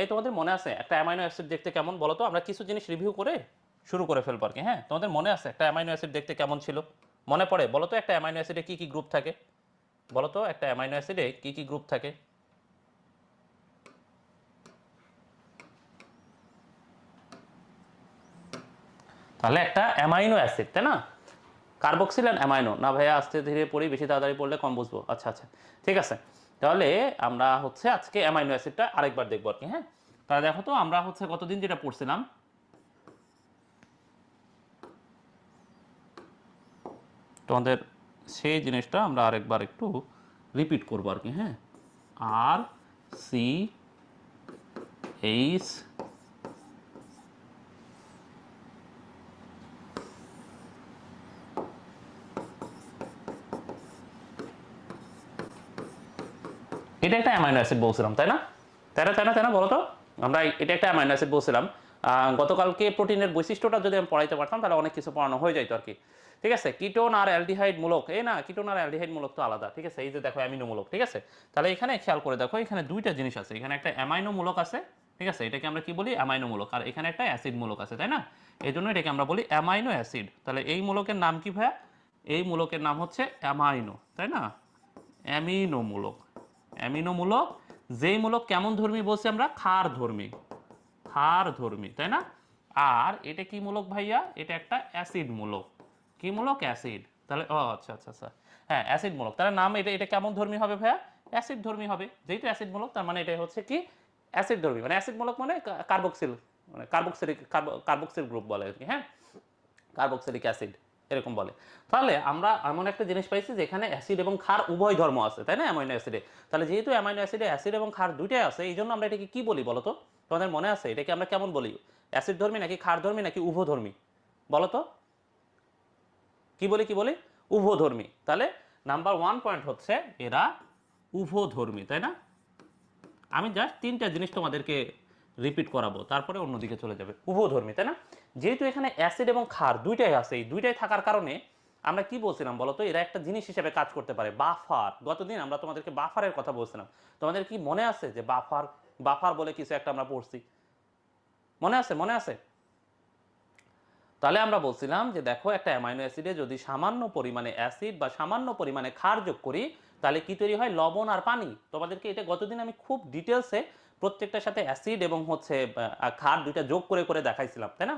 এই তোমাদের মনে আছে একটা অ্যামাইনো অ্যাসিড দেখতে কেমন বলো তো? আমরা কিছু জিনিস রিভিউ করে শুরু করে ফেলবো আর কি। হ্যাঁ, তোমাদের মনে আছে একটা অ্যামাইনো অ্যাসিড দেখতে কেমন ছিল? মনে পড়ে বলো তো একটা অ্যামাইনো অ্যাসিডে কি কি গ্রুপ থাকে? বলো তো একটা অ্যামাইনো অ্যাসিডে কি কি গ্রুপ থাকে? তাহলে একটা অ্যামাইনো অ্যাসিড, তাই না? কার্বক্সিল অ্যান্ড অ্যামাইনো না ভাইয়া? আস্তে ধীরে পড়ি, বেশি তাড়াতাড়ি পড়লে কম বুঝবো। আচ্ছা আচ্ছা, ঠিক আছে। তাহলে আমরা হচ্ছে আজকে অ্যামাইনো অ্যাসিডটা আরেকবার দেখবো আর কি। হ্যাঁ, তাহলে দেখো তো আমরা হচ্ছে কতদিন যেটা পড়ছিলাম, তোমাদের সেই জিনিসটা আমরা আরেকবার একটু রিপিট করবো আর কি। হ্যাঁ, আর সি এইচ এটা একটা অ্যামাইনো অ্যাসিড বলছিলাম, তাই না? তাই না তাই না তাই না বলো তো? আমরা এটা একটা অ্যামাইনো অ্যাসিড বলছিলাম। গতকালকে প্রোটিনের বৈশিষ্ট্যটা যদি আমি পড়াইতে পারতাম তাহলে অনেক কিছু পড়ানো হয়ে যাইতো আর কি। ঠিক আছে, কিটোন আর অ্যালডিহাইড মূলক, এই না, কিটোন আর অ্যালডিহাইড মূলক তো আলাদা। ঠিক আছে, এই যে দেখো অ্যামিনো মূলক। ঠিক আছে, তাহলে এখানে খেয়াল করে দেখো, এখানে দুইটা জিনিস আছে। এখানে একটা অ্যামাইনো মূলক আছে, ঠিক আছে, এটাকে আমরা কি বলি? অ্যামাইনো মূলক। আর এখানে একটা অ্যাসিড মূলক আছে, তাই না? এই জন্য এটাকে আমরা বলি অ্যামাইনো অ্যাসিড। তাহলে এই মূলকের নাম কি ভাইয়া? এই মূলকের নাম হচ্ছে অ্যামাইনো, তাই না? অ্যামিনো মূলক। অ্যামিনো মূলক। যেই মূলক কেমন ধর্মী বলছি আমরা? ক্ষার ধর্মী। ক্ষার ধর্মী, তাই না? আর এটা কি মূলক ভাইয়া? এটা একটা অ্যাসিড মূলক। কি মূলক? অ্যাসিড। তাহলে ও আচ্ছা আচ্ছা আচ্ছা, হ্যাঁ অ্যাসিড মূলক। তাহলে নাম এটা এটা কেমন ধর্মী হবে ভাইয়া? অ্যাসিড ধর্মী হবে। যেহেতু অ্যাসিড মূলক তার মানে এটা হচ্ছে কি? অ্যাসিড ধর্মী। মানে অ্যাসিড মূলক মানে কার্বক্সিল, মানে কার্বক্সিলিক কার্বক্সিল গ্রুপ বলে আর কি। হ্যাঁ, কার্বক্সিলিক অ্যাসিড এরকম বলে। তাহলে আমরা এমন একটা জিনিস পাইছি যেখানে অ্যাসিড এবং ক্ষার উভয় ধর্ম আছে, তাই না, অ্যামাইনো অ্যাসিডে। তাহলে যেহেতু অ্যামাইনো অ্যাসিডে অ্যাসিড এবং ক্ষার দুইটাই আছে, এই জন্য আমরা এটাকে কি বলি বলো তো? তোমাদের মনে আছে এটাকে আমরা কেমন বলি? অ্যাসিড ধর্মী নাকি ক্ষার ধর্মী নাকি উভধর্মী বলো তো? কি বলি কি বলি? উভধর্মী। তাহলে নাম্বার 1 পয়েন্ট হচ্ছে এরা উভধর্মী, তাই না? আমি জাস্ট তিনটা জিনিস তোমাদেরকে রিপিট করাবো, তারপরে অন্যদিকে চলে যাবে। উভধর্মী, তাই না? যেহেতু এখানে অ্যাসিড এবং ক্ষার দুইটাই আছে, এই দুইটাই থাকার কারণে আমরা কি বলছিলাম বলতো? এরা একটা জিনিস হিসেবে কাজ করতে পারে, বাফার। গতদিন আমরা তোমাদেরকে বাফারের কথা বলছিলাম। তোমাদের কি মনে আছে যে বাফার, বাফার বলে কিছু একটা আমরা পড়ছি? মনে আছে? মনে আছে? তাহলে আমরা বলছিলাম যে দেখো একটা অ্যামাইনো অ্যাসিডে যদি সামান্য পরিমাণে অ্যাসিড বা সামান্য পরিমাণে ক্ষার যোগ করি তাহলে কি তৈরি হয়? লবণ আর পানি। তোমাদেরকে এটা গতদিন আমি খুব ডিটেলসে প্রত্যেকটার সাথে অ্যাসিড এবং হচ্ছে ক্ষার দুইটা যোগ করে করে দেখাইছিলাম, তাই না?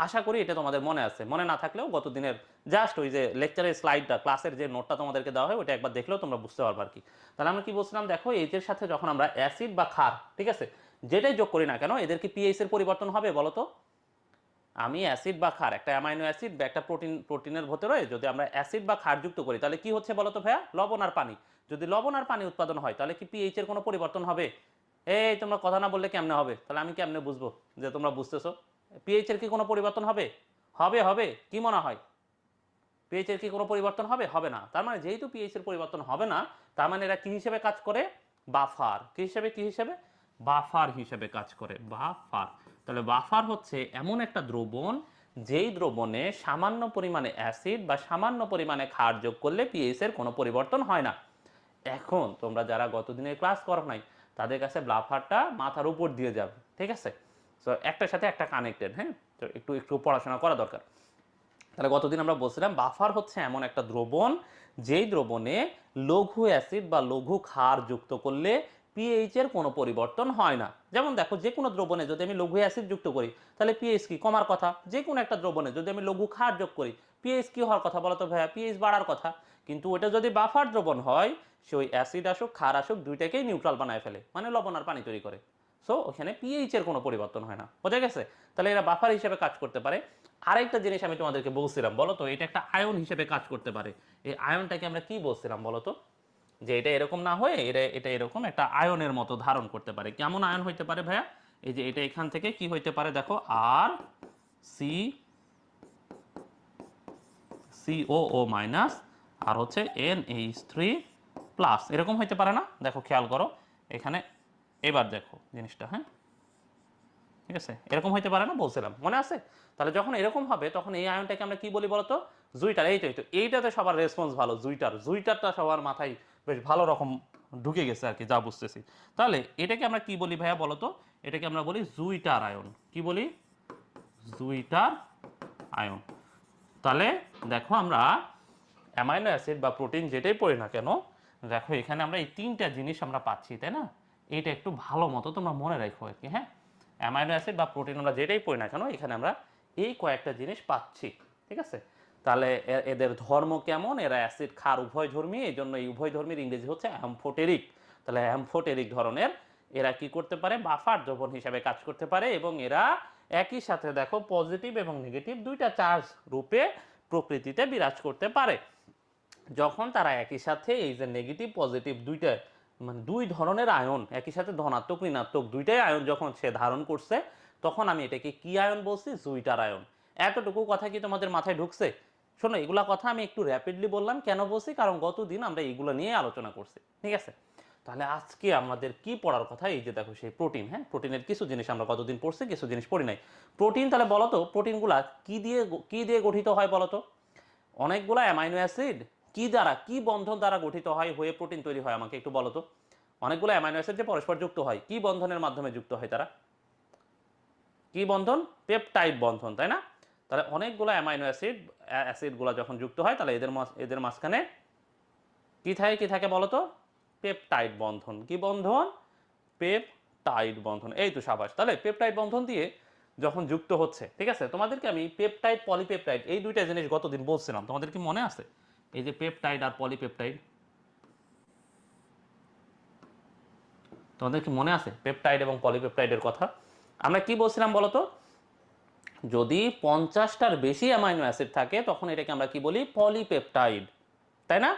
আশা করি এটা তোমাদের মনে আছে। মনে না থাকলেও গতদিনের জাস্ট ওই যে লেকচারের স্লাইডটা, ক্লাসের যে নোটটা তোমাদেরকে দেওয়া হয় ওটা একবার দেখলেও তোমরা বুঝতে পারবে আর কি। তাহলে আমরা কি বলছিলাম দেখো, এদের সাথে যখন আমরা অ্যাসিড বা ক্ষার, ঠিক আছে, যেটাই যোগ করি না কেন এদের কি পিএইচ এর পরিবর্তন হবে বলো তো? আমি অ্যাসিড বা ক্ষার, একটা অ্যামাইনো অ্যাসিড বা একটা প্রোটিনের ভেতরে যদি আমরা অ্যাসিড বা ক্ষার যুক্ত করি তাহলে কি হচ্ছে বলো তো ভাইয়া? লবণ আর পানি। যদি লবণ আর পানি উৎপাদন হয় তাহলে কি পিএইচ এর কোনো পরিবর্তন হবে? এই তোমরা কথা না বললে কেমনে হবে? তাহলে আমি কেমনে বুঝবো যে তোমরা বুঝতেছো? পিএইচ এর কি কোনো পরিবর্তন হবে? হবে হবে, কি মনে হয়? পিএইচ এর কি কোনো পরিবর্তন হবে? হবে না। তার মানে যেহেতু পিএইচ এর পরিবর্তন হবে না, তার মানে এরা কি হিসেবে কাজ করে? বাফার। কি হিসেবে? কি হিসেবে? বাফার হিসেবে কাজ করে। বাফার। তাহলে বাফার হচ্ছে এমন একটা দ্রবণ যেই দ্রবণে সামান্য পরিমাণে অ্যাসিড বা সামান্য পরিমাণে ক্ষার যোগ করলে পিএইচ এর কোনো পরিবর্তন হয় না। এখন তোমরা যারা গতদিনের ক্লাস করো নাই তাদের কাছে বাফারটা মাথার উপর দিয়ে যাবে, ঠিক আছে? সো একটার সাথে একটা কানেক্টেড। হ্যাঁ, তো একটু একটু পড়াশোনা করা দরকার। তাহলে গতদিন আমরা বলছিলাম বাফার হচ্ছে এমন একটা দ্রবণ যেই দ্রবণে লঘু অ্যাসিড বা লঘু ক্ষার যুক্ত করলে পিএইচ এর কোনো পরিবর্তন হয় না। যেমন দেখো যে কোনো দ্রবণে যদি আমি লঘু অ্যাসিড যুক্ত করি তাহলে পিএইচ কি কমার কথা? যে কোনো একটা দ্রবণে যদি আমি লঘু ক্ষার যোগ করি পিএইচ কি হওয়ার কথা বলো তো ভাইয়া? পিএইচ বাড়ার কথা। কিন্তু ওটা যদি বাফার দ্রবণ হয় সে ওই অ্যাসিড আসুক ক্ষার আসুক দুইটাকেই নিউট্রাল বানায় ফেলে, মানে লবণ আর পানি তৈরি করে। সো ওখানে পিএইচ এর কোনো পরিবর্তন হয় না। বোঝা গেছে? তাহলে এরা বাফার হিসেবে কাজ করতে পারে। আরেকটা জিনিস আমি তোমাদেরকে বলছিলাম বলো তো, এটা একটা আয়ন হিসেবে কাজ করতে পারে। এই আয়নটাকে আমরা কি বলছিলাম বলো তো? যে এটা এরকম না হয়ে এটা এটা এরকম একটা আয়নের মতো ধারণ করতে পারে। কেমন আয়ন হইতে পারে ভাইয়া? এই যে এটা এখান থেকে কি হইতে পারে দেখো, আর সি সিও মাইনাস আর হচ্ছে NH3 প্লাস, এরকম হইতে পারে না? দেখো খেয়াল করো এখানে, এবার দেখো জিনিসটা। হ্যাঁ, ঠিক আছে, এরকম হইতে পারে না বলছিলাম, মনে আছে? তাহলে যখন এরকম হবে তখন এই আয়নটাকে আমরা কি বলি বলতো? জুইটার। এই তো এইটাতে সবার রেসপন্স ভালো, জুইটার। জুইটারটা সবার মাথায় বেশ ভালো রকম ঢুকে গেছে আর কি, যা বুঝতেছি। তাহলে এটাকে আমরা কি বলি ভাইয়া বলতো? এটাকে আমরা বলি জুইটার আয়ন। কি বলি? জুইটার আয়ন। তাহলে দেখো আমরা অ্যামাইনো অ্যাসিড বা প্রোটিন যেটাই পড়ি না কেন, দেখো এখানে আমরা এই তিনটা জিনিস আমরা পাচ্ছি, তাই না? এটা একটু ভালো মতো তোমরা মনে রাখো আর কি। হ্যাঁ, অ্যামাইনো অ্যাসিড বা প্রোটিন আমরা যেটাই পড়ি না কেন, এখানে আমরা এই কয়েকটা জিনিস পাচ্ছি, ঠিক আছে? তাহলে এদের ধর্ম কেমন? এরা অ্যাসিড ক্ষার উভয়ধর্মী, এই জন্য এই উভয়ধর্মীর ইংরেজি হচ্ছে অ্যামফোটেরিক। তাহলে অ্যামফোটেরিক ধরনের এরা কি করতে পারে? বাফার দ্রবণ হিসাবে কাজ করতে পারে, এবং এরা একই সাথে দেখো পজিটিভ এবং নেগেটিভ দুইটা চার্জ রূপে প্রকৃতিতে বিরাজ করতে পারে। যখন তারা একই সাথে এই যে নেগেটিভ পজিটিভ দুইটা মানে দুই ধরনের আয়ন একই সাথে ধনাত্মক ঋণাত্মক দুইটাই আয়ন যখন সে ধারণ করছে, তখন আমি এটাকে কি আয়ন বলছি? জুইটার আয়ন। এতটুকু কথা কি তোমাদের মাথায় ঢুকছে? শোনো, এগুলা কথা আমি একটু র্যাপিডলি বললাম, কেন বলছি? কারণ গতদিন আমরা এইগুলো নিয়ে আলোচনা করছি, ঠিক আছে? তাহলে আজকে আমাদের কি পড়ার কথা? এই যে দেখো সেই প্রোটিন। হ্যাঁ, প্রোটিনের কিছু জিনিস আমরা গতদিন পড়ছি, কিছু জিনিস পড়ি নাই। প্রোটিন, তাহলে বলো তো প্রোটিনগুলা কি দিয়ে গঠিত হয় বলো তো? অনেকগুলা অ্যামাইনো অ্যাসিড কি দ্বারা, কি বন্ধন দ্বারা গঠিত হয় হয়ে প্রোটিন তৈরি হয়? আমাকে একটু বলো তো। অনেকগুলো অ্যামাইনো অ্যাসিড যে পরস্পর যুক্ত হয়, কি বন্ধনের মাধ্যমে যুক্ত হয় তারা? কি বন্ধন? পেপটাইড বন্ধন, তাই না? তাহলে অনেকগুলো অ্যামাইনো অ্যাসিডগুলো যখন যুক্ত হয়, তাহলে এদের মাঝখানে কি থাকে বলো তো? পেপটাইড বন্ধন। কি বন্ধন? পেপটাইড বন্ধন। এই তো সাবাস। তাহলে পেপটাইড বন্ধন দিয়ে যখন যুক্ত হচ্ছে, ঠিক আছে, তোমাদেরকে আমি পেপটাইড পলিপেপটাইড এই দুইটা জিনিস গতদিন বলছিলাম, তোমাদের কি মনে আছে? এই যে পেপটাইড আর পলিপেপটাইড, তোমাদের কি মনে আছে পেপটাইড এবং পলিপেপটাইডের কথা? আমরা কি বলছিলাম বলো তো? যদি 50টার বেশি অ্যামাইনো অ্যাসিড থাকে তখন এটাকে আমরা কি বলি? পলিপেপটাইড, তাই না?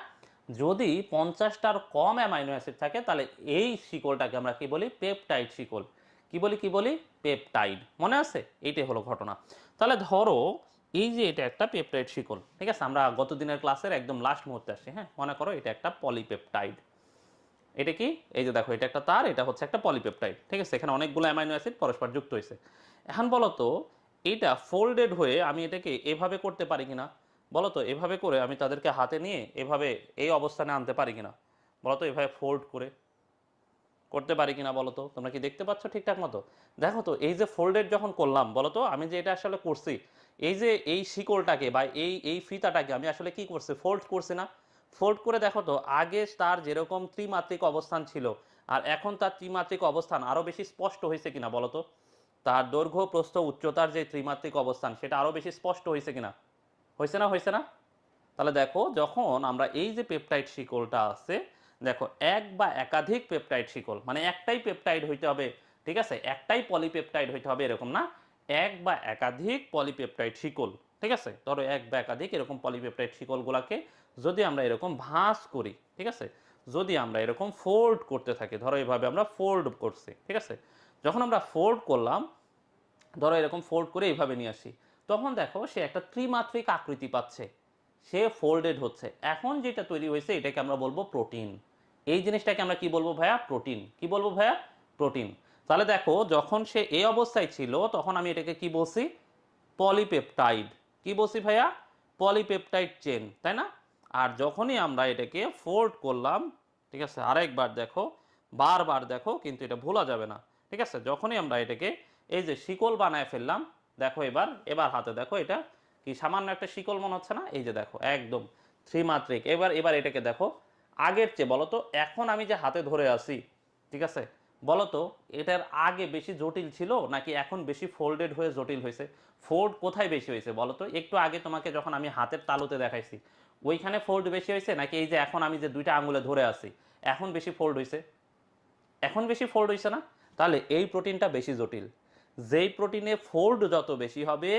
যদি 50টার কম অ্যামাইনো অ্যাসিড থাকে তাহলে এই শিকলটাকে আমরা কি বলি? পেপটাইড শিকল। কি বলি? পেপটাইড। মনে আছে? এইটাই হলো ঘটনা। তাহলে ধরো এই যে এটা একটা পেপটাইড শিকল, ঠিক আছে? আমরা গত দিনের ক্লাসের একদম লাস্ট মুহূর্তে আসছি। হ্যাঁ, মনে করো এটা একটা পলিপেপটাইড। এটা কি? এই যে দেখো, এটা একটা তার, এটা হচ্ছে একটা পলিপেপটাইড, ঠিক আছে? এখানে অনেকগুলো অ্যামাইনো অ্যাসিড পরস্পর যুক্ত হয়েছে। এখন বলো তো, এইটা ফোল্ডেড হয়ে আমি এটাকে এভাবে করতে পারি কিনা? বলো তো, এভাবে করে আমি তাদেরকে হাতে নিয়ে এভাবে এই অবস্থানে আনতে পারি কিনা? বলো তো, এভাবে ফোল্ড করে করতে পারি কিনা বলো তো? তোমরা কি দেখতে পাচ্ছ ঠিকঠাক মতো? দেখো তো, এই যে ফোল্ডেড যখন করলাম, বলো তো আমি যে এটা আসলে করছি, এই যে এই শিকলটাকে বা এই ফিতাটাকে আমি আসলে কি করছি? ফোল্ড করছি না? ফোল্ড করে দেখো তো, আগে তার যেরকম ত্রিমাত্রিক অবস্থান ছিল আর এখন তার ত্রিমাত্রিক অবস্থান আরো বেশি স্পষ্ট হয়েছে কিনা বলো তো? তার দৈর্ঘ্য প্রস্থ উচ্চতার যে ত্রিমাত্রিক অবস্থান সেটা আরো বেশি স্পষ্ট হয়েছে কিনা? হয়েছে না? তাহলে দেখো, যখন আমরা এই যে পেপটাইড শিকলটা আছে, দেখো এক বা একাধিক পেপটাইড শিকল, মানে একটাই পেপটাইড হইতে হবে, ঠিক আছে? একটাই পলিপেপটাইড হইতে হবে এরকম না, এক বা একাধিক পলিপেপটাইড শিকল, ঠিক আছে? ধরো এক বা একাধিক এরকম পলিপেপটাইড শিকলগুলোকে যদি আমরা এরকম ভাঁজ করি, ঠিক আছে, যদি আমরা এরকম ফোল্ড করতে থাকি, ধরো এইভাবে আমরা ফোল্ড করছি, ঠিক আছে? যখন আমরা ফোল্ড করলাম, ধরো এরকম ফোল্ড করে এইভাবে নিয়ে আসি, তখন দেখো সে একটা ত্রিমাত্রিক আকৃতি পাচ্ছে, সে ফোল্ডেড হচ্ছে। এখন যেটা তৈরি হয়েছে এটাকে আমরা বলবো প্রোটিন। এই জিনিসটাকে আমরা কি বলবো ভাইয়া? প্রোটিন। কি বলবো ভাইয়া? প্রোটিন। তাহলে দেখো, যখন সে এই অবস্থায় ছিল তখন আমি এটাকে কি বলছি? পলিপেপটাইড। কি বলছি ভাইয়া? পলিপেপটাইড চেন, তাই না? আর যখনই আমরা এটাকে ফোল্ড করলাম, ঠিক আছে, আরেকবার দেখো, বারবার দেখো, কিন্তু এটা ভোলা যাবে না, ঠিক আছে? যখনই আমরা এটাকে এই যে শিকল বানায় ফেললাম, দেখো এবার হাতে দেখো, এটা কি সামান্য একটা শিকল মনে হচ্ছে না? এই যে দেখো, একদম ত্রিমাত্রিক। এবার এটাকে দেখো, আগের চেয়ে বলো তো, এখন আমি যে হাতে ধরে আছি, ঠিক আছে, বলো তো এটার আগে বেশি জটিল ছিল নাকি এখন বেশি ফোল্ডেড হয়ে জটিল হয়েছে? ফোল্ড কোথায় বেশি হয়েছে বলো তো? একটু আগে তোমাকে যখন আমি হাতের তালুতে দেখাইছি, ওইখানে ফোল্ড বেশি হয়েছে নাকি এই যে এখন আমি যে দুইটা আঙুলে ধরে আছি এখন বেশি ফোল্ড হয়েছে? এখন বেশি ফোল্ড হয়েছে না? তাহলে এই প্রোটিনটা বেশি জটিল। যেই প্রোটিনে ফোল্ড যত বেশি হবে,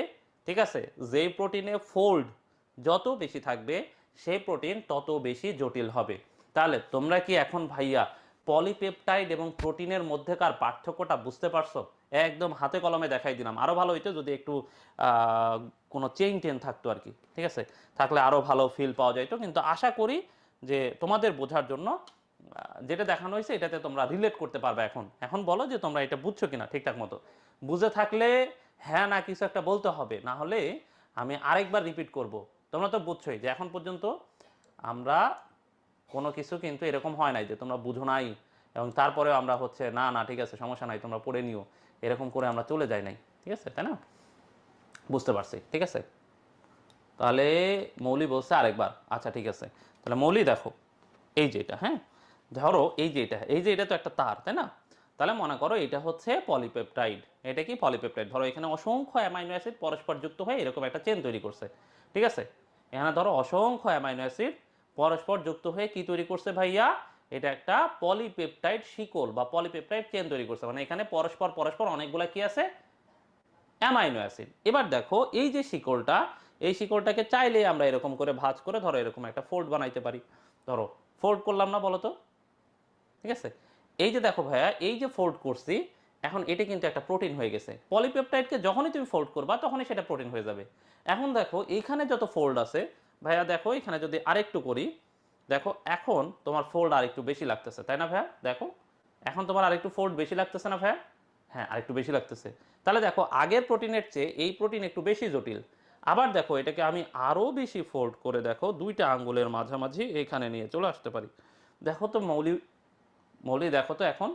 ঠিক আছে, যেই প্রোটিনে ফোল্ড যত বেশি থাকবে সেই প্রোটিন তত বেশি জটিল হবে। তাহলে তোমরা কি এখন ভাইয়া পলিপেপটাইড এবং প্রোটিনের মধ্যেকার পার্থক্যটা বুঝতে পারছো? একদম হাতে কলমে দেখাই দিলাম। আরো ভালো হইতো যদি একটু কোনো চেইন টেন থাকতো আর কি, ঠিক আছে? থাকলে আরো ভালো ফিল পাওয়া যাইতো, কিন্তু আশা করি যে তোমাদের বোঝার জন্য যেটা দেখানো হয়েছে এটাতে তোমরা রিলেট করতে পারবে। এখন এখন বলো যে তোমরা এটা বুঝছো কিনা ঠিকঠাক মতো। বুঝে থাকলে হ্যাঁ না কিছু একটা বলতে হবে, না হলে আমি আরেকবার রিপিট করব। তোমরা তো বুঝছোই যে এখন পর্যন্ত আমরা কোনো কিছু কিন্তু এরকম হয় নাই যে তোমরা বুঝো নাই, এবং তারপরেও আমরা হচ্ছে না না ঠিক আছে সমস্যা নাই তোমরা পড়ে নিও, এরকম করে আমরা চলে যাই নাই, ঠিক আছে, তাই না? বুঝতে পারছি, ঠিক আছে। তাহলে মৌলি বলছে আরেকবার, আচ্ছা ঠিক আছে, তাহলে মৌলি দেখো এই যে এটা, হ্যাঁ ধরো এই যে এটা তো একটা তার, তাই না? তাহলে মনে করো এটা হচ্ছে পলিপেপটাইড। এটা কি পলিপেপটাইড, ধরো এখানে অসংখ্য অ্যামাইনো অ্যাসিড পরস্পর যুক্ত হয়ে এরকম একটা চেন তৈরি করছে, ঠিক আছে? এখানে ধরো অসংখ্য অ্যামাইনো অ্যাসিড পরস্পর যুক্ত হয়ে কি তৈরি করছে ভাইয়া, এটা একটা পলিপেপটাইড শিকল বা পলিপেপটাইড চেন তৈরি করছে, মানে এখানে পরস্পর পরস্পর অনেকগুলা কি আছে, অ্যামাইনো অ্যাসিড। এবার দেখো এই যে শিকলটা, এই শিকলটাকে চাইলে আমরা এরকম করে ভাঁজ করে ধরো এরকম একটা ফোল্ড বানাইতে পারি। ধরো ফোল্ড করলাম না বলো তো, ঠিক আছে? এই যে দেখো ভাইয়া এই যে ফোল্ড করছি, এখন এটা কিন্তু একটা প্রোটিন হয়ে গেছে। পলিপেপটাইডকে যখনই তুমি ফোল্ড করবা তখনই সেটা প্রোটিন হয়ে যাবে। এখন দেখো এইখানে যত ফোল্ড আছে ভাইয়া, দেখো এখানে যদি আরেকটু করি, দেখো এখন তোমার ফোল্ড আরেকটু বেশি লাগতেছে, তাই না ভাইয়া? দেখো এখন তোমার আরেকটু ফোল্ড বেশি লাগতেছে না ভাইয়া? হ্যাঁ আরেকটু বেশি লাগতেছে। তাহলে দেখো আগের প্রোটিনের চেয়ে এই প্রোটিন একটু বেশি জটিল। আবার দেখো এটাকে আমি আরও বেশি ফোল্ড করে দেখো দুইটা আঙ্গুলের মাঝামাঝি এখানে নিয়ে চলে আসতে পারি। দেখো তো মৌলি মৌলি দেখো তো এখন,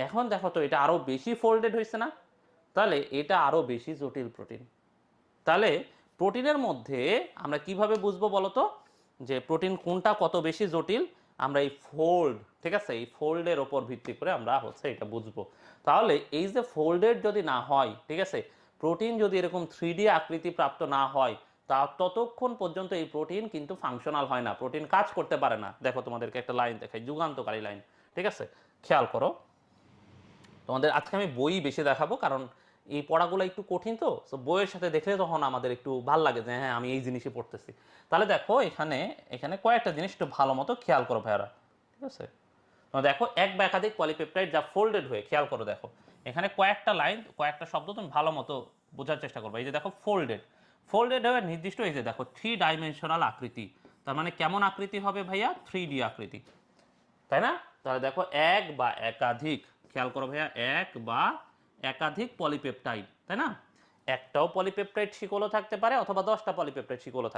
এখন দেখো তো এটা আরও বেশি ফোল্ডেড হয়েছে না? তাহলে এটা আরও বেশি জটিল প্রোটিন। তাহলে প্রোটিনের মধ্যে আমরা কিভাবে বুঝবো বলো তো যে প্রোটিন কোনটা কত বেশি জটিল? আমরা এই ফোল্ড, ঠিক আছে, এই ফোল্ডের ওপর ভিত্তি করে আমরা হচ্ছে এটা বুঝবো। তাহলে এই যে ফোল্ডেড যদি না হয়, ঠিক আছে, প্রোটিন যদি এরকম 3D আকৃতি প্রাপ্ত না হয়, তা ততক্ষণ পর্যন্ত এই প্রোটিন কিন্তু ফাংশনাল হয় না, প্রোটিন কাজ করতে পারে না। দেখো তোমাদেরকে একটা লাইন দেখাই, যুগান্তকারী লাইন, ঠিক আছে, খেয়াল করো। তোমাদের আজকে আমি বই বেশি দেখাবো, কারণ এই পড়াগুলো একটু কঠিন, তো বইয়ের সাথে দেখলে তখন আমাদের একটু ভাল লাগে যে হ্যাঁ আমি এই জিনিসই পড়তেছি। তাহলে দেখো এখানে এখানে কয়েকটা জিনিস একটু ভালো মতো খেয়াল করো ভাইয়ারা, ঠিক আছে? তোমরা দেখো এক বা একাধিক পলিপেপটাইড যা ফোল্ডেড হয়ে, খেয়াল করো দেখো এখানে কয়েকটা লাইন কয়েকটা শব্দ তুমি ভালো মতো বোঝার চেষ্টা করবে। এই যে দেখো ফোল্ডেড, ফোল্ডেড হয়ে নির্দিষ্ট, এই যে দেখো 3 ডাইমেনশনাল আকৃতি, তার মানে কেমন আকৃতি হবে ভাইয়া? 3D আকৃতি, তাই না? তাহলে দেখো এক বা একাধিক, খেয়াল করো ভাইয়া, এক বা একাধিক পলিপেপটাইড, তাই না? একটাও পলিপেপটাইড শিকলও থাকতে পারে অথবা 10টা পলিপেপটাইড শিকলও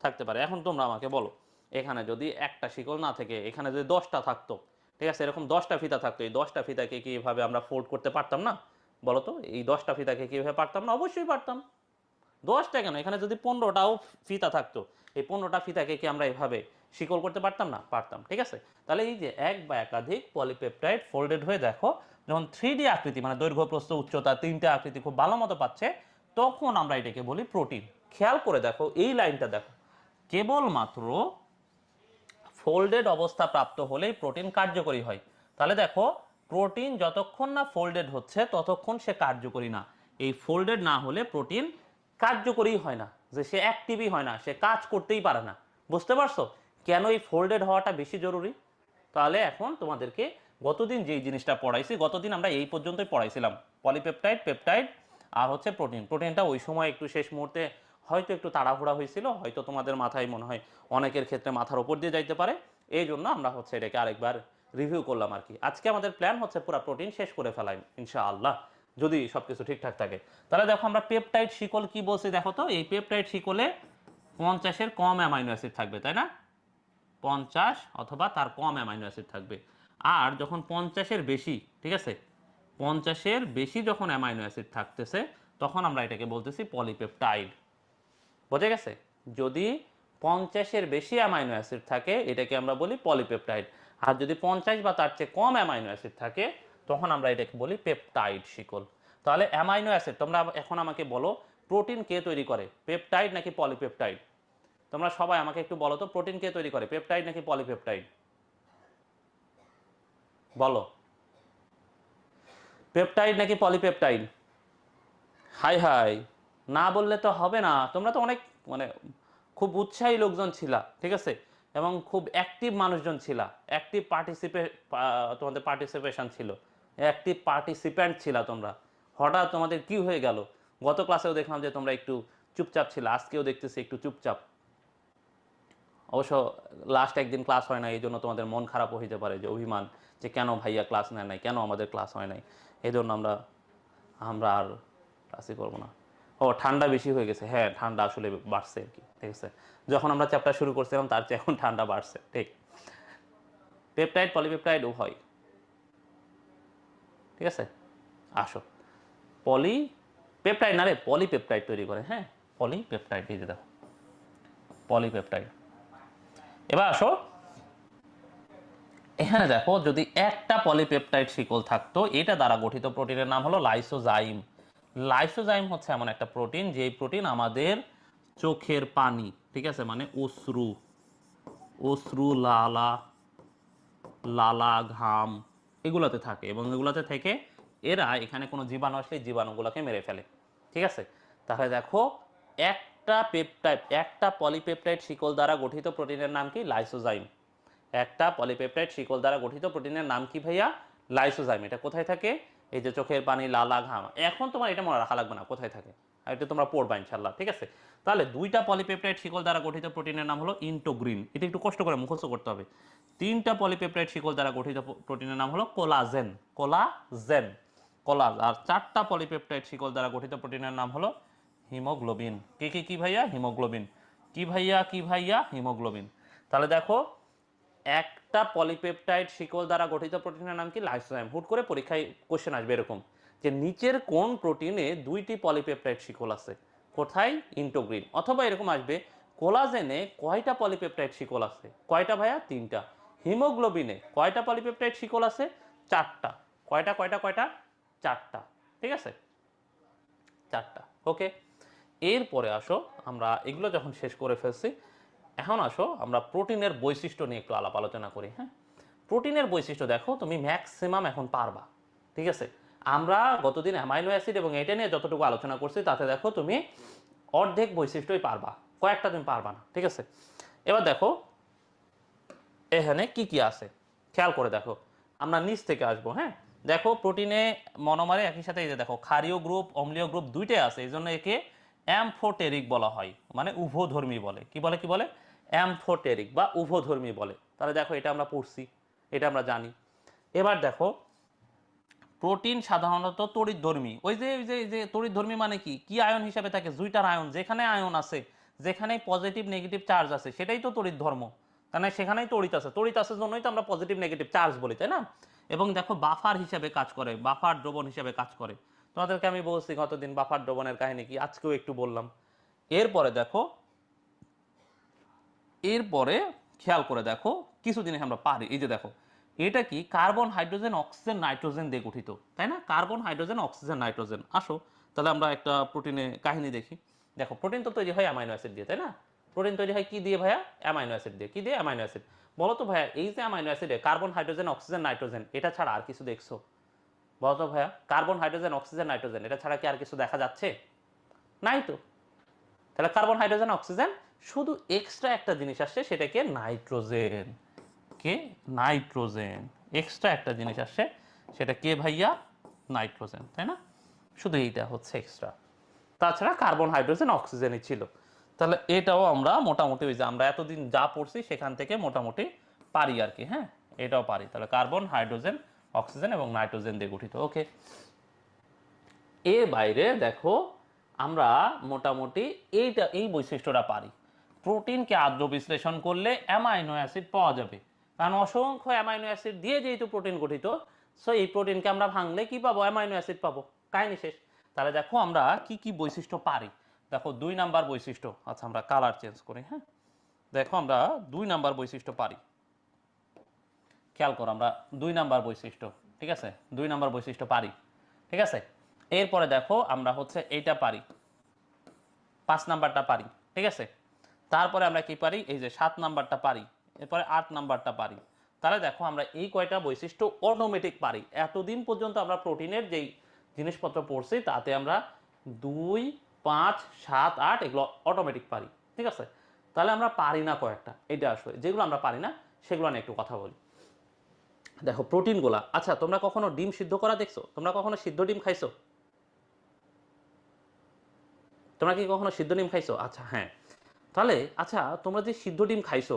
থাকতে পারে। এখন তোমরা আমাকে বলো, এখানে যদি একটা শিকল না থেকে এখানে যদি 10টা থাকতো, ঠিক আছে, এরকম 10টা ফিতা থাকতো, এই 10টা ফিতাকে কি এভাবে আমরা ফোল্ড করতে পারতাম না? বলো তো, এই 10টা ফিতাকে কিভাবে পারতাম না? অবশ্যই পারতাম। 10টা কেন, এখানে যদি 15টাও ফিতা থাকতো, এই 15টা ফিতাকে কি আমরা এভাবে শিকল করতে পারতাম না? পারতাম, ঠিক আছে। তাহলে এই যে এক বা একাধিক পলিপেপটাইড ফোল্ডেড হয়ে দেখো যখন 3D আকৃতি, মানে দৈর্ঘ্য প্রস্থ উচ্চতা 3টে আকৃতি খুব ভালো মতো পাচ্ছে, তখন আমরা এটাকে বলি প্রোটিন। খেয়াল করে দেখো এই লাইনটা দেখো, কেবলমাত্র ফোল্ডেড অবস্থা প্রাপ্ত হলেই প্রোটিন কার্যকরী হয়। তাহলে দেখো প্রোটিন যতক্ষণ না ফোল্ডেড হচ্ছে ততক্ষণ সে কার্যকরী না। এই ফোল্ডেড না হলে প্রোটিন কার্যকরী হয় না, যে সে অ্যাক্টিভই হয় না, সে কাজ করতেই পারে না। বুঝতে পারছো কেন এই ফোল্ডেড হওয়াটা বেশি জরুরি? তাহলে এখন তোমাদেরকে গতদিন যেই জিনিসটা পড়াইছি, গতদিন আমরা এই পর্যন্তই পড়াইছিলাম, পলিপেপটাইড, পেপটাইড আর হচ্ছে প্রোটিন। প্রোটিনটা ওই সময় একটু শেষ মুহূর্তে হয়তো একটু তাড়াহুড়া হয়েছিল, হয়তো তোমাদের মাথায় মনে হয় অনেকের ক্ষেত্রে মাথার উপর দিয়ে যাইতে পারে, এই জন্য আমরা হচ্ছে এটাকে আরেকবার রিভিউ করলাম আর কি। আজকে আমাদের প্ল্যান হচ্ছে পুরো প্রোটিন শেষ করে ফেলাই ইনশাআল্লাহ, যদি সবকিছু ঠিকঠাক থাকে। তাহলে দেখো আমরা পেপটাইড শিকল কি বলছি দেখো তো, এই পেপটাইড শিকলে 50-এর কম অ্যামাইনো অ্যাসিড থাকবে, তাই না? 50 অথবা তার কম অ্যামাইনো অ্যাসিড থাকবে। আর যখন 50-এর বেশি, ঠিক আছে, 50-এর বেশি যখন অ্যামাইনো অ্যাসিড থাকতেছে, তখন আমরা এটাকে বলতেছি পলিপেপটাইড। বোঝা গেছে? যদি 50-এর বেশি অ্যামাইনো অ্যাসিড থাকে এটাকে আমরা বলি পলিপেপটাইড। আর যদি 50 বা তার চেয়ে কম অ্যামাইনো অ্যাসিড থাকে তখন আমরা এটাকে বলি পেপটাইড শিকল। তাহলে অ্যামাইনো অ্যাসিড, তোমরা এখন আমাকে বলো প্রোটিন কে তৈরি করে, পেপটাইড নাকি পলিপেপটাইড? তোমরা সবাই আমাকে একটু বলো তো, প্রোটিন কে তৈরি করে, পেপটাইড নাকি পলিপেপটাইড? বলো, পেপটাইড নাকি পলিপেপটাইড? হাই হাই, না বললে তো হবে না। তোমরা তো অনেক মানে খুব উৎসাহী লোকজন ছিলা, ঠিক আছে, এবং খুব অ্যাক্টিভ মানুষজন ছিলা, অ্যাক্টিভ তোমাদের পার্টিসিপেশন ছিল, অ্যাক্টিভ পার্টিসিপ্যান্ট ছিলা তোমরা। হঠাৎ তোমাদের কি হয়ে গেল? গত ক্লাসেও দেখলাম যে তোমরা একটু চুপচাপ ছিলা, আজকেও দেখতেছি একটু চুপচাপ। অবশ্য লাস্ট একদিন ক্লাস হয় না, এই জন্য তোমাদের মন খারাপ হইতে পারে, যে অভিমান, যে কেন ভাইয়া ক্লাস নেয় নাই, কেন আমাদের ক্লাস হয় নাই। এই জন্য আমরা আমরা আর ক্লাসই করবো না। ও ঠান্ডা বেশি হয়ে গেছে, হ্যাঁ ঠান্ডা আসলে বাড়ছে আর কি, ঠিক আছে, যখন আমরা চ্যাপ্টার শুরু করছিলাম তার চেয়ে এখন ঠান্ডা বাড়ছে, ঠিক। পেপটাইড পলিপেপটাইড উভয়, ঠিক আছে, আসো পলিপেপটাইড না রে, পলিপেপটাইড তৈরি করে, হ্যাঁ পলিপেপটাইড, এই যে দেখো পলিপেপটাইড। এবার আসো এখানে দেখো, যদি একটা পলিপেপটাইড শিকল থাকতো, এটা দ্বারা গঠিত প্রোটিনের নাম হলো লাইসোজাইম। লাইসোজাইম হচ্ছে এমন একটা প্রোটিন, যে প্রোটিন আমাদের চোখের পানি, ঠিক আছে, মানে অশ্রু, অশ্রু, লালা, লালা, ঘাম, এগুলোতে থাকে, এবং এগুলোতে থেকে এরা এখানে কোনো জীবাণু আসলে জীবাণুগুলোকে মেরে ফেলে, ঠিক আছে। তাহলে দেখো, একটা পলিপেপটাইড শিকল দ্বারা গঠিত প্রোটিনের নাম কি? লাইসোজাইম। একটা পলিপেপটাইড শিকল দ্বারা গঠিত প্রোটিনের নাম কি ভাইয়া? লাইসোজাইম। এটা কোথায় থাকে? এই যে চোখের পানি, লালা, ঘাম। এখন তোমার এটা মনে রাখা লাগবে না কোথায় থাকে, আর এটা তোমরা পড়বা ইনশাল্লাহ, ঠিক আছে। তাহলে দুইটা পলিপেপটাইড শিকল দ্বারা গঠিত প্রোটিনের নাম হলো ইন্টোগ্রিন, এটা একটু কষ্ট করে মুখস্থ করতে হবে। তিনটা পলিপেপটাইড শিকল দ্বারা গঠিত প্রোটিনের নাম হলো কোলাজেন, কোলাজেন, কোলাজ। আর চারটা পলিপেপটাইড শিকল দ্বারা গঠিত প্রোটিনের নাম হলো হিমোগ্লোবিন। কি কি কি ভাইয়া? হিমোগ্লোবিন। কি ভাইয়া? কি ভাইয়া? হিমোগ্লোবিন। তাহলে দেখো, একটা পলিপেপটাইড শিকল দ্বারা গঠিত প্রোটিনের নাম কি? লাইসোজাইম। হুট করে পরীক্ষায় কোশ্চেন আসবে এরকম, যে নিচের কোন প্রোটিনে দুইটি পলিপেপটাইড শিকল আছে? কোথায়? ইন্টোগ্রিন। অথবা এরকম আসবে, কোলাজেনে কয়টা পলিপেপটাইড শিকল আছে? কয়টা ভাইয়া? তিনটা। হিমোগ্লোবিনে কয়টা পলিপেপটাইড শিকল আছে? চারটা। কয়টা কয়টা কয়টা? চারটা, ঠিক আছে, চারটা। ওকে, এরপরে আসো, আমরা এগুলো যখন শেষ করে ফেলছি, এখন আসো আমরা প্রোটিনের বৈশিষ্ট্য নিয়ে একটু আলাপ আলোচনা করি। হ্যাঁ, প্রোটিনের বৈশিষ্ট্য দেখো, তুমি ম্যাক্সিমাম এখন পারবা, ঠিক আছে। আমরা গতদিন অ্যামাইনো অ্যাসিড এবং এটা নিয়ে যতটুকু আলোচনা করছি, তাতে দেখো তুমি অর্ধেক বৈশিষ্ট্যই পারবা, কয়েকটা তুমি পারবা না, ঠিক আছে। এবার দেখো এখানে কি কি আছে, খেয়াল করে দেখো। আমরা নিচ থেকে আসবো। হ্যাঁ, দেখো প্রোটিনে মনোমারে একই সাথে এই যে দেখো, ক্ষারীয় গ্রুপ, অম্লীয় গ্রুপ দুইটাই আছে, এই জন্য একে অ্যামফোটেরিক বলা হয়, মানে উভধর্মী বলে। কি বলে? কি বলে? অ্যামফোটেরিক বা উভধর্মী বলে। তাহলে দেখো, এটা আমরা পড়ছি, এটা আমরা জানি। এবার দেখো, প্রোটিন সাধারণত তড়িৎধর্মী। ওই যে তড়িৎধর্মী মানে কি? কি আয়ন হিসাবে থাকে? জুইটার আয়ন। যেখানে আয়ন আছে, যেখানে পজিটিভ নেগেটিভ চার্জ আছে, সেটাই তো তড়িৎ ধর্ম, মানে সেখানেই তড়িৎ আছে। তড়িৎ আছে জন্যই তো আমরা পজিটিভ নেগেটিভ চার্জ বলি, তাই না? এবং দেখো, বাফার হিসাবে কাজ করে, বাফার দ্রবণ হিসাবে কাজ করে। তোমাদেরকে আমি বলছি গতদিন বাফার দ্রবণের কাহিনী কি, আজকেও একটু বললাম। এরপরে দেখো, এরপরে খেয়াল করে দেখো, কিছু জিনিস আমরা পারি। এই যে দেখো, এটা কি? কার্বন, হাইড্রোজেন, অক্সিজেন, নাইট্রোজেন দিয়ে গঠিত, তাই না? Carbon, hydrogen, oxygen, nitrogen. আসো তাহলে আমরা একটা প্রোটিনে কাহিনী দেখি। দেখো, প্রোটিন তো তৈরি হয় অ্যামাইনো অ্যাসিড দিয়ে, তাই না? প্রোটিন তৈরি হয় কি দিয়ে ভাইয়া? অ্যামাইনো অ্যাসিড দিয়ে। কি দিয়ে? Amino acid. বলো তো ভাইয়া, এই যে অ্যামাইনো অ্যাসিডে কার্বন, হাইড্রোজেন, অক্সিজেন, নাইট্রোজেন, এটা ছাড়া আর কিছু দেখছো? বলো তো ভাইয়া, কার্বন, হাইড্রোজেন, অক্সিজেন, নাইট্রোজেন, এটা ছাড়া কি আর কিছু দেখা যাচ্ছে? নাই তো। তাহলে কার্বন, হাইড্রোজেন, অক্সিজেন, শুধু এক্সট্রা একটা জিনিস আসছে, সেটাকে নাইট্রোজেন। কে? নাইট্রোজেন। এক্সট্রা একটা জিনিস আসছে, সেটা কে ভাইয়া? নাইট্রোজেন, তাই না? শুধু এইটা হচ্ছে এক্সট্রা, তাছাড়া কার্বন, হাইড্রোজেন, অক্সিজেনই ছিল। তাহলে এটাও আমরা মোটামুটি, ওই যে আমরা এতদিন যা পড়ছি সেখান থেকে মোটামুটি পারি আর কি। হ্যাঁ, এটাও পারি। তাহলে কার্বন, হাইড্রোজেন, অক্সিজেন এবং নাইট্রোজেন দিয়ে গঠিত। ওকে, এর বাইরে দেখো, আমরা মোটামুটি এই বৈশিষ্ট্যটা পারি। প্রোটিনকে আদ্র বিশ্লেষণ করলে অ্যামাইনো অ্যাসিড পাওয়া যাবে, কারণ অসংখ্য অ্যামাইনো অ্যাসিড দিয়ে যেহেতু প্রোটিন গঠিত, সো এই প্রোটিনকে আমরা ভাঙলে কি পাবো? অ্যামাইনো অ্যাসিড পাবো। কাহিনী শেষ। তাহলে দেখো আমরা কি কি বৈশিষ্ট্য পারি। দেখো, 2 নাম্বার বৈশিষ্ট্য। আচ্ছা, আমরা কালার চেঞ্জ করি। হ্যাঁ, দেখো আমরা 2 নাম্বার বৈশিষ্ট্য পারি। খেয়াল করো, আমরা 2 নাম্বার বৈশিষ্ট্য, ঠিক আছে, 2 নাম্বার বৈশিষ্ট্য পারি, ঠিক আছে। এরপরে দেখো, আমরা হচ্ছে এইটা পারি, 5 নাম্বারটা পারি, ঠিক আছে। তারপরে আমরা কি পারি? এই যে 7 নাম্বারটা পারি, এরপরে 8 নাম্বারটা পারি। তাহলে দেখো, আমরা এই কয়টা বৈশিষ্ট্য অটোমেটিক পারি। এতদিন পর্যন্ত আমরা প্রোটিনের যেই জিনিসপত্র পড়ছি, তাতে আমরা 2, 5, 7, 8 এগুলো অটোমেটিক পারি, ঠিক আছে। তাহলে আমরা পারি না কয়েকটা, এটা আসলে যেগুলো আমরা পারি না সেগুলো নিয়ে একটু কথা বলি। দেখো, প্রোটিনগুলা। আচ্ছা, তোমরা কখনো ডিম সিদ্ধ করা দেখছো? তোমরা কখনো সিদ্ধ ডিম খাইছো? তোমরা কি কখনো সিদ্ধ ডিম খাইছো? আচ্ছা, হ্যাঁ। তাহলে আচ্ছা, তোমরা যে সিদ্ধ ডিম খাইছো,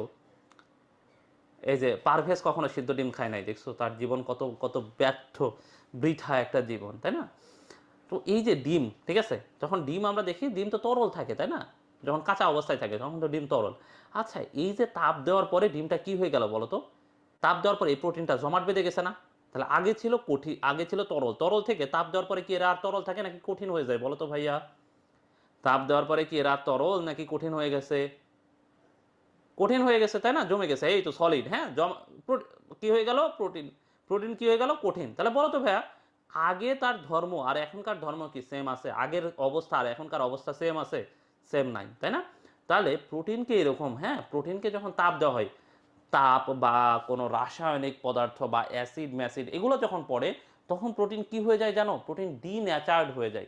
এই যে পারভেজ কখনো সিদ্ধ ডিম খায় নাই, দেখছো তার জীবন কত কত ব্যর্থ, বৃথা একটা জীবন, তাই না? তো এই যে ডিম, ঠিক আছে, যখন ডিম আমরা দেখি, ডিম তো তরল থাকে, তাই না? যখন কাঁচা অবস্থায় থাকে তখন তো ডিম তরল। আচ্ছা, এই যে তাপ দেওয়ার পরে ডিমটা কি হয়ে গেল বলো তো? তাপ দেওয়ার পরে এই প্রোটিনটা জমাট বেঁধে গেছে না? তাহলে আগে ছিল কঠিন, আগে ছিল তরল, তরল থেকে তাপ দেওয়ার পরে কি এরা আর তরল থাকে নাকি কঠিন হয়ে যায় বলো তো ভাইয়া? তাপ দেওয়ার পরে কি এরা তরল নাকি কঠিন হয়ে গেছে? কঠিন হয়ে গেছে তাই না, জমে গেছে, এই তো সলিড। হ্যাঁ, কি হয়ে গেল? প্রোটিন। প্রোটিন কি হয়ে গেল? কঠিন। তাহলে বলো তো ভাইয়া, আগে তার ধর্ম আর এখনকার ধর্ম কি সেম আছে? আগের অবস্থা আর এখনকার অবস্থা সেম আছে? সেম নাই, তাই না? তাহলে প্রোটিনকে এরকম, হ্যাঁ, প্রোটিনকে যখন তাপ দেওয়া হয়, তাপ বা কোনো রাসায়নিক পদার্থ বা অ্যাসিড ম্যাসিড এগুলো যখন পড়ে, তখন প্রোটিন কি হয়ে যায় জানো? প্রোটিন ডিন্যাচার্ড হয়ে যায়।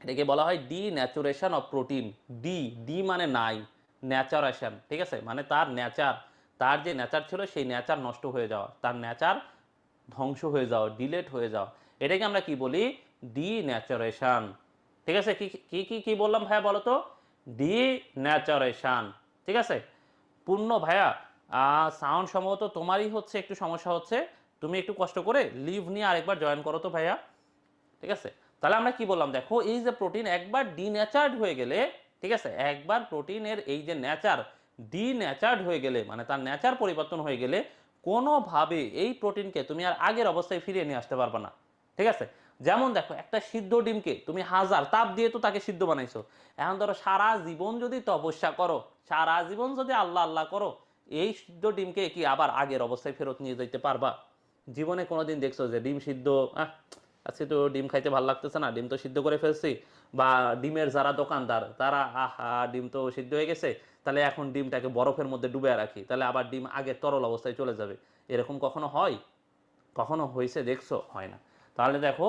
এটাকে বলা হয় ডিন্যাচুরেশন অফ প্রোটিন। ডি, ডি মানে নাই, ন্যাচারেশন, ঠিক আছে, মানে তার নেচার, তার যে নেচার ছিল সেই নেচার নষ্ট হয়ে যাওয়া, তার নেচার ধ্বংস হয়ে যাওয়া, ডিলেট হয়ে যাওয়া, এটাকে আমরা কি বলি? ডিন্যাচারেশন। ঠিক আছে, কি কি কি কি বললাম ভাইয়া বলো তো? ডিন্যাচারেশন। ঠিক আছে পূর্ণ ভাইয়া, সাউন্ড সম্ভবত তোমারই হচ্ছে একটু সমস্যা হচ্ছে, তুমি একটু কষ্ট করে লিভ নিয়ে আরেকবার জয়েন করো তো ভাইয়া। ঠিক আছে, তাহলে আমরা কি বললাম দেখো, এই যে প্রোটিন একবার ডিন্যাচার্ড হয়ে গেলে, ঠিক আছে, একবার প্রোটিনের এই যে নেচার ডিন্যাচার্ড হয়ে গেলে, মানে তার নেচার পরিবর্তন হয়ে গেলে, কোনোভাবে এই প্রোটিনকে তুমি আর আগের অবস্থায় ফিরিয়ে নিয়ে আসতে পারবে না। ঠিক আছে, যেমন দেখো একটা সিদ্ধ ডিমকে তুমি হাজার তাপ দিয়ে তো তাকে সিদ্ধ বানাইছো, এখন ধরো সারা জীবন যদি তপস্যা করো, সারা জীবন যদি আল্লাহ আল্লাহ করো, এই সিদ্ধ ডিমকে কি আবার আগের অবস্থায় ফেরত নিয়ে যেতে পারবা? জীবনে কোনোদিন দেখছো যে ডিম সিদ্ধ, আজকে তো ডিম খাইতে ভালো লাগতেছে না, ডিম তো সিদ্ধ করে ফেলছি, বা ডিমের যারা দোকানদার তারা, আহা ডিম তো সিদ্ধ হয়ে গেছে, তাহলে এখন ডিমটাকে বরফের মধ্যে ডুবে রাখি, তাহলে আবার ডিম আগের তরল অবস্থায় চলে যাবে, এরকম কখনো হয়? কখনো হয়েছে দেখছো? হয় না। তাহলে দেখো,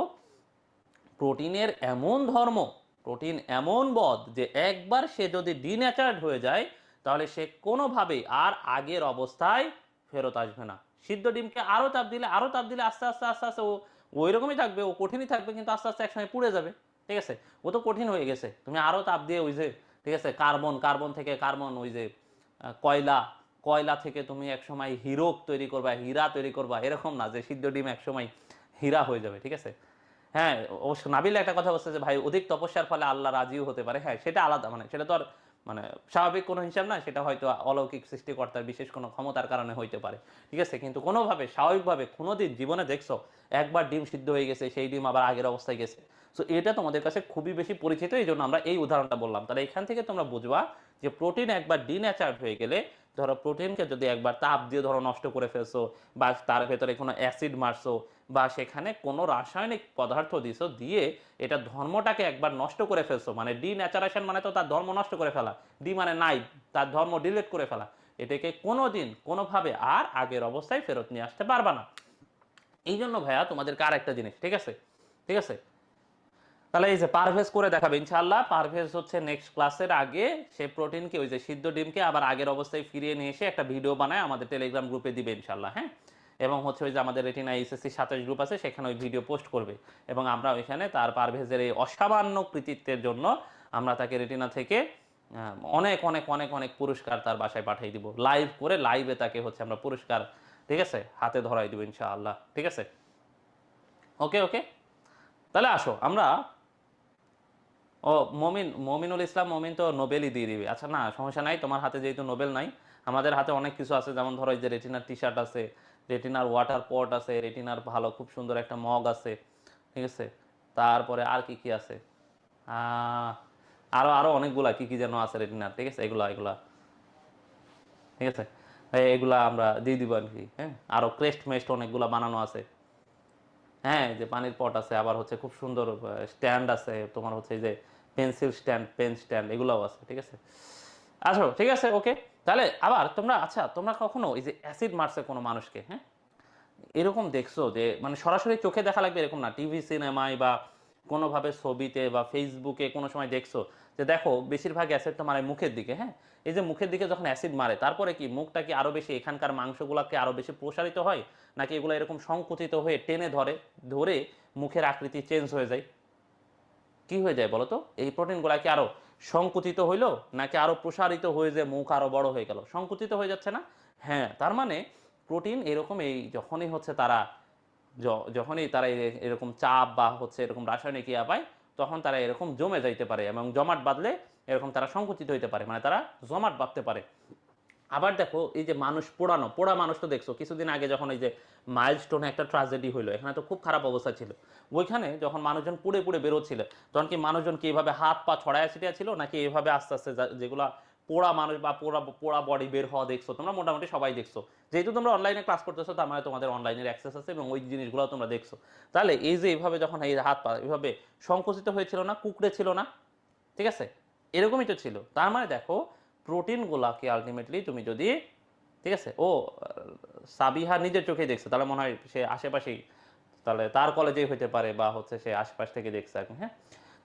প্রোটিনের এমন ধর্ম, প্রোটিন এমন বদ যে একবার সে যদি ডিন্যাচার্ড হয়ে যায়, তাহলে সে কোনোভাবেই আর আগের অবস্থায় ফেরত আসবে না। সিদ্ধ ডিমকে আরো তাপ দিলে, আরো তাপ দিলে আস্তে আস্তে আস্তে আস্তে ও ওই রকমই থাকবে, ও কঠিনই থাকবে, কিন্তু আস্তে আস্তে একসময় পুড়ে যাবে। ঠিক আছে, ও তো কঠিন হয়ে গেছে, তুমি আরো তাপ দিয়ে ওই যে, ঠিক আছে, কার্বন, কার্বন থেকে কার্বন, ওই যে কয়লা, কয়লা থেকে তুমি একসময় হিরক তৈরি করবা, হীরা তৈরি করবা, এরকম না যে সিদ্ধ ডিম একসময় হীরা হয়ে যাবে। ঠিক আছে, হ্যাঁ, অবশ্য নাবিল একটা কথা বলছে যে ভাই অধিক তপস্যার ফলে আল্লাহ রাজিও হতে পারে, হ্যাঁ সেটা আলাদা, মানে সেটা তো আর মানে স্বাভাবিক কোনো হিসাব না, সেটা হয়তো অলৌকিক সৃষ্টিকর্তার বিশেষ কোনো ক্ষমতার কারণে হইতে পারে। ঠিক আছে, কিন্তু কোনোভাবে স্বাভাবিকভাবে কোনোদিন জীবনে দেখছো একবার ডিম সিদ্ধ হয়ে গেছে, সেই ডিম আবার আগের অবস্থায় গেছে? সো এটা তোমাদের কাছে খুবই বেশি পরিচিত, এই জন্য আমরা এই উদাহরণটা বললাম। তাহলে এখান থেকে তোমরা বুঝবা যে প্রোটিন একবার ডিন্যাচার্ড হয়ে গেলে, ধরো প্রোটিনকে যদি একবার তাপ দিয়ে ধরো নষ্ট করে ফেলছো, বা তার ভেতরে কোনো অ্যাসিড মারছো, বা সেখানে কোনো রাসায়নিক পদার্থ দিছো, দিয়ে এটা ধর্মটাকে একবার নষ্ট করে ফেলছো, মানে ডিন্যাচারেশন মানে তো তার ধর্ম নষ্ট করে ফেলা, ডি মানে নাই, তার ধর্ম ডিলিট করে ফেলা, এটাকে কোনোদিন কোনোভাবে আর আগের অবস্থায় ফেরত নিয়ে আসতে পারবা না। এই জন্য ভাইয়া তোমাদেরকে আর একটা জিনিস, ঠিক আছে, ঠিক আছে, তাহলে এই যে পারভেজ করে দেখাবে ইনশাআল্লাহ, পারভেজ হচ্ছে নেক্সট ক্লাসের আগে সে প্রোটিনকে, ওই যে সিদ্ধ ডিমকে আবার আগের অবস্থায় ফিরিয়ে নিয়ে এসে একটা ভিডিও বানায় আমাদের টেলিগ্রাম গ্রুপে দিবে ইনশাআল্লাহ। হ্যাঁ, এবং হচ্ছে ওই যে আমাদের রেটিনা এইচএসসি 27 গ্রুপ আছে, সেখানে ওই ভিডিও পোস্ট করবে, এবং আমরা ওইখানে তার পারভেজের এই অসামান্য কৃতিত্বের জন্য আমরা তাকে রেটিনা থেকে অনেক অনেক অনেক অনেক পুরস্কার তার বাসায় পাঠিয়ে দিব, লাইভ করে, লাইভে তাকে হচ্ছে আমরা পুরস্কার, ঠিক আছে, হাতে ধরাই দিব ইনশাআল্লাহ। ঠিক আছে, ওকে ওকে। তাহলে আসো আমরা, ও মমিনুল ইসলাম মমিন তো নোবেলই দিয়ে দিবে। আচ্ছা না, সমস্যা নাই, তোমার হাতে যেহেতু নোবেল নাই, আমাদের হাতে অনেক কিছু আছে, যেমন ধরো এই যে রেটিনার টি শার্ট আছে, রেটিনার ওয়াটার পট আছে, রেটিনার ভালো খুব সুন্দর একটা মগ আছে। ঠিক আছে, তারপরে আর কি কি আছে, আহ, আরো আরো অনেকগুলা কি কি যেন আছে রেটিনার। ঠিক আছে, এগুলা এগুলা, ঠিক আছে, এগুলা আমরা দিয়ে দিব আর কি। হ্যাঁ, আরো ক্রেস্ট মেস্ট অনেকগুলা বানানো আছে। হ্যাঁ, যে পানির পট আছে, আবার হচ্ছে খুব সুন্দর স্ট্যান্ড আছে, তোমার হচ্ছে এই যে পেন্সিল স্ট্যান্ড, পেন স্ট্যান্ড, এগুলোও আছে। ঠিক আছে, আসো, ঠিক আছে, ওকে। তাহলে আবার তোমরা, আচ্ছা তোমরা কখনো এই যে অ্যাসিড মারছে কোনো মানুষকে, হ্যাঁ, এরকম দেখছো যে মানে সরাসরি চোখে দেখা লাগবে এরকম না, টিভি সিনেমায় বা কোনোভাবে ছবিতে বা ফেসবুকে কোনো সময় দেখছো যে দেখো বেশিরভাগ অ্যাসিড তো মারে মুখের দিকে। হ্যাঁ, এই যে মুখের দিকে যখন অ্যাসিড মারে, তারপরে কি মুখটা কি আরো বেশি, এখানকার মাংসগুলোকে আরো বেশি প্রসারিত হয়, নাকি এগুলো এরকম সংকুচিত হয়ে টেনে ধরে, ধরে মুখের আকৃতি চেঞ্জ হয়ে যায়? কি হয়ে যায় বলো তো? এই প্রোটিনগুলা কি আরো সংকুচিত হইলো, নাকি আরো প্রসারিত হয়ে যে মুখ আরো বড় হয়ে গেল? সংকুচিত হয়ে যাচ্ছে না? হ্যাঁ, তার মানে প্রোটিন এরকম, এই যখনই হচ্ছে তারা, যখনই তারা এরকম চাপ বা হচ্ছে এরকম রাসায়নিক ইয়া পায়, তখন তারা এরকম জমে যাইতে পারে, এবং জমাট বাঁধলে এরকম তারা সংকুচিত হইতে পারে, মানে তারা জমাট বাঁধতে পারে। আবার দেখো এই যে মানুষ পোড়া মানুষ তো দেখছো কিছুদিন আগে যখন এই যে মাইলস্টোনে একটা ট্রাজেডি হইলো, এখানে তো খুব খারাপ অবস্থা ছিল। ওইখানে যখন মানুষজন পুড়ে পুড়ে বেরোচ্ছিল, তখন কি মানুষজন কি এভাবে হাত পা ছড়ায় ছিটিয়া ছিল, নাকি এভাবে আস্তে আস্তে যেগুলা পোড়া মানুষ বা পোড়া পোড়া বডি বের হওয়া দেখছো তোমরা মোটামুটি সবাই দেখছো, যেহেতু তোমরা অনলাইনে ক্লাস করতেছো তার মানে তোমাদের অনলাইনের অ্যাক্সেস আছে এবং ওই জিনিসগুলো তোমরা দেখছো। তাহলে এই যে এইভাবে যখন এই হাত পা এইভাবে সংকুচিত হয়েছিল না, কুকড়ে ছিল না, ঠিক আছে, এরকমই তো ছিল। তার মানে দেখো প্রোটিনগুলাকে আলটিমেটলি তুমি যদি, ঠিক আছে, ও সাবিহা নিজের চোখে দেখছে, তাহলে মনে হয় সে আশেপাশেই, তাহলে তার কলেজেই হইতে পারে বা হচ্ছে সে আশপাশ থেকে দেখছে আর কি। হ্যাঁ,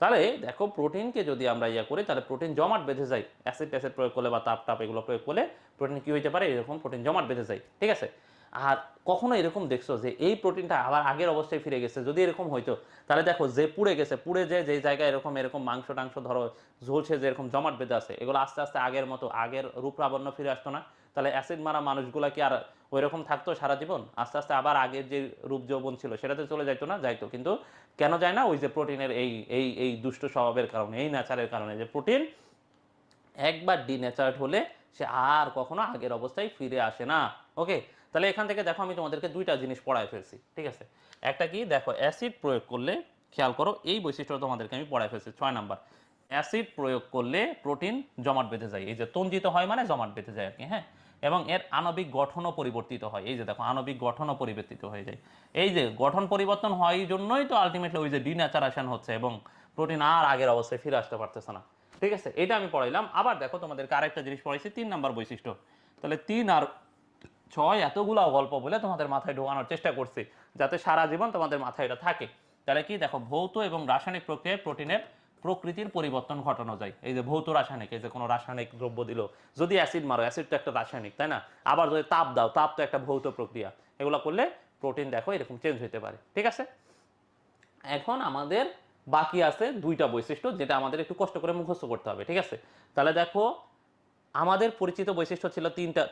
তাহলে দেখো প্রোটিনকে যদি আমরা ইয়া করি তাহলে প্রোটিন জমাট বেঁধে যায়, অ্যাসিড ট্যাসিড প্রয়োগ করলে বা তাপ টাপ এগুলো প্রয়োগ করলে প্রোটিন কি হইতে পারে, এরকম প্রোটিন জমাট বেঁধে যায়, ঠিক আছে। আর কখনো এরকম দেখছো যে এই প্রোটিনটা আবার আগের অবস্থায় ফিরে গেছে? যদি এরকম হইতো তাহলে দেখো যে পুড়ে গেছে, পুড়ে যে জায়গায় এরকম এরকম মাংস টাংস ধরো ঝুলছে, যে এরকম জমাট বেঁধে আছে, এগুলো আস্তে আস্তে আগের মতো আগের রূপ লাবণ্য ফিরে আসতো না? তাহলে অ্যাসিড মারা মানুষগুলা কি আর ওই রকম থাকতো সারা জীবন? আস্তে আস্তে আবার আগের যে রূপ যৌবন ছিল সেটাতে চলে যাইতো না? যাইতো। কিন্তু কেন যায় না? ওই যে প্রোটিনের এই এই এই দুষ্ট স্বভাবের কারণে, এই নেচারের কারণে, যে প্রোটিন একবার ডিনেচার্ড হলে সে আর কখনো আগের অবস্থায় ফিরে আসে না। ওকে, তাহলে এখান থেকে দেখো আমি তোমাদেরকে দুইটা জিনিস পড়ায় ফেলছি, ঠিক আছে। একটা কি দেখো, অ্যাসিড প্রয়োগ করলে, খেয়াল করো এই বৈশিষ্ট্যটা তোমাদেরকে আমি পড়ায় ফেলছি 6 নাম্বার। অ্যাসিড প্রয়োগ করলে প্রোটিন জমাট বেঁধে যায়, এই যে তঞ্জিত হয় মানে জমাট বেঁধে যায় আর কি। হ্যাঁ, এবং এর আণবিক গঠনও পরিবর্তিত হয়, এই যে দেখো আণবিক গঠনও পরিবর্তিত হয়ে যায়। এই যে গঠন পরিবর্তন হয় এই জন্যই তো আলটিমেটলি ওই যে ডিন্যাচারেশন হচ্ছে এবং প্রোটিন আর আগের অবস্থায় ফিরে আসতে পারতেছে না, ঠিক আছে। এটা আমি পড়াইলাম। আবার দেখো তোমাদেরকে আরেকটা জিনিস পড়াইছি 3 নাম্বার বৈশিষ্ট্য। তাহলে 3 আর 6 এতগুলা গল্প বলে তোমাদের মাথায় ঢোকানোর চেষ্টা করছি যাতে সারা জীবন তোমাদের মাথায় এটা থাকে। তাহলে কি দেখো, ভৌত এবং রাসায়নিক প্রক্রিয়ায় প্রোটিনের প্রকৃতির পরিবর্তন ঘটানো যায়। এই যে ভৌত রাসায়নিক, এই যে কোনো রাসায়নিক দ্রব্য দিল, যদি অ্যাসিড মারো, অ্যাসিড তো একটা রাসায়নিক, তাই না? আবার যদি তাপ দাও, তাপ তো একটা ভৌত প্রক্রিয়া। এগুলো করলে প্রোটিন দেখো এরকম চেঞ্জ হতে পারে, ঠিক আছে। এখন আমাদের বাকি আছে 2টা বৈশিষ্ট্য যেটা আমাদের একটু কষ্ট করে মুখস্থ করতে হবে, ঠিক আছে। তাহলে দেখো আমাদের পরিচিত বৈশিষ্ট্য ছিল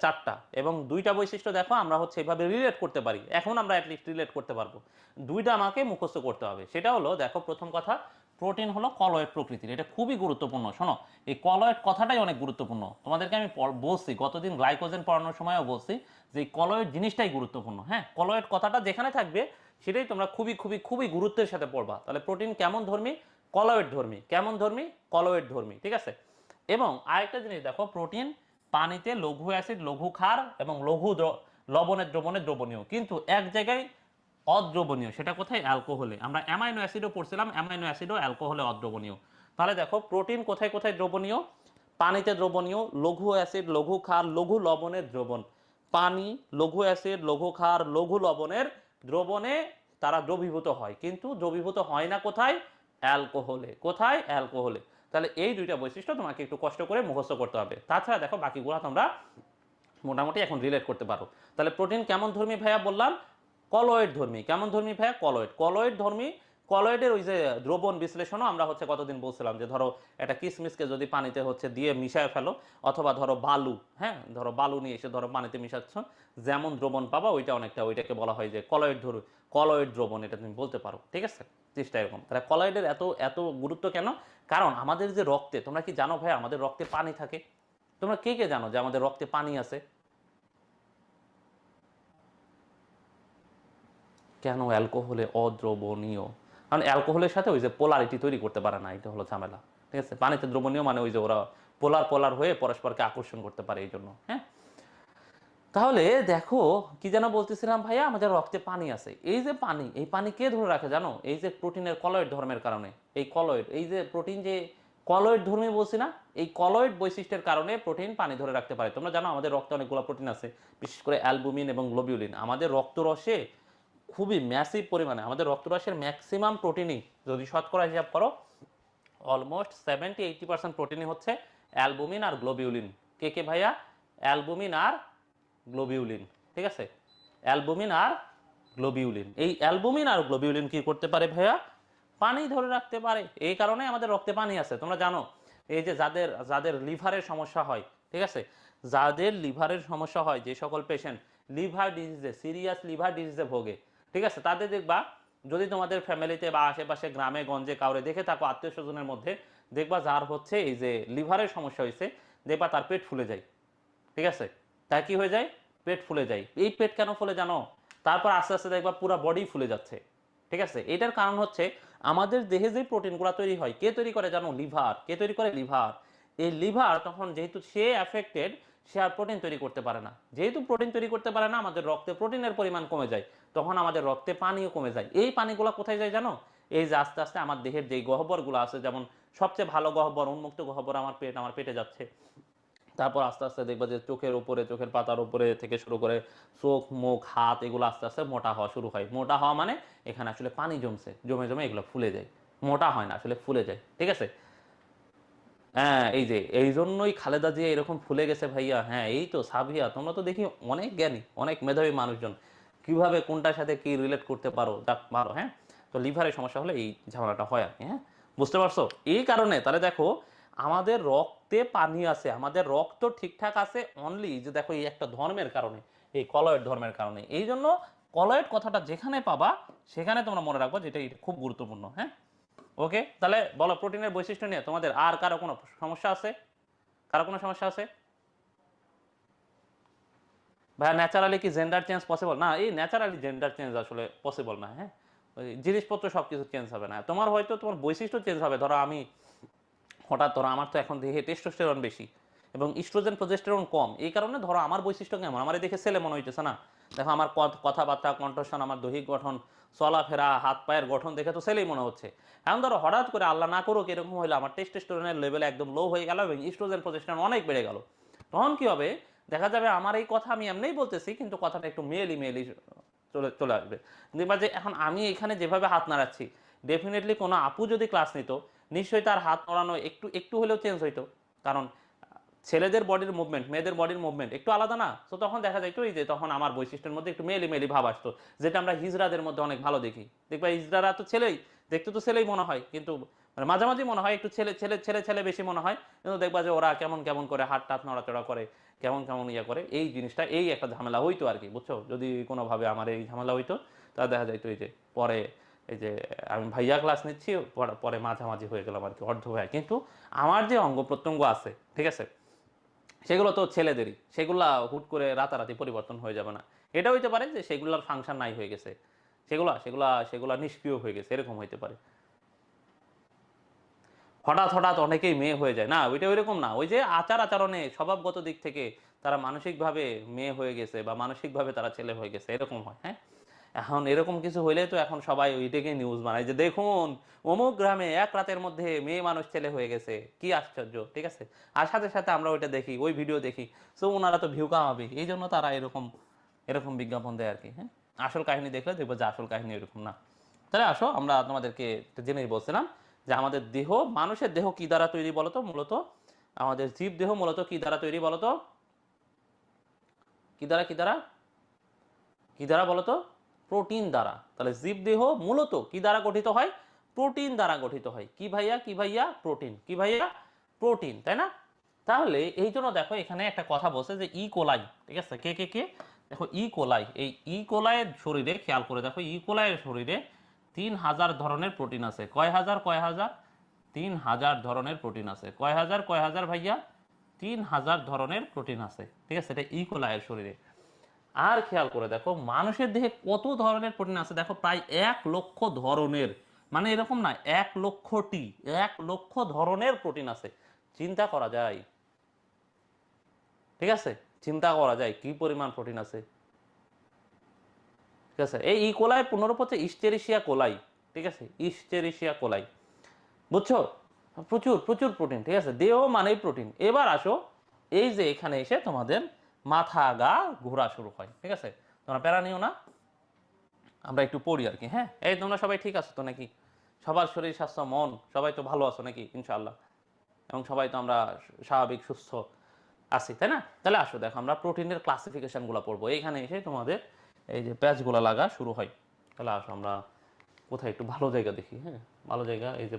4টা এবং 2টা বৈশিষ্ট্য দেখো আমরা হচ্ছে এভাবে রিলেট করতে পারি, এখন আমরা অ্যাটলিস্ট রিলেট করতে পারবো। 2টা আমাকে মুখস্থ করতে হবে। সেটা হলো দেখো, প্রথম কথা, প্রোটিন হলো কলয়েড প্রকৃতির, এটা খুবই গুরুত্বপূর্ণ। শোনো, এই কলয়েড কথাটাই অনেক গুরুত্বপূর্ণ। তোমাদেরকে আমি বলছি গতদিন গ্লাইকোজেন পড়ানোর সময়ও বলছি যে এই কলয়েড জিনিসটাই গুরুত্বপূর্ণ। হ্যাঁ, কলয়েড কথাটা যেখানে থাকবে সেটাই তোমরা খুবই খুবই খুবই গুরুত্বের সাথে পড়বা। তাহলে প্রোটিন কেমন ধর্মী? কলয়েড ধর্মী। কেমন ধর্মী? কলয়েড ধর্মী, ঠিক আছে। এবং আরেকটা জিনিস দেখো, প্রোটিন পানিতে লঘু অ্যাসিড, লঘু ক্ষার এবং লঘু লবণের দ্রবণে দ্রবণীয়, কিন্তু এক জায়গায় অদ্রবণীয়। সেটা কোথায়? অ্যালকোহলে। আমরা অ্যামাইনো অ্যাসিডও পড়ছিলাম, অ্যামাইনো অ্যাসিডও অ্যালকোহলে অদ্রবণীয়। তাহলে দেখো প্রোটিন কোথায় কোথায় দ্রবণীয়? পানিতে দ্রবণীয়, লঘু অ্যাসিড, লঘু ক্ষার, লঘু লবণের দ্রবণ। পানি, লঘু অ্যাসিড, লঘু ক্ষার, লঘু লবণের দ্রবণে তারা দ্রবীভূত হয়, কিন্তু দ্রবীভূত হয় না কোথায়? অ্যালকোহলে। কোথায়? অ্যালকোহলে। তাহলে এই 2টা বৈশিষ্ট্য তোমাকে একটু কষ্ট করে মুখস্থ করতে হবে। তাছাড়া দেখো বাকিগুলো তোমরা মোটামুটি এখন রিলেট করতে পারো। তাহলে প্রোটিন কেমন ধর্মী ভাইয়া বললাম? কলয়েড ধর্মী। কেমন ধর্মী ভাইয়া? কলয়েড। কলয়েড ধর্মী। কলয়েডের ওই যে দ্রবণ বিশ্লেষণও আমরা হচ্ছে কতদিন বলছিলাম যে ধরো একটা কিসমিসকে যদি পানিতে হচ্ছে দিয়ে মিশায় ফেলো, অথবা ধরো বালু, হ্যাঁ ধরো বালু নিয়ে এসে ধরো পানিতে মিশাচ্ছ, যেমন দ্রবণ পাবা ওইটা অনেকটা, ওইটাকে বলা হয় যে কলয়েড কলয়েড দ্রবণ, এটা তুমি বলতে পারো, ঠিক আছে। চেষ্টা এরকম। তাহলে কলয়েডের এত এত গুরুত্ব কেন? কারণ আমাদের যে রক্তে, তোমরা কি জানো ভাই আমাদের রক্তে পানি থাকে? তোমরা কে কে জানো যে আমাদের রক্তে পানি আছে? কেন অ্যালকোহলে অদ্রবণীয়? কারণ অ্যালকোহলের সাথে ওই যে পোলারিটি তৈরি করতে পারে না, এটা হলো ঝামেলা, ঠিক আছে। পানিতে দ্রবণীয় মানে ওই যে ওরা পোলার পোলার হয়ে পরস্পরকে আকর্ষণ করতে পারে এই জন্য। হ্যাঁ, তাহলে দেখো কি যেন বলতেছিলাম ভাইয়া, আমাদের রক্তে পানি আছে। এই যে পানি, এই পানি কে ধরে রাখে জানো? এই যে প্রোটিনের কলয়েড ধর্মের কারণে। এই কলয়েড, এই যে প্রোটিন যে কলয়েড ধর্মী বলছি না, এই কলয়েড বৈশিষ্ট্যের কারণে প্রোটিন পানি ধরে রাখতে পারে। তোমরা জানো আমাদের রক্তে অনেকগুলো প্রোটিন আছে, বিশেষ করে অ্যালবুমিন এবং গ্লোবিউলিন। আমাদের রক্তরসে খুবই ম্যাসিভ পরিমাণে, আমাদের রক্তরসের ম্যাক্সিমাম প্রোটিনই যদি শতকরা হিসাব করো, অলমোস্ট 70-80% প্রোটিনই হচ্ছে অ্যালবুমিন আর গ্লোবিউলিন। কে কে ভাইয়া? অ্যালবুমিন আর গ্লোবিউলিন, ঠিক আছে। অ্যালবুমিন আর গ্লোবিউলিন, এই অ্যালবুমিন আর গ্লোবিউলিন কি করতে পারে ভাইয়া? পানি ধরে রাখতে পারে। এই কারণে আমাদের রক্তে পানি আছে। তোমরা জানো এই যে যাদের যাদের লিভারের সমস্যা হয়, ঠিক আছে, যাদের লিভারের সমস্যা হয়, যে সকল পেশেন্ট লিভার ডিজিজে, সিরিয়াস লিভার ডিজিজে ভোগে, ঠিক আছে, তাদের দেখবা যদি তোমাদের ফ্যামিলিতে বা আশেপাশে গ্রামে গঞ্জে কাউরে দেখে থাকো আত্মীয় স্বজনের মধ্যে, দেখবা যার হচ্ছে এই যে লিভারের সমস্যা হয়েছে, দেখবা তার পেট ফুলে যায়, ঠিক আছে। তা কি হয়ে যায়, পেট ফুলে যায়। এই পেট কেন ফুলে জানো, তারপর আস্তে আস্তে দেখবা পুরো বডি ফুলে যাচ্ছে। ঠিক আছে, এটার কারণ হচ্ছে আমাদের দেহে যে প্রোটিনগুলো তৈরি হয়, কে তৈরি করে জানো, লিভার। কে তৈরি করে, লিভার। এই লিভার তখন যেহেতু সে অ্যাফেক্টেড, সে আর প্রোটিন তৈরি করতে পারে না। যেহেতু প্রোটিন তৈরি করতে পারে না, আমাদের রক্তে প্রোটিনের পরিমাণ কমে যায়, তখন আমাদের রক্তে পানিও কমে যায়। এই পানিগুলো কোথায় যায় জানো, এই যে আস্তে আস্তে আমার দেহের যেই গহ্বরগুলো আছে, যেমন সবচেয়ে ভালো গহ্বর, উন্মুক্ত গহ্বর আমার পেট, আমার পেটে যাচ্ছে। তারপর আস্তে আস্তে দেখবা যে চোখের উপরে, চোখের পাতার উপরে থেকে শুরু করে চোখ, মুখ, হাত, এগুলো আস্তে আস্তে মোটা হওয়া শুরু হয়। মোটা হওয়া মানে এখানে আসলে পানি জমছে, জমে জমে এগুলো ফুলে যায়। মোটা হয় না, আসলে ফুলে যায়। ঠিক আছে, হ্যাঁ, এই যে এই জন্যই খালেদা জিয়া এরকম ফুলে গেছে ভাইয়া। হ্যাঁ, এই তো সাবিয়া, তোমরা তো দেখি অনেক জ্ঞানী, অনেক মেধাবী মানুষজন, কিভাবে কোনটার সাথে কি রিলেট করতে পারো, যাক পারো। হ্যাঁ, তো লিভারের সমস্যা হলে এই ঝামেলাটা হয় আর কি। হ্যাঁ, বুঝতে পারছো? এই কারণে তাহলে দেখো, আমাদের রক্তে পানি আছে, আমাদের রক্ত ঠিকঠাক আছে অনলি যে দেখো এই একটা ধর্মের কারণে, এই কলয়েড ধর্মের কারণে। এই জন্য কলয়েড কথাটা যেখানে পাবা সেখানে তোমরা মনে রাখবো, যেটা এটা খুব গুরুত্বপূর্ণ। হ্যাঁ, ওকে, তাহলে বলো প্রোটিনের বৈশিষ্ট্য নিয়ে তোমাদের আর কারো কোনো সমস্যা আছে? কারো কোনো সমস্যা আছে? ভাইয়া ন্যাচারালি কি জেন্ডার চেঞ্জ পসিবল? না, এই ন্যাচারালি জেন্ডার চেঞ্জ আসলে পসিবল না। হ্যাঁ, ওই জিনিসপত্র সব কিছু চেঞ্জ হবে না, তোমার হয়তো তোমার বৈশিষ্ট্য চেঞ্জ হবে। ধরো আমি হঠাৎ, ধরো আমার তো এখন দেখে টেস্টোস্টেরন বেশি এবং ইস্ট্রোজেন প্রজেস্টেরন কম, এই কারণে ধরো আমার বৈশিষ্ট্য কেমন, আমার দেখে ছেলে মনে হইতেছে না। দেখো আমার কথাবার্তা, কণ্ঠস্বর, আমার দৈহিক গঠন, চলাফেরা, হাত পায়ের গঠন দেখে তো ছেলেই মনে হচ্ছে। এখন ধরো হঠাৎ করে আল্লাহ না করুক এরকম হইলে আমার টেস্টোস্টেরনের লেভেল একদম লো হয়ে গেল এবং ইস্ট্রোজেন প্রজেস্টেরন অনেক বেড়ে গেল, তখন কি হবে, দেখা যাবে আমার এই কথা আমি এমনিই বলতেছি কিন্তু কথাটা একটু মেয়েলি মেয়েলি চলে চলে আসবে। দেখবা যে এখন আমি এখানে যেভাবে হাত নাড়াচ্ছি, ডেফিনেটলি কোনো আপু যদি ক্লাস নিত, নিশ্চয়ই তার হাত নড়ানো একটু একটু হলেও চেঞ্জ হইতো। কারণ ছেলেদের বডির মুভমেন্ট, মেয়েদের বডির মুভমেন্ট একটু আলাদা না, তো তখন দেখা যায় যে তখন আমার বৈশিষ্ট্যের মধ্যে একটু মেলি মেলি ভাব আসতো, যেটা আমরা হিজড়াদের মধ্যে অনেক ভালো দেখি। দেখবা হিজড়ারা তো ছেলেই, দেখতে তো ছেলেই মনে হয়, কিন্তু মানে মাঝামাঝি মনে হয় একটু ছেলে ছেলে ছেলে ছেলে বেশি মনে হয়, কিন্তু দেখবা যে ওরা কেমন কেমন করে হাত টাত নড়াচড়া করে, কেমন কেমন ইয়ে করে। এই জিনিসটা, এই একটা ঝামেলা হইতো আর কি, বুঝছো? যদি কোনোভাবে আমার এই ঝামেলা হইতো, তা দেখা যাইতো এই যে পরে, এই যে আমি ভাইয়া ক্লাস নিচ্ছি, পরে মাঝামাঝি হয়ে গেলাম আর কি, অর্ধ ভাইয়া। কিন্তু আমার যে অঙ্গ প্রত্যঙ্গ আছে, ঠিক আছে, সেগুলো তো ছেলেদেরই, সেগুলা হুট করে রাতারাতি পরিবর্তন হয়ে যাবে না। এটা হইতে পারে যে সেগুলোর ফাংশন নাই হয়ে গেছে, সেগুলা সেগুলা সেগুলা নিষ্ক্রিয় হয়ে গেছে, এরকম হইতে পারে। হঠাৎ হঠাৎ অনেকেই মেয়ে হয়ে যায় না, ওইটা ওইরকম না। ওই যে আচার আচরণে, স্বভাবগত দিক থেকে তারা মানসিকভাবে মেয়ে হয়ে গেছে বা মানসিকভাবে তারা ছেলে হয়ে গেছে, এরকম হয়। হ্যাঁ, এখন এরকম কিছু হইলে তো এখন সবাই ওইটাকে নিউজ বানায় যে দেখুন অমুক গ্রামে এক রাতের মধ্যে মেয়ে মানুষ ছেলে হয়ে গেছে, কি আশ্চর্য। ঠিক আছে, আর সাথে সাথে আমরা ওইটা দেখি, ওই ভিডিও দেখি, তো ওনারা তো ভিউ কামাবে, এই জন্য তারা এরকম এরকম বিজ্ঞাপন দেয় আর কি। হ্যাঁ, আসল কাহিনী দেখলে দেখবো যে আসল কাহিনী এরকম না। তাহলে আসো আমরা তোমাদেরকে একটা জিনিস বলছিলাম, যে আমাদের দেহ, মানুষের দেহ কি দ্বারা তৈরি বলতো মূলত, আমাদের জীব দেহ মূলত কি দ্বারা তৈরি বলতো, কি দ্বারা, কি দ্বারা, কি দ্বারা বলতো, প্রোটিন দ্বারা। তাহলে জীবদেহ মূলত কি দ্বারা গঠিত হয়, প্রোটিন দ্বারা গঠিত হয়। কি ভাইয়া, কি ভাইয়া, প্রোটিন। কি ভাইয়া, প্রোটিন, তাই না? তাহলে এই জন্য দেখো এখানে একটা কথা বলছে যে কোলাই, ঠিক আছে, কে কে কে, দেখো কোলাই, এই কোলাইয়ের শরীরে খেয়াল করে দেখো, কোলাইয়ের শরীরে 3000 ধরনের প্রোটিন আছে। কয় হাজার, কয় হাজার, 3000 ধরনের প্রোটিন আছে। কয় হাজার, কয় হাজার ভাইয়া, 3000 ধরনের প্রোটিন আছে। ঠিক আছে, এটা কোলাইয়ের শরীরে। আর খেয়াল করে দেখো মানুষের দেহে কত ধরনের প্রোটিন আছে, দেখো প্রায় 1 লক্ষ ধরনের, মানে এরকম না 1 লক্ষটি, 1 লক্ষ ধরনের প্রোটিন আছে। চিন্তা করা যায়, ঠিক আছে, চিন্তা করা যায় কি পরিমাণ প্রোটিন আছে। ঠিক আছে, এই কোলাই পুনরূপ হচ্ছে ইস্টেরিশিয়া কোলাই। ঠিক আছে, ইস্টেরিশিয়া কোলাই, বুঝছো? প্রচুর প্রচুর প্রোটিন। ঠিক আছে, দেহ মানেই প্রোটিন। এবার আসো, এই যে এখানে এসে তোমাদের মাথা গা ঘোরা শুরু হয়। ঠিক আছে, তোমরা প্যারা নিও না, আমরা একটু পড়ি আর কি। হ্যাঁ, এই তোমরা সবাই ঠিক আছো তো নাকি? সবার শরীর স্বাস্থ্য মন সবাই তো ভালো আছো নাকি ইনশাআল্লাহ? এবং সবাই তো আমরা স্বাভাবিক সুস্থ আছি, তাই না? তাহলে আসো দেখো আমরা প্রোটিনের ক্লাসিফিকেশনগুলো পড়বো। এইখানে এসে তোমাদের এই যে প্যাচগুলো লাগা শুরু হয়। তাহলে আসো আমরা কোথায় একটু ভালো জায়গা দেখি। হ্যাঁ, ভালো জায়গা, এই যে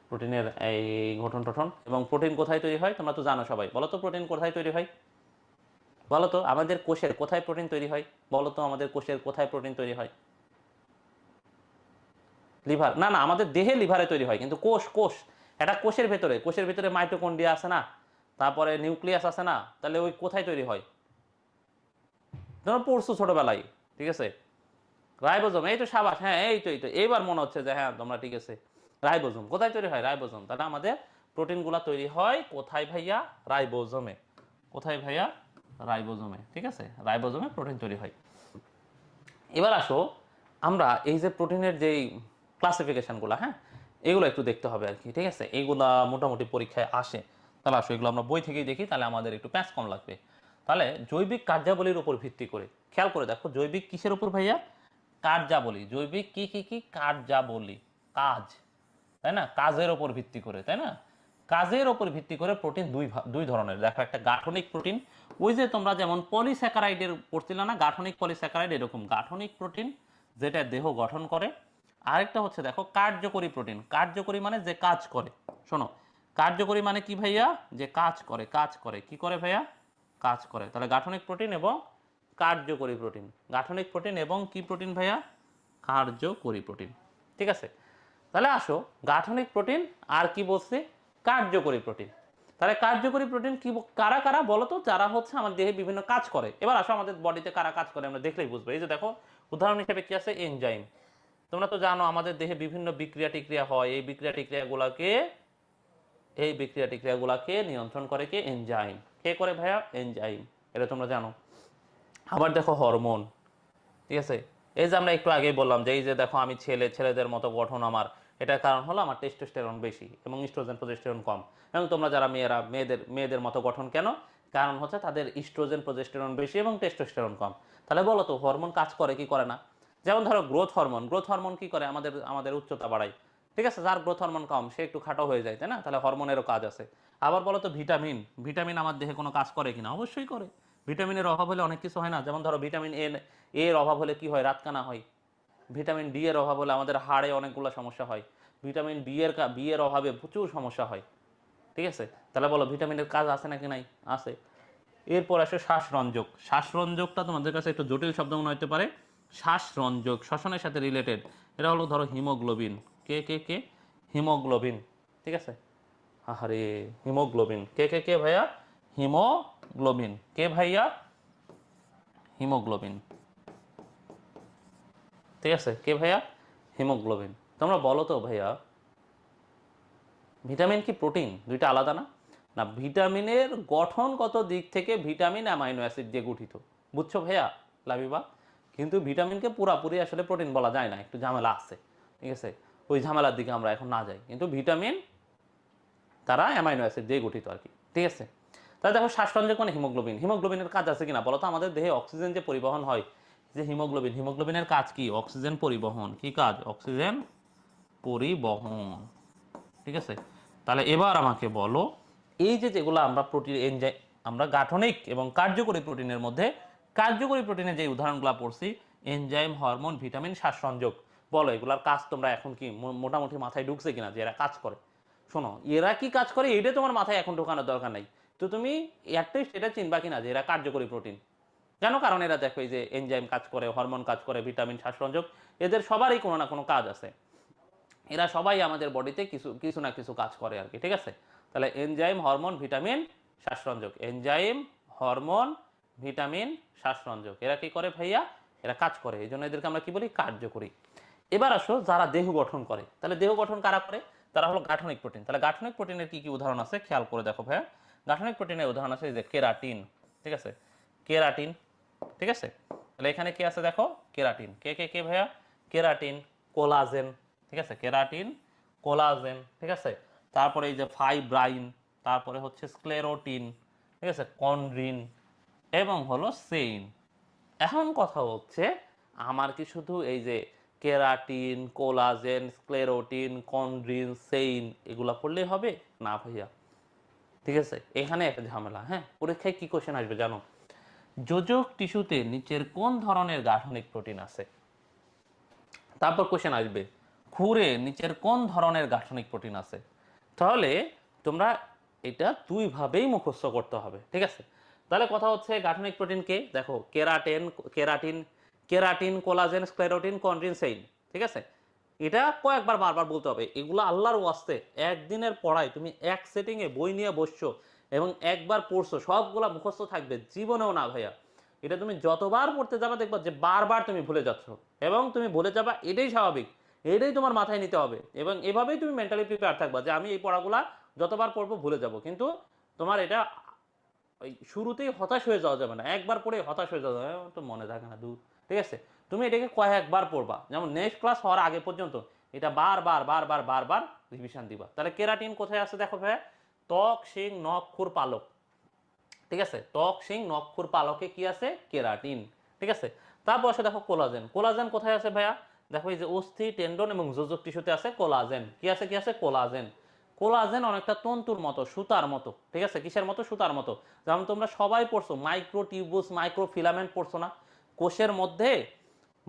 প্রোটিনের এই গঠন টঠন, এবং প্রোটিন কোথায় তৈরি হয় তোমরা তো জানো সবাই। বলো তো প্রোটিন কোথায় তৈরি হয়? বলো তো আমাদের কোষের কোথায় প্রোটিন তৈরি হয়? বলো তো আমাদের কোষের কোথায় প্রোটিন তৈরি হয়? লিভার? না না, আমাদের দেহে লিভারে তৈরি হয়, কিন্তু কোষ, কোষ, এটা কোষের ভেতরে, কোষের ভেতরে মাইটোকন্ড্রিয়া আছে না, তারপরে নিউক্লিয়াস আছে না, তাহলে ওই কোথায় তৈরি হয়? তোমরা পড়ছো ছোটবেলায়, ঠিক আছে? রাইবোজোম, এই তো সাবাস, হ্যাঁ এই তো এইবার মনে হচ্ছে যে হ্যাঁ তোমরা ঠিক আছে। রাইবোজোম কোথায় তৈরি হয়? রাইবোজোম। তাহলে আমাদের প্রোটিনগুলো তৈরি হয় কোথায় ভাইয়া? রাইবোজোমে। কোথায় ভাইয়া? রাইবোজোমে, ঠিক আছে? রাইবোজোমে প্রোটিন তৈরি হয়। এবার আসো আমরা এই যে প্রোটিনের যেই ক্লাসিফিকেশনগুলো, হ্যাঁ, এগুলো একটু দেখতে হবে আর কি, ঠিক আছে? এইগুলা মোটামুটি পরীক্ষায় আসে। তাহলে আসো এগুলো আমরা বই থেকেই দেখি, তাহলে আমাদের একটু প্যাঁচ কম লাগবে। তাহলে জৈবিক কার্যাবলীর উপর ভিত্তি করে খেয়াল করে দেখো, জৈবিক কিসের উপর ভাইয়া? কার্যাবলী। জৈবিক কি কি কি কার্যাবলী? কাজ, তাই না? কাজের ওপর ভিত্তি করে, তাই না? কাজের ওপর ভিত্তি করে প্রোটিন দুই ধরনের। দেখো, একটা গাঠনিক প্রোটিন, ওই যে তোমরা যেমন পলিস্যাকারাইডের পড়ছিলে না, গাঠনিক পলিস্যাকারাইড, এরকম গাঠনিক প্রোটিন যেটা দেহ গঠন করে। আরেকটা হচ্ছে দেখো কার্যকরী প্রোটিন। কার্যকরী মানে যে কাজ করে। শোনো, কার্যকরী মানে কি ভাইয়া? যে কাজ করে। কাজ করে কি করে ভাইয়া? কাজ করে। তাহলে গাঠনিক প্রোটিন এবং কার্যকরী প্রোটিন। গাঠনিক প্রোটিন এবং কি প্রোটিন ভাইয়া? কার্যকরী প্রোটিন, ঠিক আছে? তাহলে আসো গাঠনিক প্রোটিন আর কি বলছে? কার্যকরী প্রোটিন। তাহলে কার্যকরী প্রোটিন কি, কারা কারা বলো তো? যারা হচ্ছে আমার দেহে বিভিন্ন কাজ করে। এবার আসো আমাদের বডিতে কারা কাজ করে আমরা দেখলেই বুঝবো। এই যে দেখো, উদাহরণ হিসেবে কি আছে? এনজাইম। তোমরা তো জানো আমাদের দেহে বিভিন্ন বিক্রিয়া টিক্রিয়া হয়, এই বিক্রিয়া টিক্রিয়াগুলাকে নিয়ন্ত্রণ করে কে? এনজাইম। কে করে ভাইয়া? এনজাইম। এটা তোমরা জানো। আবার দেখো হরমোন, ঠিক আছে? এই যে আমরা একটু আগেই বললাম যে এই যে দেখো আমি ছেলেদের মতো গঠন আমার, এটার কারণ হলো আমার টেস্টোস্টেরন বেশি এবং ইস্ট্রোজেন প্রজেস্টেরন কম। এবং তোমরা যারা মেয়েরা, মেয়েদের মতো গঠন কেন? কারণ হচ্ছে তাদের ইস্ট্রোজেন প্রজেস্টেরন বেশি এবং টেস্টোস্টেরন কম। তাহলে বলো তো হরমোন কাজ করে কি করে না? যেমন ধরো গ্রোথ হরমোন। গ্রোথ হরমোন কি করে? আমাদের আমাদের উচ্চতা বাড়ায়, ঠিক আছে? যার গ্রোথ হরমোন কম সে একটু খাটো হয়ে যায়, তাই না? তাহলে হরমোনেরও কাজ আছে। আবার বলো তো ভিটামিন। ভিটামিন আমার দেহে কোনো কাজ করে কিনা? অবশ্যই করে। ভিটামিনের অভাব হলে অনেক কিছু হয় না? যেমন ধরো ভিটামিন এর অভাব হলে কি হয়? রাতকানা হয়। ভিটামিন ডি এর অভাব হলে আমাদের হাড়ে অনেকগুলো সমস্যা হয়। ভিটামিন বি এর অভাবে প্রচুর সমস্যা হয়, ঠিক আছে? তাহলে বলো ভিটামিনের কাজ আছে নাকি নাই? আছে। এরপর আসে শ্বাসরঞ্জক। শ্বাসরঞ্জকটা তোমাদের কাছে একটু জটিল শব্দ মনে হতে পারে। শ্বাসরঞ্জক শ্বসনের সাথে রিলেটেড। এটা হলো ধরো হিমোগ্লোবিন। কে কে কে? হিমোগ্লোবিন, ঠিক আছে? আরে হিমোগ্লোবিন, কে কে কে ভাইয়া? হিমোগ্লোবিন। কে ভাইয়া? হিমোগ্লোবিন, ঠিক আছে? কে ভাইয়া? হিমোগ্লোবিন। তোমরা বলো তো ভাইয়া, ভিটামিন কি প্রোটিন? দুইটা আলাদা না? না, ভিটামিনের গঠনগত দিক থেকে ভিটামিন অ্যামাইনো অ্যাসিড দিয়ে গঠিত। বুঝছো ভাইয়া লাবিবা? কিন্তু ভিটামিনকে পুরাপুরি আসলে প্রোটিন বলা যায় না, একটু ঝামেলা আছে, ঠিক আছে? ওই ঝামেলার দিকে আমরা এখন না যাই। কিন্তু ভিটামিন তারা অ্যামাইনো অ্যাসিড দিয়ে গঠিত আর কি, ঠিক আছে? তাহলে দেখো শ্বাসরঞ্জক মানে হিমোগ্লোবিন। হিমোগ্লোবিনের কাজ আছে কিনা বলো তো? আমাদের দেহে অক্সিজেন যে পরিবহন হয়, যে হিমোগ্লোবিন, হিমোগ্লোবিনের কাজ কি? অক্সিজেন পরিবহন। কি কাজ? অক্সিজেন পরিবহন, ঠিক আছে? তাহলে এবার আমাকে বলো, এই যে যেগুলো আমরা প্রোটিন এনজাইম, আমরা গাঠনিক এবং কার্যকরী প্রোটিনের মধ্যে কার্যকরী প্রোটিনের যে উদাহরণগুলো পড়ছি, এনজাইম, হরমোন, ভিটামিন, শ্বাসসংযোগ, বলো এগুলার কাজ তোমরা এখন কি মোটামুটি মাথায় ঢুকছে কিনা যে এরা কাজ করে? শোনো, এরা কি কাজ করে এটা তোমার মাথায় এখন ঢোকানোর দরকার নাই। তো তুমি অ্যাটলিস্ট এটা চিনবা কিনা যে এরা কার্যকরী প্রোটিন। কেন? কারণ এরা দেখো এই যে এনজাইম কাজ করে, হরমোন কাজ করে, ভিটামিন, শ্বাসসংযোগ, এদের সবারই কোনো না কোনো কাজ আছে। এরা সবাই আমাদের বডিতে কিছু কিছু না কিছু কাজ করে আর কি, ঠিক আছে? তাহলে এনজাইম, হরমোন, ভিটামিন, শ্বাসরঞ্জক। এনজাইম, হরমোন, ভিটামিন, শ্বাসরঞ্জক, এরা কি করে ভাইয়া? এরা কাজ করে। এই জন্য এদেরকে আমরা কি বলি? কার্যকরী। এবার আসো যারা দেহ গঠন করে। তাহলে দেহ গঠন কারা করে? তারা হলো গাঠনিক প্রোটিন। তাহলে গাঠনিক প্রোটিনের কি কি উদাহরণ আছে খেয়াল করে দেখো ভাইয়া। গাঠনিক প্রোটিনের উদাহরণ আছে যে কেরাটিন, ঠিক আছে? কেরাটিন, ঠিক আছে? তাহলে এখানে কি আছে দেখো? কেরাটিন। কে কে কে ভাইয়া? কেরাটিন, কোলাজেন, ঠিক আছে? কেরাটিন, কোলাজেন, ঠিক আছে? তারপরে এই যে ফাইব্রাইন, তারপরে হচ্ছে স্ক্লেরোটিন, ঠিক আছে? কন্ড্রিন এবং হলো সেইন। এখন কথা হচ্ছে, আমার কি শুধু এই যে keratin, collagen, sclerotin, chondrin, chain এগুলা পড়লেই হবে? না ভাইয়া, ঠিক আছে? এখানে একটা ঝামেলা। হ্যাঁ, পরীক্ষায় কি কোশ্চেন আসবে জানো? যোজক টিস্যুতে নিচের কোন ধরনের গাঠনিক প্রোটিন আছে? তারপর কোশ্চেন আসবে খুরে নিচের কোন ধরনের গাঠনিক প্রোটিন আছে? তাহলে তোমরা এটা দুই ভাবেই মুখস্থ করতে হবে, ঠিক আছে? তাহলে কথা হচ্ছে গাঠনিক প্রোটিন কে? দেখো keratin, keratin, keratin, collagen, sclerotin, chondrin, zein, ঠিক আছে? এটা কয়েকবার বারবার বলতে হবে। এগুলো আল্লাহর ওয়াস্তে একদিনের পড়ায় তুমি এক সেটিংয়ে বই নিয়ে বসছো এবং একবার পড়ছো, সবগুলা মুখস্থ থাকবে? জীবনেও না ভাইয়া। এটা তুমি যতবার পড়তে যাবা দেখবা যে বারবার তুমি ভুলে যাচ্ছ, এবং তুমি ভুলে যাবা, এটাই স্বাভাবিক, এটাই তোমার মাথায় নিতে হবে, এবং এভাবেই তুমি মেন্টালি প্রিপেয়ার থাকবা যে আমি এই পড়াগুলা যতবার পড়বো ভুলে যাব। কিন্তু তোমার এটা ওই শুরুতেই হতাশ হয়ে যাওয়া যাবে না, একবার পড়ে হতাশ হয়ে যাওয়া যাবে তো মনে থাকে না দূর, ঠিক আছে? তুমি এটাকে কয়েকবার পড়বা, যেমন নেক্সট ক্লাস হওয়ার আগে পর্যন্ত এটা বারবার বারবার বারবার রিভিশন দিবা। তাহলে কেরাটিন কোথায় আছে দেখো ভাই, ত্বক, শিং, নখ, খুর, পালক, ঠিক আছে? ত্বক, শিং, নখ, খুর, পালকে কি আছে? কেরাটিন, ঠিক আছে? তারপর আসে দেখো কোলাজেন। কোলাজেন কোথায় আছে ভাইয়া? দেখো এই যে অস্থি, টেন্ডন এবং যোজক টিস্যুতে আছে কোলাজেন। কি আছে? কি আছে? কোলাজেন। কোলাজেন অনেকটা তন্তুর মতো, সুতার মতো, ঠিক আছে? কিসের মতো? সুতার মতো। যেমন তোমরা সবাই পড়ছো মাইক্রোটিউবুস, মাইক্রোফিলামেন্ট পড়ছো না? কোষের মধ্যে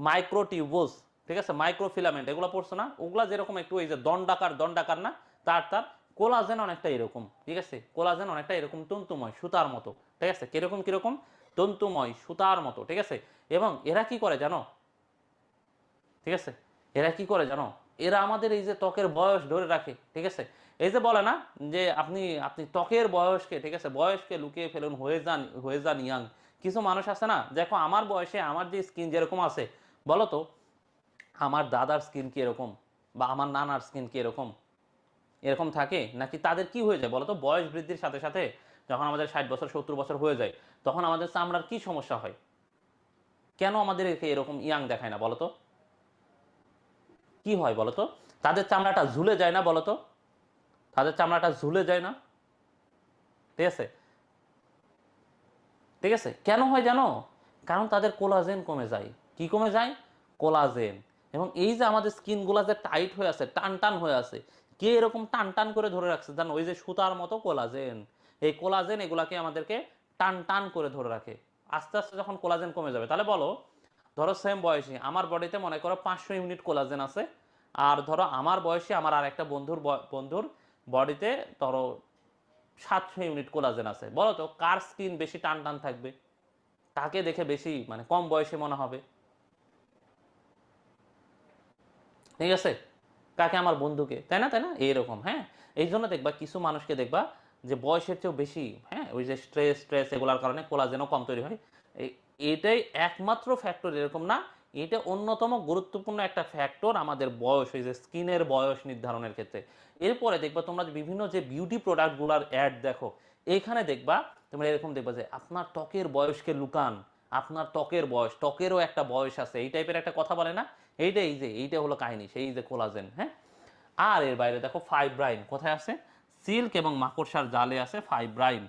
মাইক্রোটিউবুস, ঠিক আছে, মাইক্রোফিলামেন্ট, এগুলো পড়ছো না? ওগুলা যেরকম একটু এই যে দণ্ডাকার দণ্ডাকার না, তার তার কোলাজেন অনেকটা এরকম, ঠিক আছে? কোলাজেন অনেকটা এরকম তন্তুময় সুতার মতো, ঠিক আছে? কিরকম কিরকম? তন্তুময় সুতার মতো, ঠিক আছে? এবং এরা কি করে জানো? ঠিক আছে, এরা কি করে জানো? এরা আমাদের এই যে ত্বকের বয়স ধরে রাখে, ঠিক আছে? এই যে বলে না যে আপনি আপনি ত্বকের বয়সকে, ঠিক আছে, বয়সকে লুকিয়ে ফেলুন, হয়ে যান ইয়াং। কিছু মানুষ আছে না, দেখো আমার বয়সে আমার যে স্কিন যেরকম আছে, বলো তো আমার দাদার স্কিন কি এরকম, বা আমার নানার স্কিন কি এরকম, এরকম থাকে নাকি? তাদের কি হয়ে যায় বলো তো, বয়স বৃদ্ধির সাথে সাথে যখন আমাদের 60 বছর 70 বছর হয়ে যায়, তখন আমাদের চামড়ার কি সমস্যা হয়? কেন আমাদের এরকম ইয়াং দেখায় না বলো তো? কি হয় বলো তো? তাদের চামড়াটা ঝুলে যায় না বলো তো? তাদের চামড়াটা ঝুলে যায় না, ঠিক আছে? ঠিক আছে, কেন হয় জানো? কারণ তাদের কোলাজেন কমে যায়। কি কমে যায়? কোলাজেন। এবং এই যে আমাদের স্কিনগুলো যে টাইট হয়ে আছে, টান টান হয়ে আছে, কে এরকম টান টান করে ধরে রাখছে জানো? ওই যে সুতার মতো কোলাজেন। এই কোলাজেন এগুলাকে আমাদেরকে টান টান করে ধরে রাখে। আস্তে আস্তে যখন কোলাজেন কমে যাবে, তাহলে বলো, ধরো সেম বয়সী আমার বডিতে মনে করো 500 ইউনিট কোলাজেন আছে, আর ধরো আমার বয়সী আমার আর একটা বন্ধুর বডিতে ধরো 700 ইউনিট কোলাজেন আছে। বলো তো কার স্কিন বেশি টান টান থাকবে? তাকে দেখে বেশি মানে কম বয়সে মনে হবে, ঠিক আছে? কাকে? আমার বন্ধুকে, তাই না? তাই না? এইরকম, হ্যাঁ। এই জন্য দেখবা কিছু মানুষকে দেখবা যে বয়সের চেয়েও বেশি, হ্যাঁ, ওই যে স্ট্রেস স্ট্রেস এগুলোর কারণে কোলাজেনও কম তৈরি হয়। এটাই একমাত্র ফ্যাক্টর এরকম না, এটা অন্যতম গুরুত্বপূর্ণ একটা ফ্যাক্টর আমাদের বয়স, ওই যে স্কিনের বয়স নির্ধারণের ক্ষেত্রে। এরপরে দেখবা তোমরা যে বিভিন্ন যে বিউটি প্রোডাক্টগুলোর অ্যাড দেখো, এইখানে দেখবা তোমরা এরকম দেখবা যে আপনার ত্বকের বয়সকে লুকান, আপনার ত্বকের বয়স, ত্বকেরও একটা বয়স আছে, এই টাইপের একটা কথা বলে না? এইটা হলো কাহিনী, সেই যে কোলাজেন, হ্যাঁ। আর এর বাইরে দেখো ফাইব্রাইন কোথায় আছে? সিল্ক এবং মাকড়সার জালে আছে ফাইব্রাইন।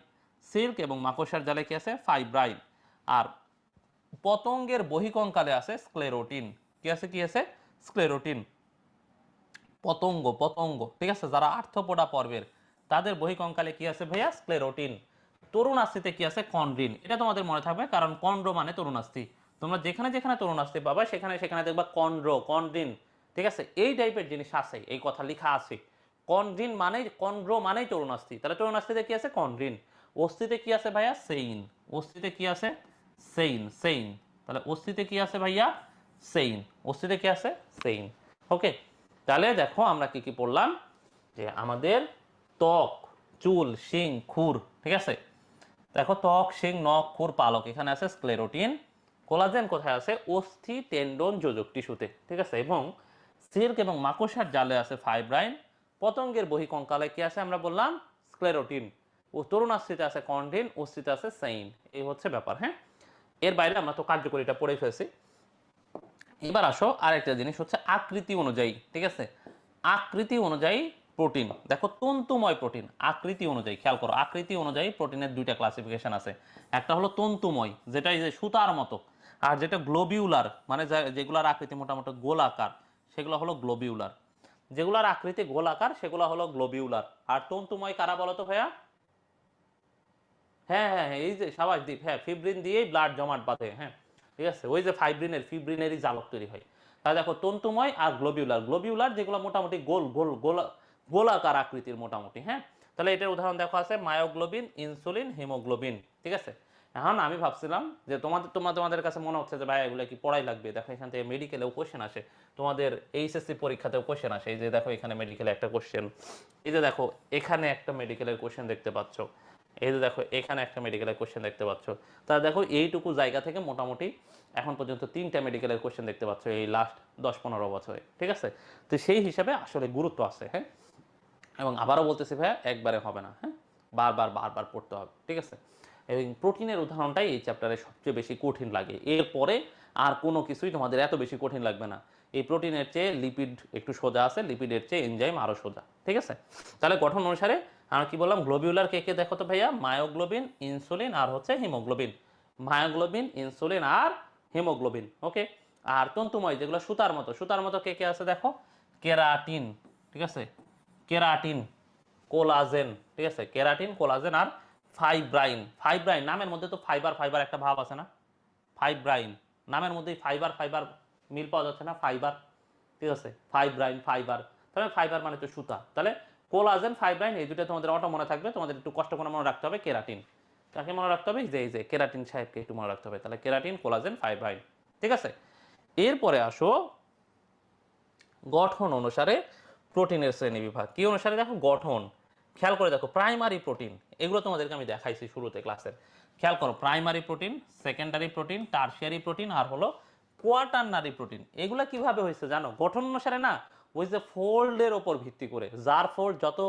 সিল্ক এবং মাকড়সার জালে কি আছে? ফাইব্রাইন। আর পতঙ্গের বহিকঙ্কালে আছে স্ক্লেরোটিন। কি আছে? কি আছে? স্ক্লেরোটিন। পতঙ্গ, পতঙ্গ, ঠিক আছে, যারা আর্থ্রোপোডা পর্বের, তাদের বহিকঙ্কালে কি আছে ভাইয়া? স্ক্লেরোটিন। তরুণাস্থিতে কি আছে? কন্ড্রিন। এটা তোমাদের মনে থাকবে, কারণ কন্ড্রো মানে তরুণাস্থি। তোমরা যেখানে যেখানে তরুণাস্থি পাবা সেখানে সেখানে দেখবা কন্ড্রো, কন্ড্রিন, ঠিক আছে, এই টাইপের জিনিস আছে, এই কথা লেখা আছে। কন্ড্রিন মানে, কন্ড্রো মানেই তরুণাস্থি, তাহলে তরুণাস্থিতে কি আছে? কন্ড্রিন। অস্থিতে কি আছে ভাইয়া? সেইন। অস্থিতে কি আছে? সেইন, সেইন। তাহলে অস্থিতে কি আছে ভাইয়া? সেইন। অস্থিতে কি আছে? সেইন। ওকে, তাহলে দেখো আমরা কি কি পড়লাম, যে আমাদের ত্বক, চুল, শিং, খুর, ঠিক আছে? দেখো ত্বক, শিং, নখ, খুর, পালক, এখানে আছে স্ক্লেরোটিন। কোলাজেন কোথায় আছে? অস্থি, টেন্ডন, যোজক টিস্যুতে, ঠিক আছে? এবং সিল্ক এবং মাকড়সার জালে আছে ফাইব্রাইন। পতঙ্গের বহিকঙ্কালে কি আছে আমরা বললাম? স্ক্লেরোটিন। ও তরুণাস্থিতে আছে কন্ড্রিন, অস্থিতে আছে সেইন। এই হচ্ছে ব্যাপার, হ্যাঁ। এর বাইরে আমরা তো কার্যকরীটা পড়ে ফেলছি। এবার আসো আরেকটা জিনিস হচ্ছে আকৃতি অনুযায়ী, ঠিক আছে? আকৃতি অনুযায়ী প্রোটিন, দেখো তন্তুময় প্রোটিন আকৃতি অনুযায়ী, খেয়াল করো, আকৃতি অনুযায়ী প্রোটিনের দুইটা ক্লাসিফিকেশন আছে। একটা হলো তন্তুময়, যেটা এই যে সুতার মতো, আর যেটা গ্লোবিউলার, মানে যেগুলোর আকৃতি মোটামুটি গোলাকার, সেগুলো হলো গ্লোবিউলার। যেগুলোর আকৃতি গোলাকার সেগুলো হলো গ্লোবিউলার। আর তন্তুময় কারা বলো তো ভাইয়া? হ্যাঁ হ্যাঁ হ্যাঁ, এই যে স্বাভাবিক দ্বীপ, হ্যাঁ, ফিব্রিন দিয়েই ব্লাড জমাট বাঁধে, হ্যাঁ, ঠিক আছে, ওই যে ফিব্রিনেরই জালক তৈরি হয়। তাহলে দেখো তন্তুময় আর গ্লোবিউলার, গ্লোবিউলার যেগুলো মোটামুটি গোল গোল গোলাকার আকৃতির মোটামুটি, হ্যাঁ। তাহলে এটার উদাহরণ দেখো আছে মায়োগ্লোবিন, ইনসুলিন, হিমোগ্লোবিন, ঠিক আছে। এখন আমি ভাবছিলাম যে তোমাদের কাছে মনে হচ্ছে যে ভাই এগুলো কি পড়াই লাগবে, দেখো এখান থেকে মেডিকেলেও কোশ্চেন আসে, তোমাদের এইচএসসি পরীক্ষাতেও কোশ্চেন আসে। এই যে দেখো এখানে মেডিকেলে একটা কোশ্চেন, এই যে দেখো এখানে একটা মেডিকেলের কোশ্চেন দেখতে পাচ্ছ, এই যে দেখো এখানে একটা মেডিকেলের কোশ্চেন দেখতে পাচ্ছ। তা দেখো এইটুকু জায়গা থেকে মোটামুটি এখন পর্যন্ত 3টা মেডিকেলের কোশ্চেন দেখতে পাচ্ছ এই লাস্ট 10-15 বছরে, ঠিক আছে? তো সেই হিসাবে আসলে গুরুত্ব আছে, হ্যাঁ। এবং আবারও বলতেছি ভাইয়া, একবারে হবে না, হ্যাঁ, বারবার বারবার পড়তে হবে, ঠিক আছে? এবং প্রোটিনের উদাহরণটাই এই চ্যাপ্টারে সবচেয়ে বেশি কঠিন লাগে, এরপরে আর কোনো কিছুই তোমাদের এত বেশি কঠিন লাগবে না। এই প্রোটিনের চেয়ে লিপিড একটু সোজা আছে, লিপিডের চেয়ে এনজাইম আরও সোজা, ঠিক আছে? তাহলে গঠন অনুসারে আমরা কি বললাম, গ্লোবিউলার কে কে দেখো তো ভাইয়া, মায়োগ্লোবিন, ইনসুলিন আর হচ্ছে হিমোগ্লোবিন। মায়োগ্লোবিন, ইনসুলিন আর হিমোগ্লোবিন, ওকে। আর তন্তুময় যেগুলো সুতার মতো, সুতার মতো কে কে আছে দেখো, কেরাটিন, ঠিক আছে, কেরাটিন, কোলাজেন, ঠিক আছে, কেরাটিন, কোলাজেন আর ফাইব্রাইন। ফাইব্রাইন নামের মধ্যে তো ফাইবার ফাইবার একটা ভাব আছে না, ফাইব্রাইন নামের মধ্যেই ফাইবার ফাইবার মিল পাওয়া যাচ্ছে না, ফাইবার, ঠিক আছে, ফাইব্রাইন ফাইবার, তাহলে ফাইবার মানে তো সুতা, তাহলে কোলাজেন ফাইব্রাইন এই দুটো তোমাদের অটো মনে থাকবে, তোমাদের একটু কষ্ট করে মনে রাখতে হবে কেরাটিন। কাকে মনে রাখতে হবে, যে এই যে কেরাটিন সাহেবকে একটু মনে রাখতে হবে, তাহলে কেরাটিন, কোলাজেন, ফাইব্রাইন, ঠিক আছে। এরপরে আসো গঠন অনুসারে প্রোটিনের শ্রেণী বিভাগ। কি অনুসারে দেখো, গঠন, খেয়াল করে দেখো, প্রাইমারি প্রোটিন, এগুলো তোমাদেরকে আমি দেখাইছি শুরুতে ক্লাসের, খেয়াল করো, primary protein, secondary protein, tertiary protein আর হলো কোয়াটারনারি প্রোটিন। এগুলো কিভাবে হয়েছে জানো, গঠন অনুসারে না, ওই যে ফোল্ডের ওপর ভিত্তি করে, যার ফোল্ড যত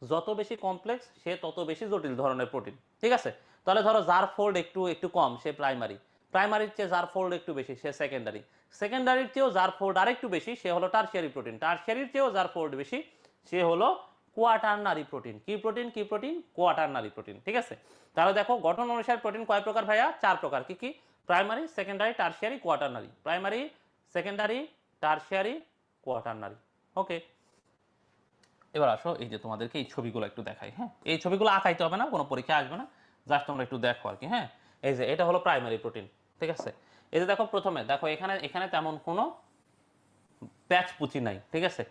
যত বেশি কমপ্লেক্স সে তত বেশি জটিল ধরনের প্রোটিন, ঠিক আছে? তাহলে ধরো যার ফোল্ড একটু একটু কম সে প্রাইমারি, প্রাইমারির চেয়ে যার ফোল্ড একটু বেশি সে সেকেন্ডারি, সেকেন্ডারির চেয়েও যার ফোল্ড আরেকটু বেশি সে হলো টারশিয়ারি প্রোটিন, টারশিয়ারির চেয়েও যার ফোল্ড বেশি সে হলো কোয়াটারনারি প্রোটিন। কি প্রোটিন, কি প্রোটিন, কোয়াটারনারি প্রোটিন, ঠিক আছে? তাহলে দেখো গঠন অনুসারে প্রোটিন কয় প্রকার ভাইয়া, 4 প্রকার। কি কি, primary, secondary, tertiary, quaternary, primary, secondary, tertiary, quaternary, okay. এবার আসো এই যে তোমাদেরকে এই ছবিগুলো একটু দেখাই, হ্যাঁ, এই ছবিগুলো আঁকাইতে হবে না, কোনো পরীক্ষা আসবে না, জাস্ট তোমরা একটু দেখো আর কি, হ্যাঁ। এই যে এটা হলো প্রাইমারি প্রোটিন, ঠিক আছে। এই যে দেখো প্রথমে দেখো এখানে এখানে তেমন কোনো প্যাচ পুচি নাই, ঠিক আছে,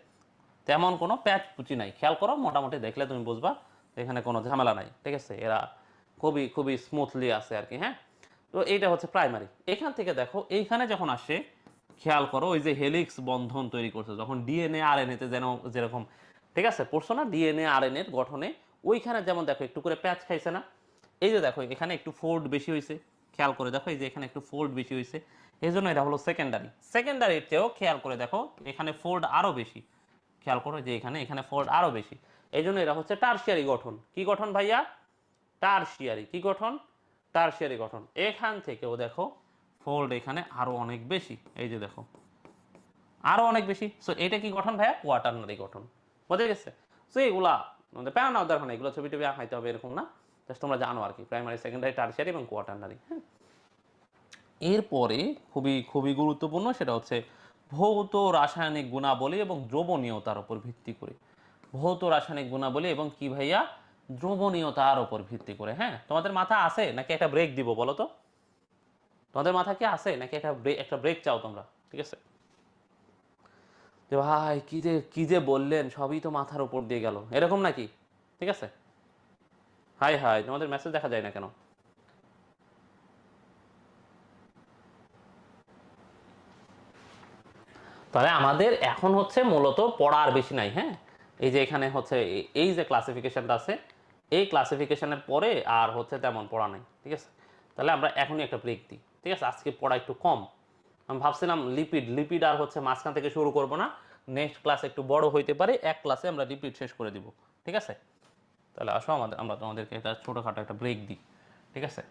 তেমন কোনো প্যাচ পুচি নাই, খেয়াল করো, মোটামুটি দেখলে তুমি বুঝবা এখানে কোনো ঝামেলা নাই, ঠিক আছে, এরা খুবই খুবই স্মুথলি আছে আর কি, হ্যাঁ। তো এইটা হচ্ছে প্রাইমারি। এখান থেকে দেখো এইখানে যখন আসে, খেয়াল করো ওই যে হেলিক্স বন্ধন তৈরি করছে যখন ডিএনএ আরএনএ তে, যেন যেরকম, ঠিক আছে, পড়ছো না ডিএনএ আরএনএ এর গঠনে, ওইখানে যেমন দেখো একটু করে প্যাচ খাইছে না, এই যে দেখো এখানে একটু ফোল্ড বেশি হয়েছে, খেয়াল করে দেখো এই যে এখানে একটু ফোল্ড বেশি হয়েছে, এই জন্য এটা হলো সেকেন্ডারি। সেকেন্ডারির চেয়েও খেয়াল করে দেখো এখানে ফোল্ড আরো বেশি, খেয়াল করো যে এখানে এখানে ফোল্ড আরো বেশি, এই জন্য এটা হচ্ছে টারশিয়ারি গঠন। কি গঠন ভাইয়া, টারশিয়ারি। কি গঠন, টারশিয়ারি গঠন। এখান থেকেও দেখো ফোল্ড এখানে আরো অনেক বেশি, এই যে দেখো আরো অনেক বেশি। সো এটা কি গঠন ভাইয়া, কোয়াটারনারি গঠন, বোঝা গেছে? সো এগুলা আমাদের প্যারা নেওয়ার দরকার নেই, এগুলো ছবি টবি আঁকাইতে হবে এরকম না, জাস্ট তোমরা জানো আর কি, প্রাইমারি, সেকেন্ডারি, টারশিয়ারি এবং কোয়াটারনারি, হ্যাঁ। এরপরে খুবই খুবই গুরুত্বপূর্ণ সেটা হচ্ছে ভৌত রাসায়নিক গুণাবলী এবং দ্রবণীয়তার উপর ভিত্তি করে। ভৌত রাসায়নিক গুণাবলী এবং কি ভাইয়া, দ্রবণীয়তার উপর ভিত্তি করে, হ্যাঁ। তোমাদের মাথা আছে নাকি একটা ব্রেক দিব বলো তো, তোমাদের মাথা কি আছে নাকি একটা ব্রেক চাও তোমরা, ঠিক আছে? যে ভাই কি যে বললেন, সবই তো মাথার উপর দিয়ে গেল, এরকম নাকি? ঠিক আছে, হাই হাই, তোমাদের মেসেজ দেখা যায় না কেন? তাহলে আমাদের এখন হচ্ছে মূলত পড়ার বেশি নাই, হ্যাঁ। এই যে এখানে হচ্ছে এই যে ক্লাসিফিকেশনটা আছে, এই ক্লাসিফিকেশনের পরে আর হচ্ছে তেমন পড়া নাই, ঠিক আছে। তাহলে আমরা এখনই একটা ব্রেক দিই, ঠিক আছে, আজকে পড়া একটু কম। আমি ভাবছিলাম লিপিড লিপিড আর হচ্ছে মাঝখান থেকে শুরু করব না, নেক্সট ক্লাস একটু বড় হইতে পারে, এক ক্লাসে আমরা লিপিড শেষ করে দিব, ঠিক আছে। তাহলে আসো আমরা তোমাদেরকে একটা ছোটোখাটো একটা ব্রেক দিই, ঠিক আছে।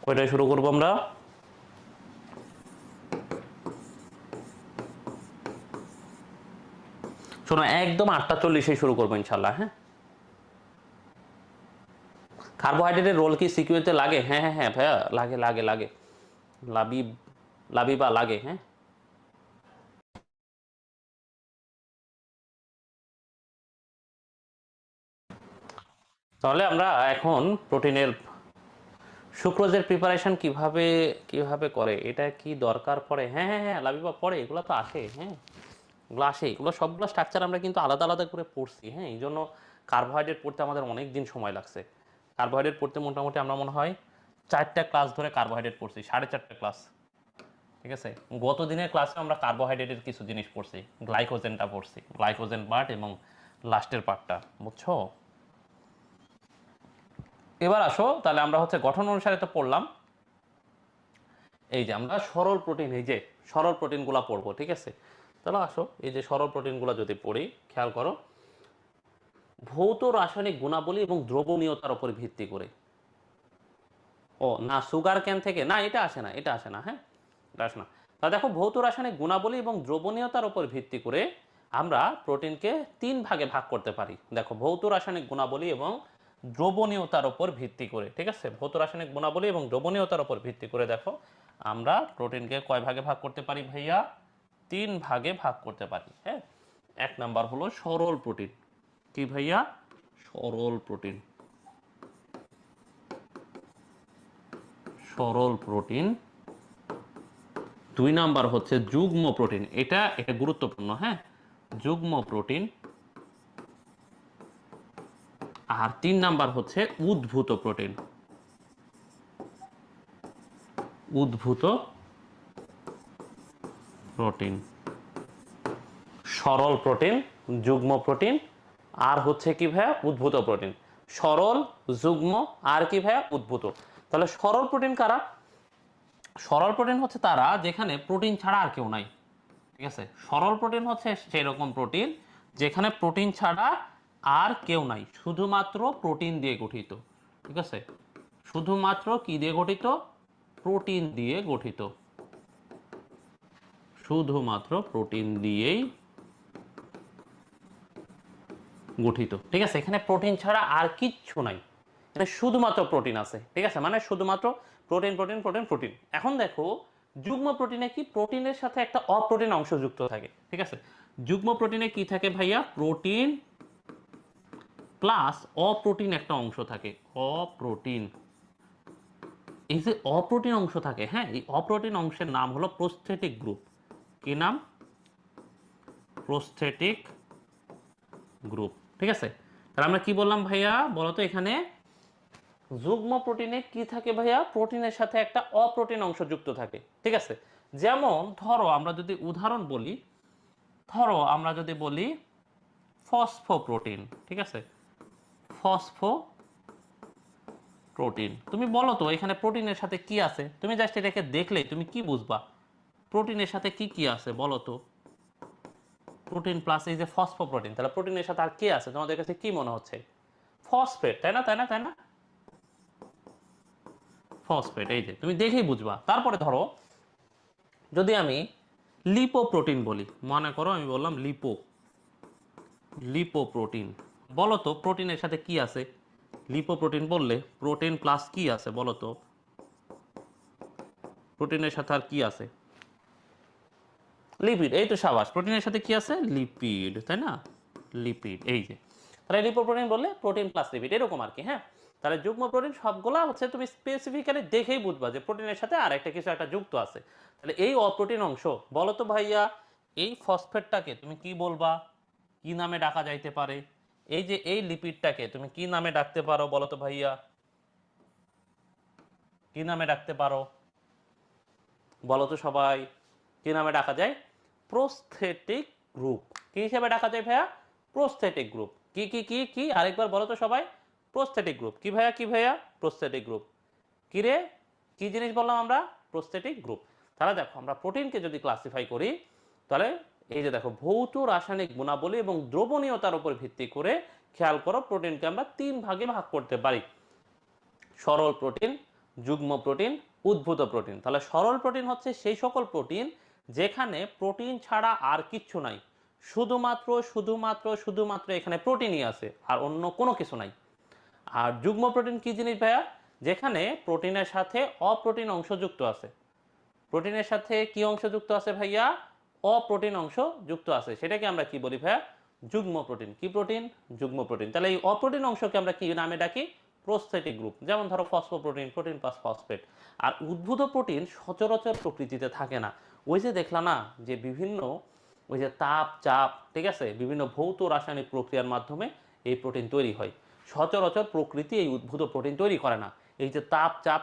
কয়টায় শুরু করবো আমরা, শোনো একদম 8:40 শুরু করবো ইনশাল্লাহ, হ্যাঁ। কার্বোহাইড্রেটের রোল কি সিকিউরিতে লাগে? হ্যাঁ হ্যাঁ হ্যাঁ ভাইয়া, লাগে লাগে লাগে, লাবিব লাবিবা লাগে, হ্যাঁ। তাহলে আমরা এখন প্রোটিনের সুক্রোজের প্রিপারেশন কিভাবে কিভাবে করে, এটা কি দরকার পড়ে? হ্যাঁ হ্যাঁ হ্যাঁ লাবিবা পড়ে, এগুলো তো আসে, হ্যাঁ, এগুলো আসে, এগুলো সবগুলো স্ট্রাকচার আমরা কিন্তু আলাদা আলাদা করে পড়ছি, হ্যাঁ। এই জন্য কার্বোহাইড্রেট পড়তে আমাদের অনেক দিন সময় লাগছে। কার্বোহাইড্রেট পড়তে মোটামুটি আমরা মনে হয় 4টা ক্লাস ধরে কার্বোহাইড্রেট পড়ছি, 4.5 ক্লাস। ঠিক আছে, গত দিনের ক্লাসে আমরা কার্বোহাইড্রেটের কিছু জিনিস পড়ছি, গ্লাইকোজেনটা পড়ছি, গ্লাইকোজেন পার্ট এবং লাস্টের পার্টটা, বুঝছো? এবার আসো তাহলে আমরা হচ্ছে গঠন অনুসারে তো পড়লাম। এই যে আমরা সরল প্রোটিন, এই যে সরল প্রোটিনগুলো পড়বো, ঠিক আছে? তাহলে আসো এই যে সরল প্রোটিনগুলো যদি পড়ি, খেয়াল করো, ভৌত রাসায়নিক গুণাবলী এবং দ্রবণীয়তার উপর ভিত্তি করে। ও না, সুগার ক্যান থেকে না, এটা আসে না, এটা আসে না, হ্যাঁ, এটা আসে না। তা দেখো, ভৌত রাসায়নিক গুণাবলী এবং দ্রবণীয়তার উপর ভিত্তি করে আমরা প্রোটিনকে 3 ভাগে ভাগ করতে পারি। দেখো, ভৌত রাসায়নিক গুণাবলী এবং দ্রবণীয়তার উপর ভিত্তি করে, ঠিক আছে, ভৌত রাসায়নিক গুণাবলী এবং দ্রবণীয়তার উপর ভিত্তি করে দেখো আমরা প্রোটিনকে কয় ভাগে ভাগ করতে পারি ভাইয়া? 3 ভাগে ভাগ করতে পারি, হ্যাঁ। 1 নাম্বার হলো সরল প্রোটিন। কি ভাইয়া? সরল প্রোটিন। সরল প্রোটিন। 2 নাম্বার হচ্ছে যুগ্ম প্রোটিন, এটা গুরুত্বপূর্ণ, হ্যাঁ, যুগ্ম প্রোটিন। আর 3 নাম্বার হচ্ছে উদ্ভূত প্রোটিন। উদ্ভূত প্রোটিন। সরল প্রোটিন, যুগ্ম প্রোটিন, আর হচ্ছে কি ভাইয়া? উদ্ভূত প্রোটিন। সরল, যুগ্ম, আর কি ভাইয়া? উদ্ভূত। তাহলে সরল প্রোটিন কারা? সরল প্রোটিন হচ্ছে তারা যেখানে প্রোটিন ছাড়া আর কেউ নাই, ঠিক আছে? সরল প্রোটিন হচ্ছে সেই রকম প্রোটিন যেখানে প্রোটিন ছাড়া আর কেউ নাই, শুধুমাত্র প্রোটিন দিয়ে গঠিত, ঠিক আছে? শুধুমাত্র কি দিয়ে গঠিত? প্রোটিন দিয়ে গঠিত। শুধুমাত্র প্রোটিন দিয়েই গঠিত, ঠিক আছে? এখানে প্রোটিন ছাড়া আর কিচ্ছু নাই, এটা শুধুমাত্র প্রোটিন আছে, ঠিক আছে? মানে শুধুমাত্র প্রোটিন প্রোটিন প্রোটিন প্রোটিন। এখন দেখো, যুগ্ম প্রোটিনে কি? প্রোটিনের সাথে একটা অপ্রোটিন অংশ যুক্ত থাকে, ঠিক আছে? যুগ্ম প্রোটিনে কি থাকে ভাইয়া? প্রোটিন প্লাস অপ্রোটিন একটা অংশ থাকে, অপ্রোটিন। এই যে অপ্রোটিন অংশ থাকে, হ্যাঁ, এই অপ্রোটিন অংশের নাম হলো প্রস্থেটিক গ্রুপ। কি নাম? প্রস্থেটিক গ্রুপ, ঠিক আছে? তাহলে আমরা কি বললাম ভাইয়া? বলতো এখানে যুগ্ম প্রোটিনে কি থাকে ভাইয়া? প্রোটিনের সাথে একটা অপ্রোটিন অংশ যুক্ত থাকে, ঠিক আছে? যেমন ধরো আমরা যদি উদাহরণ বলি, ধরো আমরা যদি বলি ফসফোপ্রোটিন, ঠিক আছে? ফসফোপ্রোটিন, তুমি বলো তো এখানে প্রোটিনের সাথে কি আছে? তুমি জাস্ট এটাকে দেখলেই তুমি কি বুঝবা প্রোটিনের সাথে কি কি আছে? বলো তো। প্রোটিন প্লাস এই যে ফসফোপ্রোটিন, তাহলে প্রোটিনের সাথে আর কি আছে তোমাদের কাছে কি মনে হচ্ছে? ফসফেট, তাই না? তাই না? তাই না? ফসফেট, এই যে তুমি দেখেই বুঝবা। তারপরে ধরো যদি আমি লিপোপ্রোটিন বলি, মনে করো আমি বললাম লিপোপ্রোটিন, বলো তো প্রোটিনের সাথে কি আছে? লিপোপ্রোটিন বললে প্রোটিন প্লাস কি আছে বলো তো? প্রোটিনের সাথে আর কি আছে? লিপিড, এই তো সাবাস। প্রোটিনের সাথে কি আছে? লিপিড, তাই না? লিপিড, এই যে। তাহলে লিপোপ্রোটিন বললে প্রোটিন প্লাস লিপিড, এরকম আর কি, হ্যাঁ। তাহলে যুগ্ম প্রোটিন সবগুলা হচ্ছে তুমি স্পেসিফিক্যালি দেখেই বুঝবা যে প্রোটিনের সাথে আর একটা কিছু একটা যুক্ত আছে। তাহলে এই অপ্রোটিন অংশ, বলো তো ভাইয়া, এই ফসফেটটাকে তুমি কি বলবা? কি নামে ডাকা যাইতে পারে? এই যে এই লিপিডটাকে তুমি কি নামে ডাকতে পারো বলো তো ভাইয়া? কি নামে ডাকতে পারো বলো তো সবাই? কি নামে ডাকা যায়? Prosthetic group. কি হিসেবে ডাকা যায় ভাইয়া? Prosthetic group. কি কি কি কি আরেকবার বলো তো সবাই? Prosthetic group. কি ভাইয়া? কি ভাইয়া? Prosthetic group. কি রে? কি জিনিস বললাম আমরা? Prosthetic group. তাহলে দেখো, আমরা প্রোটিনকে যদি ক্লাসিফাই করি, তাহলে এই যে দেখো, ভৌত রাসায়নিক গুণাবলী এবং দ্রবণীয়তার উপর ভিত্তি করে খেয়াল করো, প্রোটিনকে আমরা 3 ভাগে ভাগ করতে পারি: সরল প্রোটিন, যুগ্ম প্রোটিন, উদ্ভূত প্রোটিন। তাহলে সরল প্রোটিন হচ্ছে সেই সকল প্রোটিন যেখানে প্রোটিন ছাড়া আর কিচ্ছু নাই, শুধুমাত্র শুধুমাত্র শুধুমাত্র এখানে প্রোটিনই আছে, আর অন্য কোনো কিছু নাই। আর যুগ্ম প্রোটিন কি জিনিস ভাইয়া? যেখানে প্রোটিনের সাথে অপ্রোটিন অংশ যুক্ত আছে। প্রোটিনের সাথে কি অংশ যুক্ত আছে ভাইয়া? অপ্রোটিন অংশ যুক্ত আছে, সেটাকে আমরা কি বলি ভাইয়া? যুগ্ম প্রোটিন। কি প্রোটিন? যুগ্ম প্রোটিন। তাহলে এই অপ্রোটিন অংশকে আমরা কি নামে ডাকি? Prosthetic group. যেমন ধরো ফসফোপ্রোটিন, প্রোটিন প্লাস ফসফেট। আর উদ্ভূত প্রোটিন সচরাচর প্রকৃতিতে থাকে না। ওই যে দেখলাম না যে বিভিন্ন ওই যে তাপ চাপ, ঠিক আছে, বিভিন্ন ভৌত রাসায়নিক প্রক্রিয়ার মাধ্যমে এই প্রোটিন তৈরি হয়। সচরাচর প্রকৃতি এই উদ্ভূত প্রোটিন তৈরি করে না, এই যে তাপ চাপ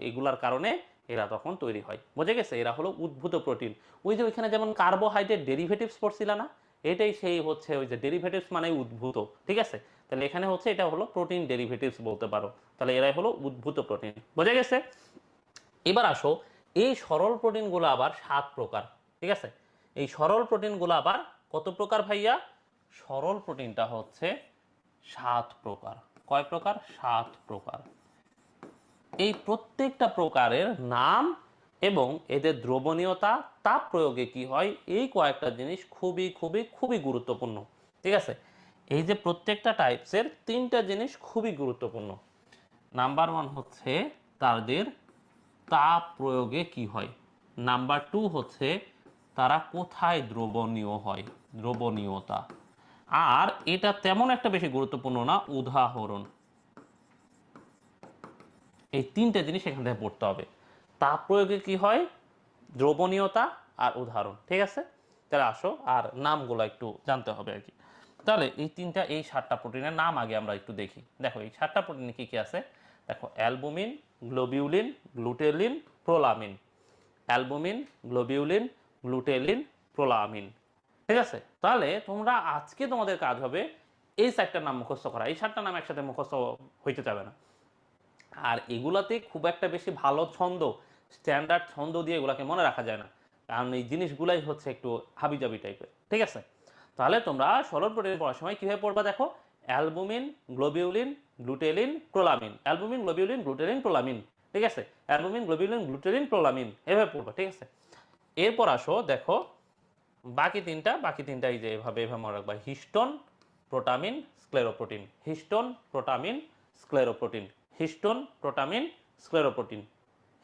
এগুলার কারণে এরা তখন তৈরি হয়। বুঝে গেছে? এরা হলো উদ্ভূত প্রোটিন। ওই যে ওইখানে যেমন কার্বোহাইড্রেট ডেরিভেটিভস পড়ছিল না, এটাই সেই হচ্ছে ওই যে ডেরিভেটিভস মানে উদ্ভূত। ঠিক আছে, তাহলে এখানে হচ্ছে এটা হলো প্রোটিন ডেরিভেটিভস বলতে পারো। তাহলে এরাই হলো উদ্ভূত প্রোটিন। বোঝা গেছে? এবার আসো, এই সরল প্রোটিনগুলো আবার 7 প্রকার। ঠিক আছে, এই সরল প্রোটিনগুলো আবার কত প্রকার ভাইয়া? সরল প্রোটিনটা হচ্ছে 7 প্রকার। কয় প্রকার? 7 প্রকার। এই প্রত্যেকটা প্রকারের নাম এবং এদের দ্রবণীয়তা, তাপ প্রয়োগে কি হয়, এই কয়েকটা জিনিস খুবই খুবই খুবই গুরুত্বপূর্ণ। ঠিক আছে, এই যে প্রত্যেকটা টাইপসের 3টা জিনিস খুবই গুরুত্বপূর্ণ। নাম্বার 1 হচ্ছে তাদের তাপ প্রয়োগে কি হয়। নাম্বার 2 হচ্ছে তারা কোথায় দ্রবণীয় হয়, দ্রবণীয়তা। আর এটা তেমন একটা বেশি গুরুত্বপূর্ণ না, উদাহরণ। এই 3টে জিনিস এখান থেকে পড়তে হবে। তাপ প্রয়োগে কি হয়, দ্রবণীয়তা আর উদাহরণ। ঠিক আছে, তাহলে আসো আর নামগুলো একটু জানতে হবে আর কি। তাহলে এই 7টা প্রোটিনের নাম আগে আমরা একটু দেখি। দেখো এই 7টা প্রোটিনে কি কি আছে। দেখো albumin, globulin, glutelin, prolamin. Albumin, globulin, glutelin, prolamin. ঠিক আছে, তাহলে তোমরা আজকে তোমাদের কাজ হবে এই 4টার নাম মুখস্থ করা। এই 7টা নাম একসাথে মুখস্থ হইতে যাবে না। আর এগুলাতে খুব একটা বেশি ভালো ছন্দ, স্ট্যান্ডার্ড ছন্দ দিয়ে এগুলাকে মনে রাখা যায় না, কারণ এই জিনিসগুলাই হচ্ছে একটু হাবিজাবি টাইপের। ঠিক আছে, তাহলে তোমরা সরল প্রোটিন পড়ার সময় কিভাবে পড়বা দেখো। Albumin, globulin, glutelin, prolamin. Albumin, globulin, glutelin, prolamin. ঠিক আছে, অ্যালবুমিন, গ্লোবিউলিন, গ্লুটেলিন, প্রোলামিন, এভাবে পড়বা। ঠিক আছে, এরপর আসো দেখো বাকি তিনটা এই যে এভাবে মনে রাখবা। Histone, protamine, scleroprotein. Histone, protamine, scleroprotein. Histone, protamine, scleroprotein.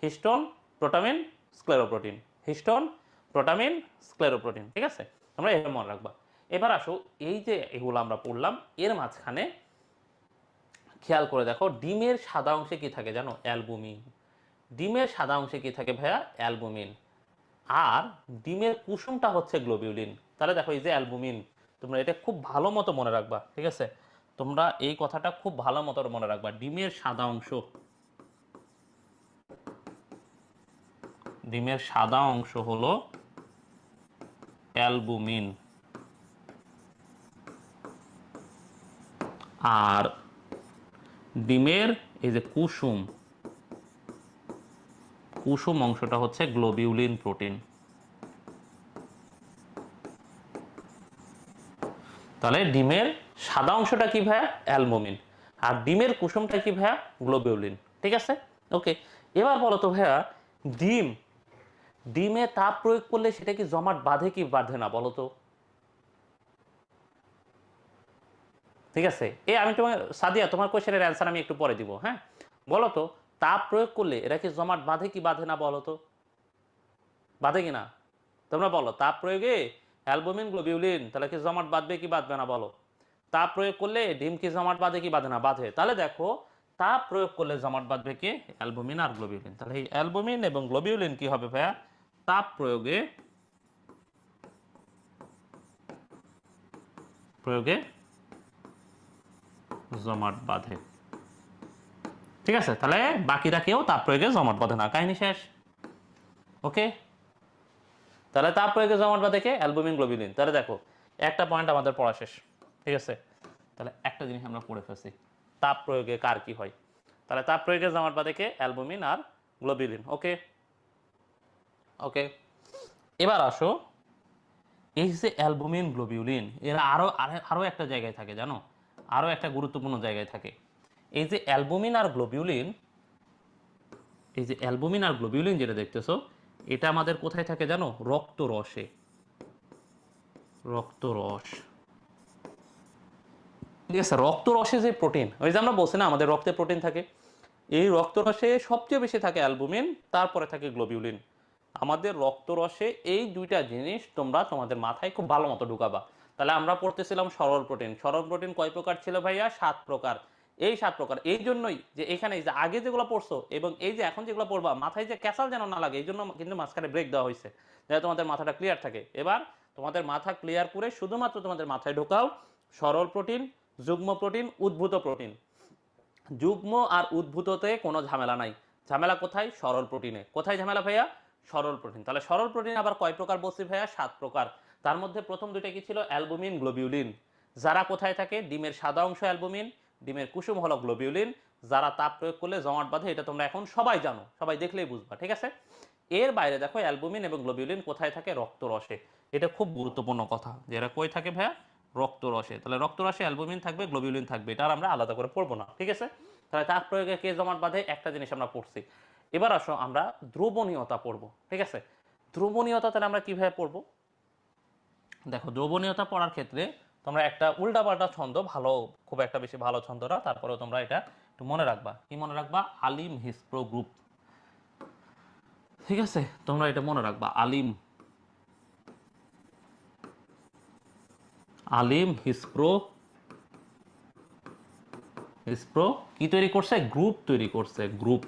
Histone, protamine, scleroprotein. Histone, protamine, scleroprotein. ঠিক আছে, আমরা এভাবে মনে রাখবা। এবার আসো, এই যে এগুলো আমরা পড়লাম, এর মাঝখানে খেয়াল করে দেখো ডিমের সাদা অংশে কি থাকে জানো? অ্যালবুমিন। ডিমের সাদা অংশে কি থাকে ভাইয়া? অ্যালবুমিন। আর ডিমের কুসুমটা হচ্ছে গ্লোবিউলিন। তাহলে দেখো এই যে অ্যালবুমিন, তোমরা এটা খুব ভালো মতো মনে রাখবা। ঠিক আছে, তোমরা এই কথাটা খুব ভালো মতো মনে রাখবা। ডিমের সাদা অংশ, ডিমের সাদা অংশ হলো অ্যালবুমিন। আর ডিমের এই যে কুসুম, কুসুম অংশটা হচ্ছে গ্লোবিউলিন প্রোটিন। তাহলে ডিমের সাদা অংশটা কি ভাইয়া? অ্যালবুমিন। আর ডিমের কুসুমটা কি ভাইয়া? গ্লোবিউলিন। ঠিক আছে, ওকে। এবার বলো তো ভাইয়া, ডিম, ডিমে তাপ প্রয়োগ করলে সেটা কি জমাট বাঁধে কি বাঁধে না বলো তো? ঠিক আছে, আমি তোমার সাদিয়া, তোমার কোশ্চেনের অ্যান্সার আমি একটু পরে দিব। হ্যাঁ, বলো তো, তাপ প্রয়োগ করলে এরা কি জমাট বাঁধে কি বাঁধে না বলো তো? বাঁধে কি না? তোমরা বলো, তাপ প্রয়োগে অ্যালবুমিন, গ্লোবিউলিন, তাহলে কি জমাট বাঁধবে কি বাঁধবে না বলো? তাপ প্রয়োগ করলে ডিম কি জমাট বাঁধে কি বাঁধে না? বাঁধে। তাহলে দেখো, তাপ প্রয়োগ করলে জমাট বাঁধবে কি? অ্যালবুমিন আর গ্লোবিউলিন। তাহলে এই অ্যালবুমিন এবং গ্লোবিউলিন কি হবে ভাইয়া? তাপ প্রয়োগে প্রয়োগে জমাট বাঁধে। ঠিক আছে, তাহলে বাকিরা কেউ তাপ প্রয়োগে জমাট বাঁধে না। কাহিনী শেষ। ওকে, তাহলে তাপ প্রয়োগে জমাট বাঁধে কে? Albumin, globulin. তাহলে দেখো, একটা পয়েন্ট আমাদের পড়া শেষ। ঠিক আছে, তাহলে একটা জিনিস আমরা পড়ে ফেলছি, তাপ প্রয়োগে কার কি হয়। তাহলে তাপ প্রয়োগে জমাট বাঁধে কে? অ্যালবুমিন আর গ্লোবিউলিন। ওকে, ওকে। এবার আসো, এই যে অ্যালবুমিন, গ্লোবিউলিন, এরা আরো আরো একটা জায়গায় থাকে জানো, আরো একটা গুরুত্বপূর্ণ জায়গায় থাকে। এই যে অ্যালবুমিন আর গ্লোবিউলিন, এই যে অ্যালবুমিন আর গ্লোবিউলিন যেটা দেখতেছো, এটা আমাদের কোথায় থাকে জানো? রক্তরসে। রক্তরস। ঠিক আছে, রক্তরসে যে প্রোটিন, ওই যে আমরা বলছি না আমাদের রক্তে প্রোটিন থাকে, এই রক্তরসে সবচেয়ে বেশি থাকে অ্যালবুমিন, তারপরে থাকে গ্লোবিউলিন। আমাদের রক্তরসে এই দুইটা জিনিস তোমরা তোমাদের মাথায় খুব ভালো মতো ঢুকাবা। তাহলে আমরা পড়তেছিলাম সরল প্রোটিন। সরল প্রোটিন কয় প্রকার ছিল ভাইয়া? 7 প্রকার। এই 7 প্রকার, এই জন্যই যে এখানে যে আগে যেগুলো পড়ছো এবং এই যে এখন যেগুলো পড়বা, মাথায় যে ক্যাসাল যেন না লাগে, এই জন্য কিন্তু মাঝখানে ব্রেক দেওয়া হয়েছে, যাতে তোমাদের মাথাটা ক্লিয়ার থাকে। এবার তোমাদের মাথা ক্লিয়ার করে শুধুমাত্র তোমাদের মাথায় ঢোকাও সরল প্রোটিন, যুগ্ম প্রোটিন, উদ্ভূত প্রোটিন। যুগ্ম আর উদ্ভূততে কোনো ঝামেলা নাই, ঝামেলা কোথায়? সরল প্রোটিনে। কোথায় ঝামেলা ভাইয়া? সরল প্রোটিন। তাহলে সরল প্রোটিন আবার কয় প্রকার বলছি ভাইয়া? 7 প্রকার। তার মধ্যে প্রথম দুইটা কি ছিল? Albumin, globulin. যারা কোথায় থাকে? ডিমের সাদা অংশ অ্যালবুমিন, ডিমের কুসুম হলো গ্লোবিউলিন। যারা তাপ প্রয়োগ করলে জমাট বাঁধে, এটা তোমরা এখন সবাই জানো, সবাই দেখলেই বুঝবা, ঠিক আছে? এর বাইরে দেখো অ্যালবুমিন এবং গ্লোবিউলিন কোথায় থাকে? রক্তরসে। এটা খুব গুরুত্বপূর্ণ কথা, যে এরা কই থাকে ভাইয়া? রক্তরসে। তাহলে রক্তরসে অ্যালবুমিন থাকবে, গ্লোবিউলিন থাকবে, এটা আর আমরা আলাদা করে পড়বো না, ঠিক আছে? তাহলে তাপ প্রয়োগে কে জমাট বাঁধে, একটা জিনিস আমরা পড়ছি। এবার আসো আমরা দ্রবণীয়তা পড়বো, ঠিক আছে? দ্রবণীয়তা তাহলে আমরা কিভাবে পড়বো? দেখো, দ্রবণীয়তা পড়ার ক্ষেত্রে তোমরা একটা উল্টাপাল্টা ছন্দ, ভালো, খুব একটা বেশি ভালো ছন্দ না, তারপরেও তোমরা এটা একটু মনে রাখবা। কি মনে রাখবা? আলিম হিসপ্রো গ্রুপ, ঠিক আছে? তোমরা এটা মনে রাখবা, আলিম, আলিম হিসপ্রো, হিসপ্রো কি তৈরি করছে? গ্রুপ তৈরি করছে, গ্রুপ।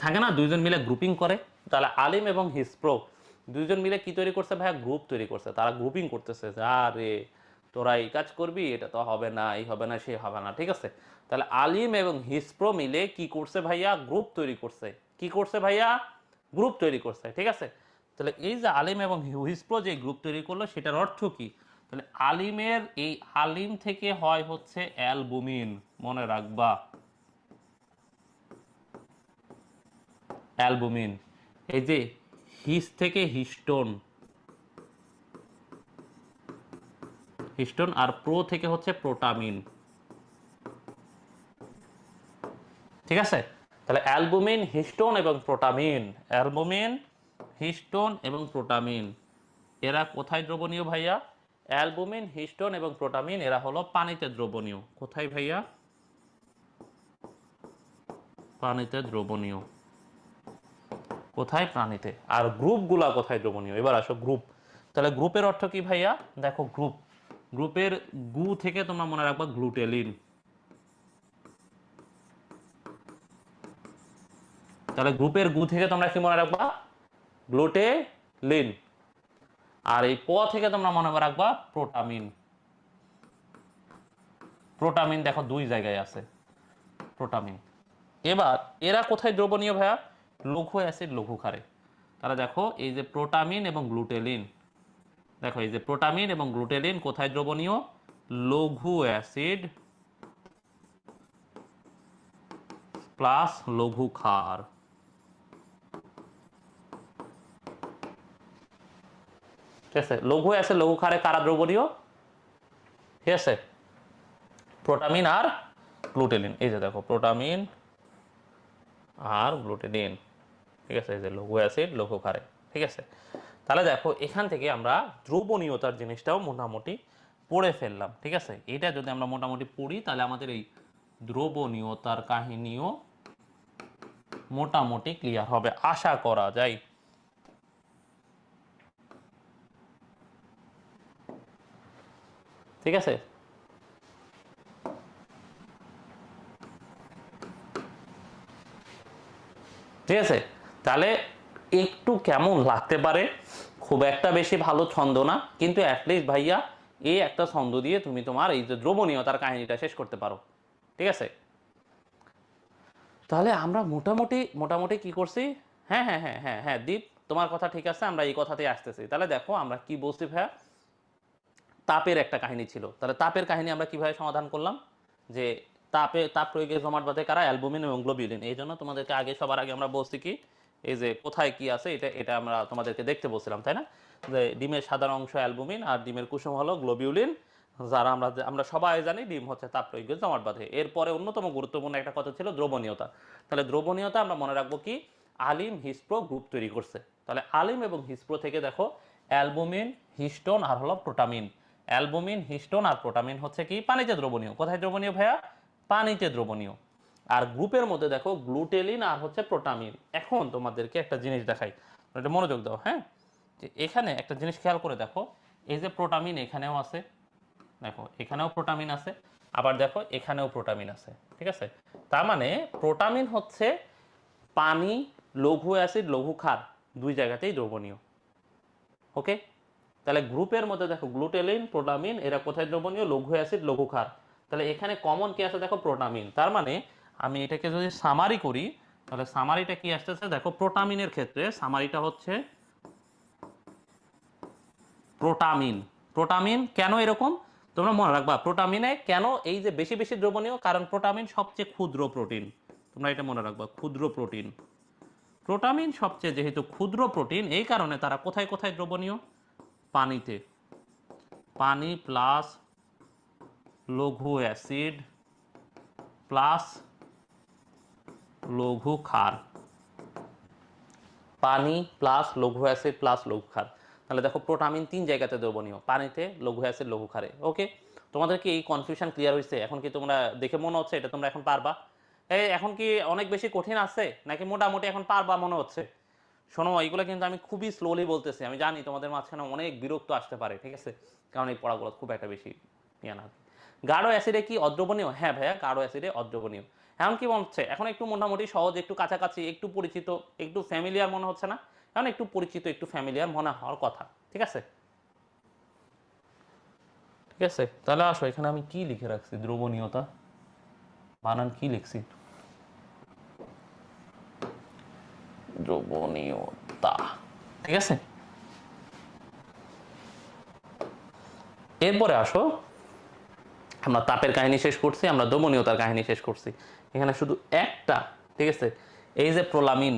থাকে না দুইজন মিলে গ্রুপিং করে, তাহলে আলিম এবং হিসপ্রো দুইজন মিলে কি তৈরি করছে ভাইয়া? গ্রুপ তৈরি করছে। তারা গ্রুপিং করতেছে, আরে তোরা এই কাজ করবি, এটা তো হবে না, এই হবে না, সে হবে না, ঠিক আছে? তাহলে আলিম এবং হিসপ্রো মিলে কি করছে ভাইয়া? গ্রুপ তৈরি করছে। কি করছে ভাইয়া? গ্রুপ তৈরি করছে, ঠিক আছে? তাহলে এই যে আলিম এবং হিসপ্রো যে গ্রুপ তৈরি করলো, সেটার অর্থ কি? তাহলে আলিমের, এই আলিম থেকে হয় হচ্ছে অ্যালবুমিন, মনে রাখবা, অ্যালবুমিন। এই যে হিস থেকে হিস্টোন, হিস্টোন, আর প্রো থেকে হচ্ছে প্রোটামিন, ঠিক আছে? তাহলে অ্যালবুমিন, হিস্টোন এবং প্রোটামিন, অ্যালবুমিন, হিস্টোন এবং প্রোটামিন, এরা কোথায় দ্রবণীয় ভাইয়া? অ্যালবুমিন, হিস্টোন এবং প্রোটামিন এরা হলো পানিতে দ্রবণীয়। কোথায় ভাইয়া? পানিতে দ্রবণীয়। কোথায়? প্রাণীতে। আর গ্রুপগুলা কোথায় দ্রবণীয়? এবার আসো গ্রুপ। তাহলে গ্রুপের অর্থ কি ভাইয়া? দেখো গ্রুপ, গ্রুপের গু থেকে তোমরা মনে রাখবা গ্লুটেলিন। তাহলে গ্রুপের গু থেকে তোমরা কি মনে রাখবা? গ্লুটেলিন। আর এই প থেকে তোমরা মনে রাখবা প্রোটামিন। প্রোটামিন দেখো দুই জায়গায় আছে, প্রোটামিন। এবার এরা কোথায় দ্রবণীয় ভাইয়া? লঘু অ্যাসিড, লঘু ক্ষারে। তাহলে দেখো এই যে প্রোটামিন এবং গ্লুটেলিন, দেখো এই যে প্রোটামিন এবং গ্লুটেলিন কোথায় দ্রবণীয়? লঘু অ্যাসিড প্লাস লঘু ক্ষার, ঠিক আছে? লঘু অ্যাসিড লঘু ক্ষারে কারা দ্রবণীয়? ঠিক আছে, প্রোটামিন আর গ্লুটেলিন। এই যে দেখো প্রোটামিন আর গ্লুটেলিন, ঠিক আছে? এই যে লঘু অ্যাসিড লঘু ক্ষারে, ঠিক আছে? তাহলে দেখো এখান থেকে আমরা দ্রবণীয়তার জিনিসটাও মোটামুটি পড়ে ফেললাম, ঠিক আছে? এটা যদি আমরা মোটামুটি পড়ি, তাহলে আমাদের এই দ্রবণীয়তার কাহিনীও মোটামুটি ক্লিয়ার হবে, আশা করা যায়। ঠিক আছে? ঠিক আছে, তাহলে একটু কেমন লাগতে পারে, খুব একটা বেশি ভালো ছন্দ না, কিন্তু অ্যাটলিস্ট ভাইয়া এই একটা ছন্দ দিয়ে তুমি তোমার এই যে দ্রবণীয়তার কাহিনীটা শেষ করতে পারো, ঠিক আছে? তাহলে আমরা মোটামুটি মোটামুটি কি করছি? হ্যাঁ হ্যাঁ হ্যাঁ হ্যাঁ হ্যাঁ দীপ, তোমার কথা ঠিক আছে, আমরা এই কথাতেই আসতেছি। তাহলে দেখো আমরা কি বলছি ভাইয়া? তাপের একটা কাহিনী ছিল। তাহলে তাপের কাহিনী আমরা কিভাবে সমাধান করলাম? যে তাপ প্রয়োগে জমাট বাঁধে কারা? অ্যালবুমিন এবং গ্লোবিউলিন। এই জন্য তোমাদেরকে আগে, সবার আগে আমরা বলছি কি, এই যে কোথায় কি আছে, এটা এটা আমরা তোমাদেরকে দেখতে বলছিলাম, তাই না? যে ডিমের সাধারণ অংশ অ্যালবুমিন আর ডিমের কুসুম হলো গ্লোবিউলিন। যারা আমরা আমরা সবাই জানি ডিম হচ্ছে তাপ প্রয়োগে জমাট বাঁধে। এরপরে অন্যতম গুরুত্বপূর্ণ একটা কথা ছিল দ্রবণীয়তা। তাহলে দ্রবণীয়তা আমরা মনে রাখবো কি? আলিম হিসপ্রো গ্রুপ তৈরি করছে। তাহলে আলিম এবং হিসপ্রো থেকে দেখো অ্যালবুমিন, হিস্টোন আর হলো প্রোটামিন। অ্যালবুমিন, হিস্টোন আর প্রোটামিন হচ্ছে কি? পানিতে দ্রবণীয়। কোথায় দ্রবণীয় ভাইয়া? পানিতে দ্রবণীয়। আর গ্রুপের মধ্যে দেখো গ্লুটেলিন আর হচ্ছে প্রোটামিন। এখন তোমাদেরকে একটা জিনিস দেখাই, এটা মনোযোগ দাও, হ্যাঁ? যে এখানে একটা জিনিস খেয়াল করে দেখো, এই যে প্রোটামিন এখানেও আছে, দেখো এখানেও প্রোটামিন আছে, আবার দেখো এখানেও প্রোটামিন আছে, ঠিক আছে? তার মানে প্রোটামিন হচ্ছে পানি, লঘু অ্যাসিড, লঘু ক্ষার দুই জায়গাতেই দ্রবণীয়। ওকে? তাহলে গ্রুপের মধ্যে দেখো গ্লুটেলিন, প্রোটামিন, এরা কোথায় দ্রবণীয়? লঘু অ্যাসিড, লঘু ক্ষার। তাহলে এখানে কমন কি আছে দেখো? প্রোটামিন। তার মানে আমি এটাকে যদি সামারি করি, তাহলে সামারিটা কি আসতেছে দেখো? প্রোটামিনের ক্ষেত্রে সামারিটা হচ্ছে প্রোটামিন। প্রোটামিন কেন এরকম তোমরা মনে রাখবা, প্রোটামিনে কেন এই যে বেশি বেশি দ্রবণীয়? কারণ প্রোটামিন সবচেয়ে ক্ষুদ্র প্রোটিন। তোমরা এটা মনে রাখবা, ক্ষুদ্র প্রোটিন। প্রোটামিন সবচেয়ে যেহেতু ক্ষুদ্র প্রোটিন, এই কারণে তারা কোথায় কোথায় দ্রবণীয়? পানিতে। পানি প্লাস লঘু অ্যাসিড প্লাস লঘু ক্ষার। পানি প্লাস লঘু অ্যাসিড প্লাস লঘু ক্ষার। তাহলে দেখো প্রোটামিন 3 জায়গাতে দ্রবণীয়, পানিতে, লঘু অ্যাসিড, লঘু ক্ষারে। ওকে, তোমাদের কি এই কনফিউশন ক্লিয়ার হয়েছে? এখন কি তোমরা দেখে মনে হচ্ছে এটা তোমরা এখন পারবা? এই এখন কি অনেক বেশি কঠিন আছে নাকি মোটামুটি এখন পারবা মনে হচ্ছে? শোনো, এইগুলো কিন্তু আমি খুবই স্লোলি বলতেছি, আমি জানি তোমাদের মাঝখানে অনেক বিরক্ত আসতে পারে, ঠিক আছে? কারণ এই পড়াগুলো খুব একটা বেশি ইয়ে না। গাঢ় অ্যাসিডে কি অদ্রবণীয়? হ্যাঁ ভাইয়া, গাঢ় অ্যাসিডে অদ্রবণীয়। এখন কি মনে হচ্ছে? এখন একটু মোটামুটি সহজ, একটু কাছাকাছি, একটু পরিচিত, একটু ফ্যামিলিয়ার মনে হচ্ছে না? এখন একটু পরিচিত, একটু ফ্যামিলিয়ার মনে হওয়ার কথা, ঠিক আছে? ঠিক আছে, তাহলে আসো এখানে আমি কি লিখে রাখছি? দ্রবণীয়তা, বানান কি লিখছি? দ্রবণীয়তা, ঠিক আছে। এরপরে আসো, আমরা তাপের কাহিনী শেষ করছি, আমরা দ্রবণীয়তার কাহিনী শেষ করছি। এখানে শুধু একটা, ঠিক আছে, এই যে প্রোলামিন,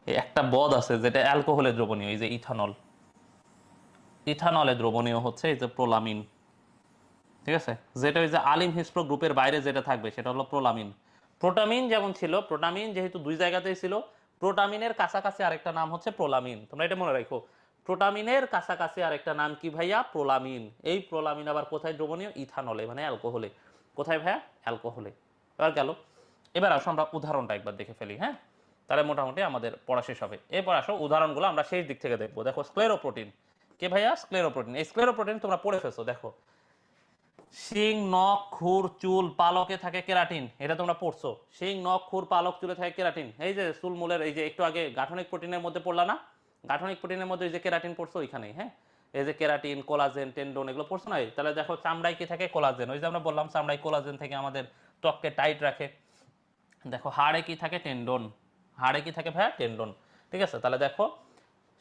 এই একটা বদ আছে যেটা অ্যালকোহলে দ্রবণীয়, এই যে ইথানল। ইথানলে দ্রবণীয় হচ্ছে এই যে প্রোলামিন, ঠিক আছে। যেটা ওই যে আলিম হিস্প্রো গ্রুপের বাইরে যেটা থাকবে সেটা হলো প্রোলামিন। প্রোটামিন যেমন ছিল, প্রোটামিন যেহেতু দুই জায়গাতেই ছিল, প্রোটামিনের কাছাকাছি আরেকটা নাম হচ্ছে প্রোলামিন। তোমরা এটা মনে রাখো, প্রোটামিনের কাছাকাছি আরেকটা নাম কি ভাইয়া? প্রোলামিন। এই প্রোলামিন আবার কোথায় দ্রবণীয়? ইথানলে, মানে অ্যালকোহলে। কোথায় ভাইয়া? অ্যালকোহলে। এবার গেল, এবার আসো আমরা উদাহরণটা একবার দেখে ফেলি, হ্যাঁ? তাহলে মোটামুটি আমাদের পড়া শেষ হবে। এরপর আসো উদাহরণগুলো আমরা শেষ দিক থেকে দেখবো। দেখো স্ক্লেরোপ্রোটিন, কে ভাইয়া? স্ক্লেরোপ্রোটিন। এই স্ক্লেরোপ্রোটিন তোমরা পড়ে ফেলছো, দেখো শিং, নখ, খুর, চুল, পালকে থাকে কেরাটিন, এটা তোমরা পড়ছো। শিং, নখ, খুর, পালক, চুলে থাকে কেরাটিন। এই যে চুল মূলের, এই যে একটু আগে গাঠনিক প্রোটিনের মধ্যে পড়লা না? গাঠনিক প্রোটিনের মধ্যে এই যে কেরাটিন পড়ছো ওইখানেই, হ্যাঁ? এই যে কেরাটিন, কোলাজেন, টেন্ডন, এগুলো পড়ছো না? তাহলে দেখো চামড়ায় কি থাকে? কোলাজেন। ওই যে আমরা বললাম চামড়ায় কোলাজেন থেকে আমাদের ত্বককে টাইট রাখে। দেখো হাড়ে কি থাকে? টেন্ডন। হাড়ে কি থাকে ভাইয়া? টেন্ডন। ঠিক আছে, তাহলে দেখো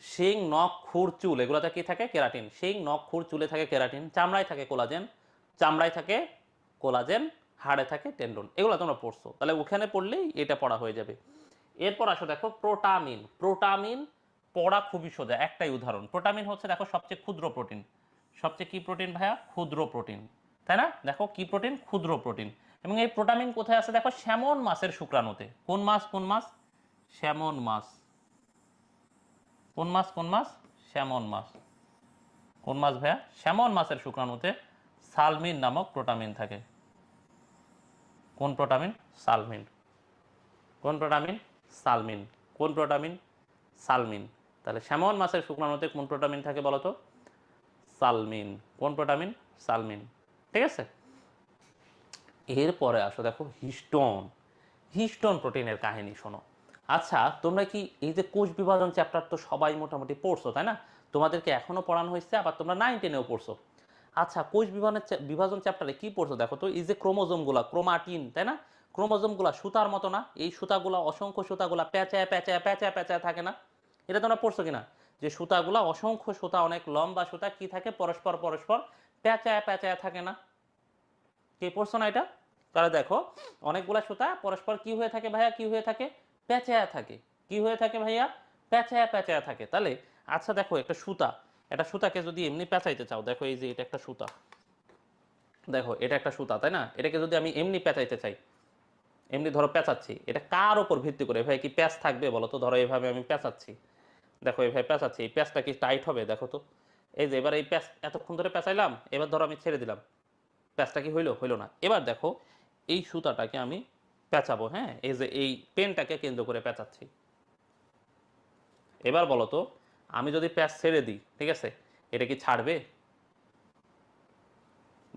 শিং, নখ, খুর, চুল, এগুলোতে কি থাকে? কেরাটিন। শিং, নখ, খুর, চুলে থাকে কেরাটিন, চামড়ায় থাকে কোলাজেন, চামড়ায় থাকে কোলাজেন, হাড়ে থাকে টেন্ডন। এগুলো তোমরা পড়ছো, তাহলে ওখানে পড়লেই এটা পড়া হয়ে যাবে। এরপর আসো দেখো প্রোটামিন। প্রোটামিন পড়া খুবই সোজা, একটাই উদাহরণ। প্রোটামিন হচ্ছে দেখো সবচেয়ে ক্ষুদ্র প্রোটিন। সবচেয়ে কি প্রোটিন ভাইয়া? ক্ষুদ্র প্রোটিন, তাই না? দেখো কি প্রোটিন? ক্ষুদ্র প্রোটিন। এবং এই প্রোটামিন কোথায় আছে দেখো? স্যামন মাছের শুক্রাণুতে। কোন মাছ? কোন মাছ? স্যামন মাছ। কোন মাছ? কোন মাছ? স্যামন মাছ। কোন মাছ ভাইয়া? স্যামন মাছের শুক্রাণুতে সালমিন নামক প্রোটামিন থাকে। কোন প্রোটামিন? সালমিন। কোন প্রোটামিন? সালমিন। কোন প্রোটামিন? সালমিন। তাহলে স্যামন মাছের শুক্রাণুতে কোন প্রোটামিন থাকে বলো তো? সালমিন। কোন প্রোটামিন? সালমিন। ঠিক আছে, এরপরে আসো দেখো হিস্টোন। হিস্টোন প্রোটিনের কাহিনী শোনো। আচ্ছা, তোমরা কি এই যে কোষ বিভাজন চ্যাপ্টার তো সবাই মোটামুটি পড়ছো, তাই না? তোমাদেরকে এখনো পড়ানো হয়েছে, আবার তোমরা 9-10-এও পড়ছো। আচ্ছা, কোষ বিভাজন চ্যাপ্টারে কি পড়ছো দেখো তো? এই যে ক্রোমোজোমগুলা, ক্রোমাটিন, তাই না? ক্রোমোজোমগুলা সুতার মতো না? এই সুতাগুলা, অসংখ্য সুতাগুলা প্যাঁচায় প্যাঁচায় প্যাঁচায় প্যাঁচায় থাকে না? এটা তোমরা পড়ছো কিনা? যে সুতাগুলা, অসংখ্য সুতা, অনেক লম্বা সুতা, কি থাকে? পরস্পর পরস্পর প্যাঁচায় প্যাঁচায় থাকে না? কে পড়ছো না এটা? তাহলে দেখো অনেকগুলা সুতা পরস্পর কি হয়ে থাকে ভাইয়া? কি হয়ে থাকে? প্যাঁচায়া থাকে। কি হয়ে থাকে ভাইয়া? প্যাঁচায়া প্যাঁচায়া থাকে। তাহলে আচ্ছা দেখো একটা সুতা, একটা সুতাকে যদি এমনি প্যাঁচাইতে চাও, দেখো এই যে এটা একটা সুতা, দেখো এটা একটা সুতা, তাই না? এটাকে যদি আমি এমনি প্যাঁচাইতে চাই, এমনি ধরো প্যাঁচাচ্ছি, এটা কার ওপর ভিত্তি করে ভাই কি প্যাঁচ থাকবে বলো তো? ধরো এইভাবে আমি প্যাঁচাচ্ছি, দেখো এইভাবে প্যাঁচাচ্ছি, এই প্যাঁচটা কি টাইট হবে দেখো তো? এই যে এবার এই প্যাঁচ এতক্ষণ ধরে প্যাঁচাইলাম, এবার ধরো আমি ছেড়ে দিলাম, প্যাঁচটা কি হইলো? হইলো না। এবার দেখো এই সুতাটাকে আমি পেঁচাবো, হ্যাঁ, এই যে এই পেনটাকে কেন্দ্র করে পেঁচাচ্ছি। এবার বলো তো, আমি যদি প্যাঁচ ছেড়ে দিই, ঠিক আছে, এটা কি ছাড়বে?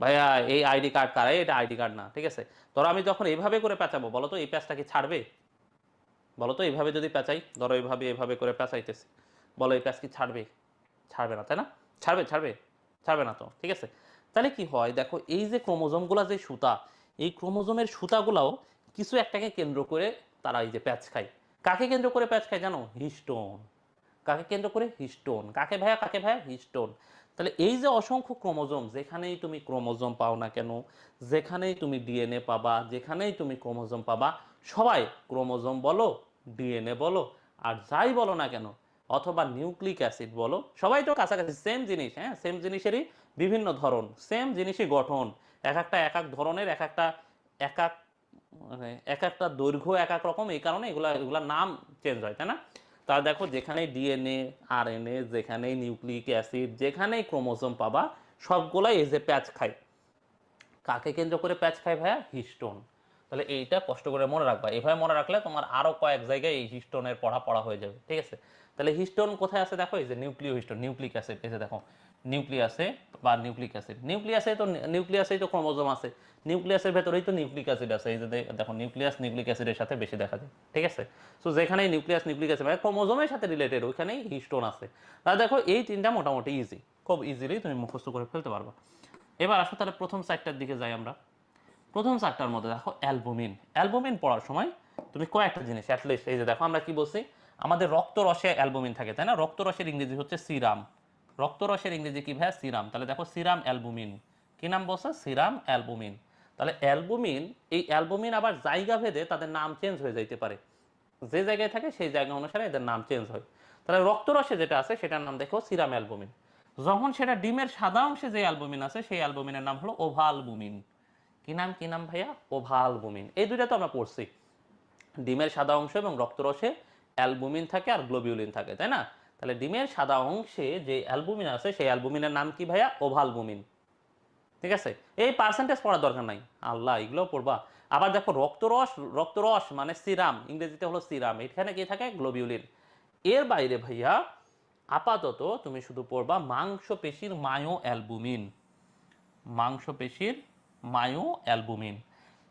ভাইয়া এই আইডি কার্ড কার? এটা আইডি কার্ড না, ঠিক আছে। ধরো আমি যখন এইভাবে করে পেঁচাবো, বলো তো এই প্যাঁচটা কি ছাড়বে? বলো তো, এইভাবে যদি পেঁচাই, ধরো এইভাবে এভাবে করে পেঁচাইতেছি, বলো এই প্যাঁচ কি ছাড়বে? ছাড়বে না, তাই না? ছাড়বে ছাড়বে ছাড়বে না তো, ঠিক আছে। তাহলে কি হয় দেখো, এই যে ক্রোমোজোমগুলো যে সুতা, এই ক্রোমোজোমের সুতাগুলাও কিছু একটাকে কেন্দ্র করে তারা এই যে প্যাচ খায়। কাকে কেন্দ্র করে প্যাচ খায় জানো? হিস্টোন। কাকে কেন্দ্র করে? হিস্টোন। কাকে ভাইয়া? কাকে ভাইয়া? হিস্টোন। তাহলে এই যে অসংখ্য ক্রোমোজোম, যেখানেই তুমি ক্রোমোজোম পাও না কেন, যেখানেই তুমি ডিএনএ পাবা, যেখানেই তুমি ক্রোমোজোম পাবা, সবাই ক্রোমোজোম বলো, ডিএনএ বলো, আর যাই বলো না কেন, অথবা নিউক্লিক অ্যাসিড বলো, সবাই তো কাছাকাছি সেম জিনিস। হ্যাঁ, সেম জিনিসেরই বিভিন্ন ধরন, সেম জিনিসই গঠন, এক একটা এক এক ধরনের, এক একটা এক এক মানে এক একটা দৈর্ঘ্য এক এক রকম, এই কারণে এগুলা এগুলার নাম চেঞ্জ হয়, তাই না? তা দেখো, যেখানেই ডিএনএ, আরএনএ, যেখানেই নিউক্লিক অ্যাসিড, যেখানেই ক্রোমোজোম পাবা, সবগুলাই এই যে প্যাচ খায়। কাকে কেন্দ্র করে প্যাচ খায় ভাইয়া? হিস্টোন। তাহলে এইটা কষ্ট করে মনে রাখবা, এভাবে মনে রাখলে তোমার আরো কয়েক জায়গায় এই হিস্টোনের পড়া পড়া হয়ে যাবে, ঠিক আছে। তাহলে হিস্টোন কোথায় আছে দেখো, এই যে নিউক্লিও হিস্টোন, নিউক্লিক অ্যাসিড, এই যে দেখো নিউক্লিয়াসে বা নিউক্লিক অ্যাসিড, নিউক্লিয়াসে তো নিউক্লিয়াসেই তো ক্রোমোজোম আছে, নিউক্লিয়াসের ভেতরেই তো নিউক্লিক অ্যাসিড আছে, এই যে দেখো নিউক্লিয়াস নিউক্লিক অ্যাসিডের সাথে বেশি দেখা যায়, ঠিক আছে। সো যেখানেই নিউক্লিয়াস নিউক্লিক অ্যাসিড মানে ক্রোমোজোমের সাথে রিলেটেড, ওইখানেই হিস্টোন আছে। তাহলে দেখো এই তিনটা মোটামুটি ইজি, খুব ইজিলি তুমি মুখস্থ করে ফেলতে পারবা। এবার আসো তাহলে প্রথম সাইডটার দিকে যাই আমরা। প্রথম চারটার মধ্যে দেখো অ্যালবুমিন। অ্যালবুমিন পড়ার সময় তুমি কয়েকটা জিনিস অ্যাটলিস্ট, এই যে দেখো আমরা কি বলছি, আমাদের রক্তরসে অ্যালবুমিন থাকে, তাই না? রক্তরসের ইংরেজি হচ্ছে সিরাম। রক্তরসের ইংরেজি কি ভাইয়া? সিরাম। তাহলে দেখো সিরাম অ্যালবুমিন, কি নাম বলছে? Serum albumin. তাহলে অ্যালবুমিন, এই অ্যালবুমিন আবার জায়গা ভেদে তাদের নাম চেঞ্জ হয়ে যাইতে পারে, যে জায়গায় থাকে সেই জায়গা অনুসারে এদের নাম চেঞ্জ হয়। তাহলে রক্তরসে যেটা আছে সেটার নাম দেখো সিরাম অ্যালবুমিন। যখন সেটা ডিমের সাদা অংশে যে অ্যালবুমিন আছে, সেই অ্যালবুমিনের নাম হলো ওভালবুমিন। কি নাম? কি নাম ভাইয়া? ওভালবুমিন। এই দুইটা তো আমরা পড়ছি, ডিমের সাদা অংশ এবং রক্তরসে অ্যালবুমিন থাকে আর গ্লোবিউলিন থাকে, তাই না? তাহলে ডিমের সাদা অংশে যে অ্যালবুমিন আছে, সেই অ্যালবুমিনের নাম কি ভাইয়া? ওভালবুমিন, ঠিক আছে। এই পার্সেন্টেজ পড়ার দরকার নাই, আল্লাহ এগুলো পড়বা। আবার দেখো রক্তরস, রক্তরস মানে সিরাম, ইংরেজিতে হলো সিরাম, এখানে কি থাকে? গ্লোবিউলিন। এর বাইরে ভাইয়া আপাতত তুমি শুধু পড়বা মাংসপেশির মায়ো অ্যালবুমিন, মাংসপেশির মায়ো অ্যালবুমিন।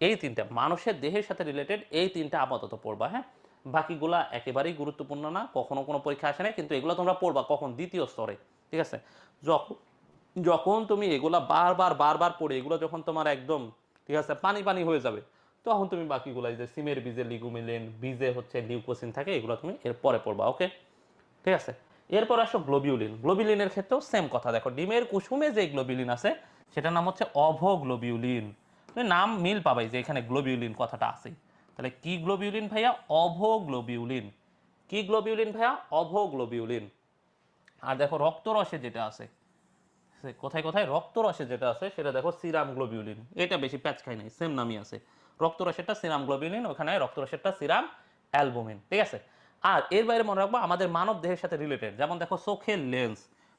এই তিনটা মানুষের দেহের সাথে রিলেটেড, এই তিনটা আপাতত পড়বা। হ্যাঁ, বাকিগুলা একেবারেই গুরুত্বপূর্ণ না, কখনো কোনো পরীক্ষা আসে না, কিন্তু এগুলো তোমরা পড়বা কখন? দ্বিতীয় স্তরে, ঠিক আছে। যখন যখন তুমি এগুলা বারবার বারবার পড়ে এগুলো যখন তোমার একদম, ঠিক আছে, পানি পানি হয়ে যাবে, তখন তুমি বাকিগুলো, এই যে সিমের বীজে লিগুমিলিন, বীজে হচ্ছে লিউকোসিন থাকে, এগুলো তুমি এর পরে পড়বা, ওকে, ঠিক আছে। এরপর আসো গ্লোবিউলিন। গ্লোবিউলিনের ক্ষেত্রেও সেম কথা, দেখো ডিমের কুসুমে যে গ্লোবিউলিন আছে সেটার নাম হচ্ছে অভোগ্লোবিউলিন। তুমি নাম মিল পাবাই যে এখানে গ্লোবিউলিন কথাটা আছে। তাহলে কি গ্লোবিউলিন ভাইয়া? অভোগ্লোবিউলিন। কি গ্লোবিউলিন ভাইয়া? অভোগ্লোবিউলিন। আর দেখো রক্তরসে যেটা আছে, কোথায় কোথায় রক্তরসে যেটা আছে সেটা দেখো সিরাম গ্লোবিউলিন। এটা বেশি প্যাচ খাই নাই, সেম নামই আছে। রক্তরসেরটা সিরাম গ্লোবিউলিন, ওখানে রক্তরসেরটা সিরাম অ্যালবুমিন, ঠিক আছে। আর এর বাইরে মনে রাখবো আমাদের মানব দেহের সাথে রিলেটেড, যেমন দেখো চোখের লেন্স।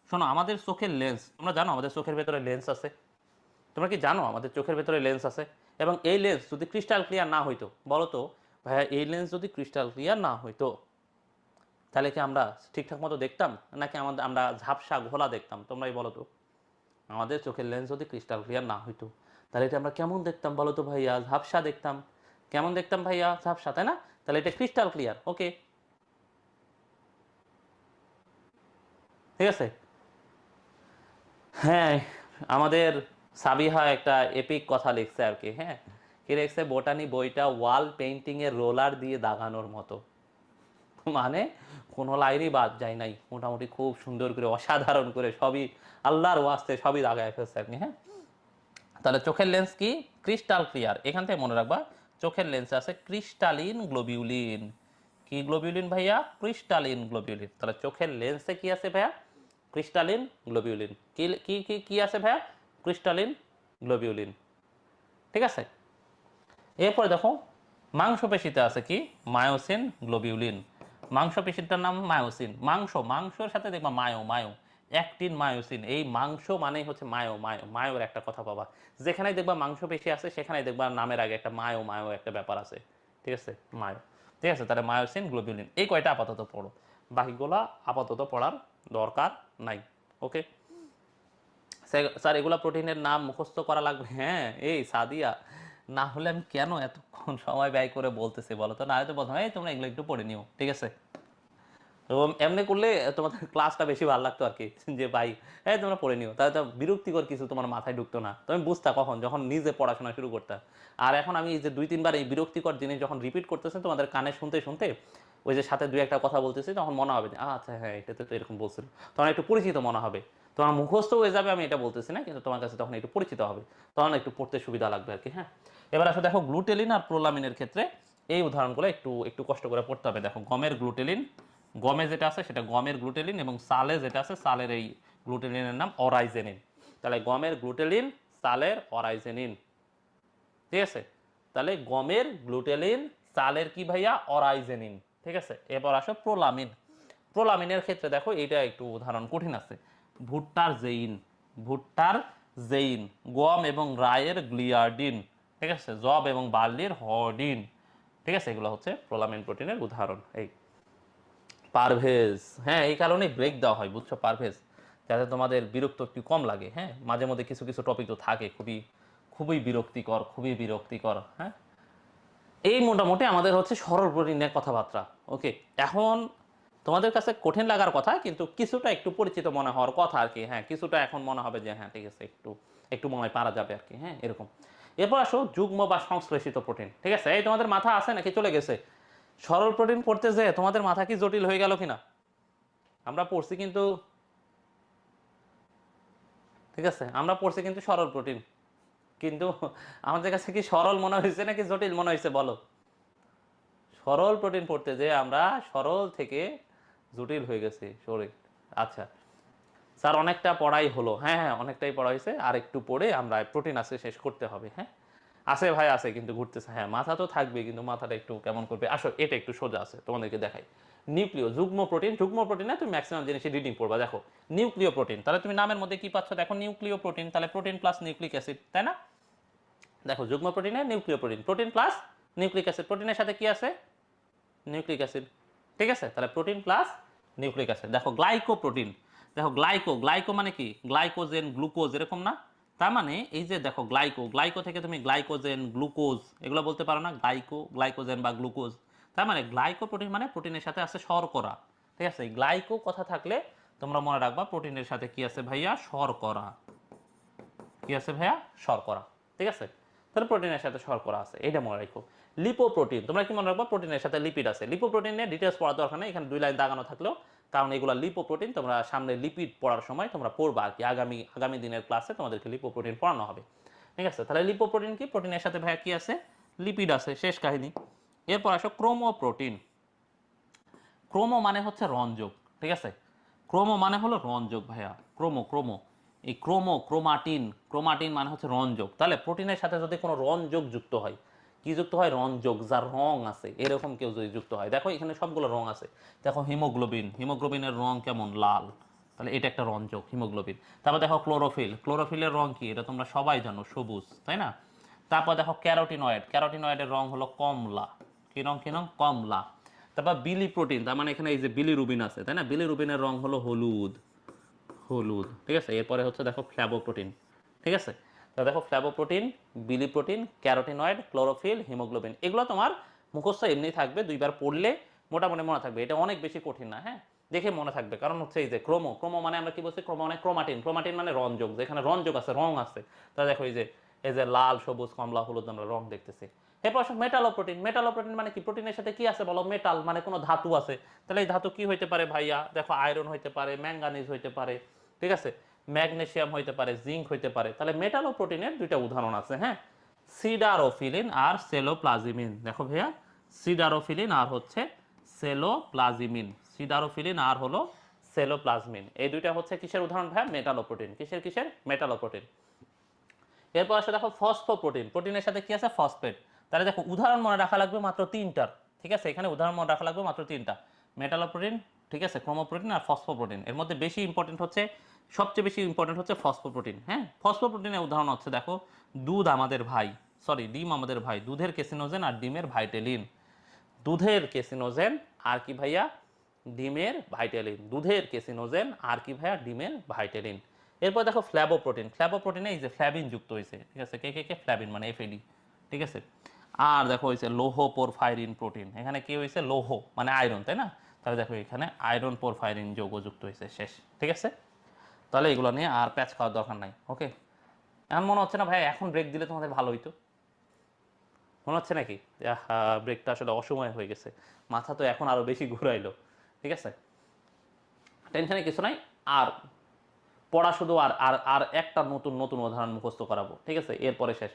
শোনো, আমাদের চোখের লেন্স, তোমরা জানো আমাদের চোখের ভেতরে লেন্স আছে? তোমরা কি জানো আমাদের চোখের ভেতরে লেন্স আছে? এবং এই লেন্স যদি ক্রিস্টাল ক্লিয়ার না হইতো, বলো তো ভাইয়া, এই লেন্স যদি ক্রিস্টাল ক্লিয়ার না হইতো, তাহলে কি আমরা ঠিকঠাক মতো দেখতাম, নাকি আমাদের আমরা ঝাপসা ঘোলা দেখতাম? তোমরাই বলো তো। আমাদের চোখের লেন্স যদি ক্রিস্টাল ক্লিয়ার না হইতো, তাহলে এটা আমরা কেমন দেখতাম বলো তো ভাইয়া? ঝাপসা দেখতাম। কেমন দেখতাম ভাইয়া? ঝাপসা, তাই না? তাহলে এটা ক্রিস্টাল ক্লিয়ার, ওকে, ঠিক আছে। হ্যাঁ, আমাদের সাবিহা একটা এপিক কথা লিখছে আর কি। হ্যাঁ, কি লিখছে? বোটানি বইটা ওয়াল পেইন্টিং এর রোলার দিয়ে দাগানোর মতো। মানে কোনো লাইনই বাদ যায় নাই, মোটামুটি খুব সুন্দর করে, অসাধারণ করে সবই আল্লাহর ওয়াস্তে সবই দাগায় ফেলছে আপনি। হ্যাঁ, তাহলে চোখের লেন্স কি? Crystal clear. এখান থেকে মনে রাখবা চোখের লেন্সে আছে ক্রিস্টালিন গ্লোবিউলিন। কি গ্লোবিউলিন ভাইয়া? Crystalline globulin. তাহলে চোখের লেন্সে কি আছে ভাইয়া? Crystalline globulin. কি কি কি কি আছে ভাইয়া? ক্রিস্টালিন গ্লোবিউলিন, ঠিক আছে। এরপরে দেখো মাংসপেশিতে আছে কি? Myosin globulin. মাংসপেশিটার নাম মায়োসিন। মাংসর সাথে দেখবা মায়ো, মায়ো, অ্যাক্টিন মায়োসিন। এই মাংস মানেই হচ্ছে মায়ো, মায়ো, মায়োর একটা কথা পাবা। যেখানেই দেখবা মাংসপেশি আছে সেখানেই দেখবা নামের আগে একটা মায়ো, মায়ো একটা ব্যাপার আছে, ঠিক আছে, মায়ো, ঠিক আছে। তাহলে মায়োসিন গ্লোবিউলিন, এই কয়টা আপাতত পড়ো, বাকিগুলা আপাতত পড়ার দরকার নাই, ওকে। স্যার এগুলা প্রোটিনের নাম মুখস্থ করা লাগবে? হ্যাঁ, এই সাদিয়া, না হলে আমি কেন এতক্ষণ সময় ব্যয় করে বলতেছি বলো তো? না হলে তো প্রথমে তোমরা এগুলো একটু পড়ে নিও, ঠিক আছে। এবং এমনি করলে তোমাদের ক্লাসটা বেশি ভালো লাগতো আর কি, যে ভাই হ্যাঁ তোমরা পড়ে নিও, তাহলে তো বিরক্তিকর কিছু তোমার মাথায় ঢুকতো না, তুমি বুঝতা কখন যখন নিজে পড়াশোনা শুরু করতে। আর এখন আমি এই যে 2-3 বার এই বিরক্তিকর জিনিস যখন রিপিট করতেছে তোমাদের কানে শুনতে শুনতে, ওই যে সাথে দুই একটা কথা বলতেছি, তখন মনে হবে যে আচ্ছা হ্যাঁ এটাতে তো এরকম বলছিল, তখন একটু পরিচিত মনে হবে। তোমার মুখস্থ হয়ে যাবে আমি এটা বলতেছি না, কিন্তু তোমার কাছে তখন একটু পরিচিত হবে, তখন একটু পড়তে সুবিধা লাগবে আর কি। হ্যাঁ, এবার আসলে দেখো গ্লুটেলিন আর প্রোলামিনের ক্ষেত্রে এই উদাহরণগুলো একটু একটু কষ্ট করে পড়তে হবে। দেখো গমের গ্লুটেলিন, গমে যেটা আছে সেটা গমের গ্লুটেলিন, এবং সালে যেটা আছে সালের এই গ্লুটেলিনের নাম অরাইজেনিন। তাহলে গমের গ্লুটেলিন, সালের অরাইজেনিন, ঠিক আছে। তাহলে গমের গ্লুটেলিন, সালের কি ভাইয়া অরাইজেনিন, ঠিক আছে। এবার আসো প্রোলামিন। প্রোলামিনের ক্ষেত্রে দেখো এটা একটু উদাহরণ কঠিন আছে। ভুট্টার জেইন, ভুট্টার জেইন, গম এবং রায়ের গ্লিয়ার্ডিন, ঠিক আছে, জব এবং বার্লির হর্ডিন, ঠিক আছে। এগুলো হচ্ছে প্রোলামিন প্রোটিনের উদাহরণ। এই পারভেজ, হ্যাঁ এই কারণে ব্রেক দেওয়া হয় বুঝছো, পারভেজ, যাতে তোমাদের বিরক্ত একটু কম লাগে। হ্যাঁ, মাঝে মধ্যে কিছু কিছু টপিক তো থাকে খুবই খুবই বিরক্তিকর, খুবই বিরক্তিকর। হ্যাঁ, এই মোটামুটি আমাদের হচ্ছে সরল প্রোটিনের কথাবার্তা। ওকে, এখন তোমাদের কাছে কঠিন লাগার কথা, কিন্তু কিছুটা একটু পরিচিত মনে হওয়ার কথা আর কি। হ্যাঁ, কিছুটা এখন মনে হবে যে হ্যাঁ ঠিক আছে, একটু একটু মনে হয় পারা যাবে আর কি। হ্যাঁ, এরকম। এরপর আসো যুগ্ম বা সংশ্লেষিত প্রোটিন, ঠিক আছে। এই তোমাদের মাথা আছে নাকি চলে গেছে? সরল প্রোটিন পড়তে যে তোমাদের মাথা কি জটিল হয়ে গেল কিনা? আমরা পড়ছি কিন্তু, ঠিক আছে, আমরা পড়ছি কিন্তু সরল প্রোটিন, কিন্তু আমাদের কাছে কি সরল মনে হয়েছে নাকি জটিল মনে হয়েছে বলো? সরল প্রোটিন পড়তে যে আমরা সরল থেকে জটিল হয়ে গেছি শরীর। আচ্ছা স্যার অনেকটা পড়াই হলো, হ্যাঁ হ্যাঁ অনেকটাই পড়া হয়েছে, আর একটু পড়ে আমরা প্রোটিন আছে শেষ করতে হবে। হ্যাঁ, আছে ভাই আছে, কিন্তু ঘুরতেছে। হ্যাঁ, মাথা তো থাকবে, কিন্তু মাথাটা একটু কেমন করবে। আসো এটা একটু সোজা আছে, তোমাদেরকে দেখাই। নিউক্লিয় যুগ্ম প্রোটিন, যুগ্ম প্রোটিনে তুমি ম্যাক্সিমাম জিনিসই রিডিং পড়বা। দেখো নিউক্লিয় প্রোটিন, তাহলে তুমি নামের মধ্যে কি পাচ্ছ? দেখো নিউক্লিয় প্রোটিন, তাহলে প্রোটিন প্লাস নিউক্লিক অ্যাসিড, তাই না? দেখো যুগ্ম প্রোটিনে নিউক্লিয় protein, protein plus nucleic acid, প্রোটিনের সাথে কি আছে? নিউক্লিক অ্যাসিড, ঠিক আছে। তাহলে প্রোটিন প্লাস নিউক্লিক অ্যাসিড। দেখো গ্লাইকো প্রোটিন, দেখো গ্লাইকো, গ্লাইকো মানে কি? গ্লাইকোজেন গ্লুকোজ এরকম না? তার মানে এই যে দেখো গ্লাইকো, গ্লাইকো থেকে তুমি গ্লাইকোজেন গ্লুকোজ এগুলো বলতে পারো না? গ্লাইকো, গ্লাইকোজেন বা গ্লুকোজ। তার মানে গ্লাইকো প্রোটিন মানে প্রোটিনের সাথে আছে শর্করা, ঠিক আছে। গ্লাইকো কথা থাকলে তোমরা মনে রাখবা প্রোটিনের সাথে কি আছে ভাইয়া? শর্করা। কি আছে ভাইয়া? শর্করা, ঠিক আছে। তাহলে প্রোটিনের সাথে শর্করা আছে, এটা মনে রাখো। লিপোপ্রোটিন, তোমরা কি মনে রাখবা? প্রোটিনের সাথে লিপিড আছে। লিপোপ্রোটিনের ডিটেলস পড়ার দরকার নেই, এখানে 2 লাইন দাগানো থাকলেও, কারণ এগুলো লিপোপ্রোটিন তোমরা সামনে লিপিড পড়ার সময় তোমরা পড়বা আর কি। আগামী আগামী দিনের ক্লাসে তোমাদেরকে লিপোপ্রোটিন পড়ানো হবে, ঠিক আছে। তাহলে লিপোপ্রোটিন কি? প্রোটিনের সাথে ভাইয়া কি আছে? লিপিড আছে, শেষ কাহিনী। এরপর আসো ক্রোমোপ্রোটিন। ক্রোমো মানে হচ্ছে রঞ্জক, ঠিক আছে। ক্রোমো মানে হলো রঞ্জক ভাইয়া, ক্রোমো ক্রোমো, এই ক্রোমো, ক্রোমাটিন, ক্রোমাটিন মানে হচ্ছে রঞ্জক। তাহলে প্রোটিনের সাথে যদি কোনো রঞ্জক যুক্ত হয়, কি যুক্ত হয়? রঞ্জক, যার রং আছে, এরকম কেউ যদি যুক্ত হয়, দেখো এখানে সবগুলো রং আছে। দেখো হিমোগ্লোবিন, হিমোগ্লোবিনের রং কেমন? লাল, তাহলে এটা একটা রঞ্জক হিমোগ্লোবিন। তারপর দেখো ক্লোরোফিল, ক্লোরোফিলের রং কি? এটা তোমরা সবাই জানো, সবুজ, তাই না? তারপর দেখো ক্যারোটিনয়েড, ক্যারোটিনয়েডের রং হলো কমলা। কি রং? কি রং? কমলা। তারপর বিলি প্রোটিন, তার মানে এখানে এই যে বিলি রুবিন আছে, তাই না? বিলি রুবিনের রং হলো হলুদ, হলুদ, ঠিক আছে। এরপরে হচ্ছে দেখো ফ্ল্যাবোপ্রোটিন, ঠিক আছে। তো দেখো ফ্ল্যাবোপ্রোটিন, বিলি প্রোটিন, ক্যারোটিনয়েড, ক্লোরোফিল, হিমোগ্লোবিন, এগুলো তোমার মুখস্থ এমনি থাকবে, 2 বার পড়লে মোটামুটি মনে থাকবে। এটা অনেক বেশি কঠিন না, হ্যাঁ, দেখে মনে থাকবে। কারণ হচ্ছে এই যে ক্রোমো, ক্রোমো মানে আমরা কি বলছি? ক্রোমো মানে ক্রোমাটিন, ক্রোমাটিন মানে রঞ্জক, যেখানে রঞ্জক আছে, রং আছে। তা দেখো এই যে লাল, সবুজ, কমলা, হলুদ আমরা রং দেখতেছি। এরপর আসো মেটালোপ্রোটিন। মেটালোপ্রোটিন মানে কি? প্রোটিনের সাথে কি আছে বলো? মেটাল মানে কোনো ধাতু আছে। তাহলে এই ধাতু কি হইতে পারে ভাইয়া? দেখো আয়রন হইতে পারে, ম্যাঙ্গানিজ হইতে পারে, ঠিক আছে, ম্যাগনেসিয়াম হইতে পারে, জিঙ্ক হইতে পারে। তাহলে মেটালোপ্রোটিনের 2টা উদাহরণ আছে। হ্যাঁ, সিডারোফিলিন আর সেলোপ্লাজমিন। দেখো ভাইয়া, সিডারোফিলিন আর হচ্ছে সেলোপ্লাজমিন, সিডারোফিলিন আর হলো সেলোপ্লাজমিন, এই 2টা হচ্ছে কিসের উদাহরণ ভাইয়া? মেটালোপ্রোটিন। কিসের কিসের? মেটালোপ্রোটিন। এরপর আসে দেখো ফসফোপ্রোটিন, প্রোটিনের সাথে কি আছে? ফসফেট। তাহলে দেখো উদাহরণ মনে রাখা লাগবে মাত্র 3টার, ঠিক আছে। এখানে উদাহরণ মনে রাখা লাগবে মাত্র 3টা, মেটালোপ্রোটিন, ঠিক আছে, ক্রোমোপ্রোটিন আর ফসফোপ্রোটিন। এর মধ্যে বেশি ইম্পর্টেন্ট হচ্ছে, সবচেয়ে বেশি ইম্পর্টেন্ট হচ্ছে ফসফোপ্রোটিন। হ্যাঁ, ফসফোপ্রোটিনের উদাহরণ হচ্ছে দেখো দুধ আমাদের ভাই, সরি ডিম আমাদের ভাই, দুধের কেসিনোজেন আর ডিমের ভাইটেলিন। দুধের কেসিনোজেন আর কি ভাইয়া? ডিমের ভাইটেলিন। দুধের কেসিনোজেন আর কি ভাইয়া? ডিমের ভাইটেলিন। এরপর দেখো ফ্ল্যাবোপ্রোটিন, ফ্ল্যাবোপ্রোটিনে এই যে ফ্ল্যাবিন যুক্ত হয়েছে, ঠিক আছে, কে কে কে? ফ্ল্যাবিন মানে এফএডি, ঠিক আছে। আর দেখো হয়েছে লৌহ পোরফাইরিন প্রোটিন, এখানে কি হয়েছে? লৌহ মানে আয়রন, তাই না? তাহলে দেখো এখানে আয়রন পোরফাইরিন যৌগ যুক্ত হয়েছে, শেষ। ঠিক আছে, তাহলে এগুলো নিয়ে আর প্যাচ খাওয়ার দরকার নাই। ওকে, এমন মনে হচ্ছে না ভাই এখন ব্রেক দিলে তোমাদের ভালো হইতো? মনে হচ্ছে নাকি ব্রেকটা আসলে অসময় হয়ে গেছে, মাথা তো এখন আরো বেশি ঘুরাইলো। ঠিক আছে, টেনশনে কিছু নাই। আর পড়া শুধু আর আর আর একটা নতুন নতুন উদাহরণ মুখস্থ করাবো। ঠিক আছে, এরপরে শেষ।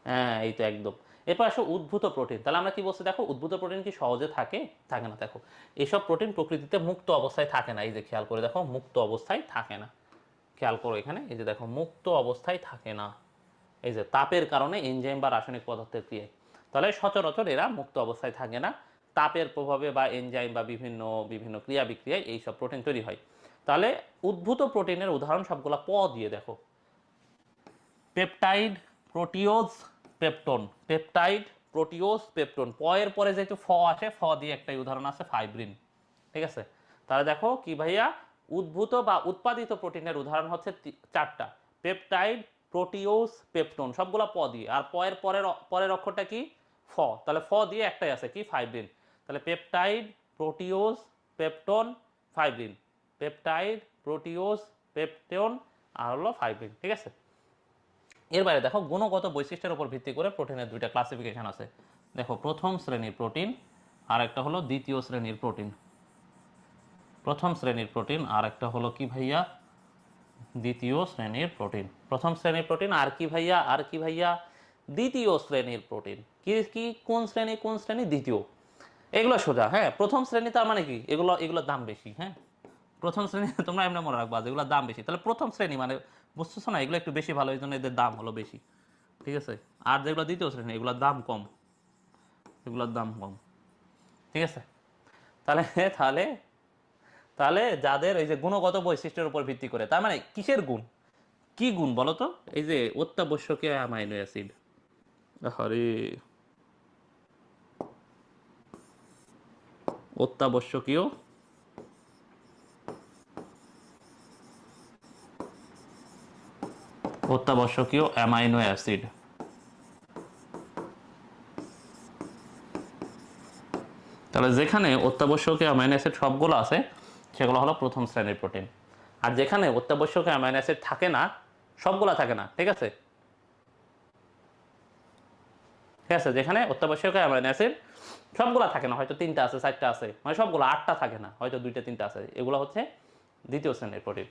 হ্যাঁ এই তো একদম। এরপর আসো উদ্ভূত প্রোটিন। তাহলে আমরা কি বলছি দেখো, উদ্ভূত প্রোটিন কি সহজে থাকে? থাকে না। দেখো এইসব প্রোটিন প্রকৃতিতে মুক্ত অবস্থায় থাকে না। এই যে খেয়াল করে দেখো, মুক্ত অবস্থায় থাকে না। খেয়াল করো এখানে, এই যে দেখো মুক্ত অবস্থায় থাকে না, এই যে তাপের কারণে এনজাইম বা রাসায়নিক পদার্থের ক্রিয়ায়। তাহলে সচরাচর এরা মুক্ত অবস্থায় থাকে না, তাপের প্রভাবে বা এনজাইম বা বিভিন্ন বিভিন্ন ক্রিয়া বিক্রিয়ায় এইসব প্রোটিন তৈরি হয়। তাহলে উদ্ভূত প্রোটিনের উদাহরণ সবগুলা প দিয়ে দেখো, peptide, proteose, peptone. Peptide, proteose, peptone. প এর পরে যেহেতু ফ আসে, ফ দিয়ে একটাই উদাহরণ আছে, ফাইব্রিন। ঠিক আছে, তাহলে দেখো কি ভাইয়া, উদ্ভূত বা উৎপাদিত প্রোটিনের উদাহরণ হচ্ছে চারটা, পেপটাইড, প্রোটিওজ, পেপটন, সবগুলা প দিয়ে। আর প এর পরের পরের অক্ষরটা কি? ফ। তাহলে ফ দিয়ে একটাই আছে, কি? ফাইব্রিন। তাহলে peptide, proteose, peptone, fibrin. Peptide, proteose, peptone, আর হলো ফাইব্রিন। ঠিক আছে, এর বাইরে দেখো গুণগত বৈশিষ্ট্যের উপর ভিত্তি করে প্রোটিনের দুইটা ক্লাসিফিকেশন আছে। দেখো প্রথম শ্রেণীর প্রোটিন আর একটা হলো দ্বিতীয় শ্রেণীর প্রোটিন। প্রথম শ্রেণীর প্রোটিন আর একটা হলো কি ভাইয়া? দ্বিতীয় শ্রেণীর প্রোটিন। প্রথম শ্রেণীর প্রোটিন আর কি ভাইয়া? আর কি ভাইয়া? দ্বিতীয় শ্রেণীর প্রোটিন। কি কি কোন শ্রেণী? কোন শ্রেণী? দ্বিতীয়। এগুলো সোজা। হ্যাঁ, প্রথম শ্রেণী তার মানে কি? এগুলোর দাম বেশি। হ্যাঁ, প্রথম শ্রেণী তোমরা এমনি মনে রাখবা যে এগুলোর দাম বেশি। তাহলে প্রথম শ্রেণী মানে বুঝতেছো না, এগুলো একটু বেশি ভালো, এই জন্য এদের দাম হলো বেশি। ঠিক আছে, আর যেগুলো দ্বিতীয় শ্রেণী এগুলোর দাম কম, এগুলোর দাম কম। ঠিক আছে, তাহলে তাহলে তাহলে যাদের এই যে গুণগত বৈশিষ্ট্যের উপর ভিত্তি করে, তার মানে কিসের গুণ? কি গুণ বলো তো? এই যে অত্যাবশ্যকীয় অ্যামাইনো অ্যাসিড। আরে অত্যাবশ্যকীয় অত্যাবশ্যকীয় অ্যামাইনো অ্যাসিড। তাহলে যেখানে অত্যাবশ্যকীয় অ্যামাইনো অ্যাসিড সবগুলো আছে সেগুলো হলো প্রথম শ্রেণীর প্রোটিন। আর যেখানে অত্যাবশ্যকীয় অ্যামাইনো অ্যাসিড থাকে না, সবগুলা থাকে না। ঠিক আছে, ঠিক আছে, যেখানে অত্যাবশ্যকীয় অ্যামাইনো অ্যাসিড সবগুলা থাকে না, হয়তো তিনটা আছে, চারটা আছে, মানে সবগুলো আটটা থাকে না, হয়তো দুইটা তিনটা আছে, এগুলো হচ্ছে দ্বিতীয় শ্রেণীর প্রোটিন।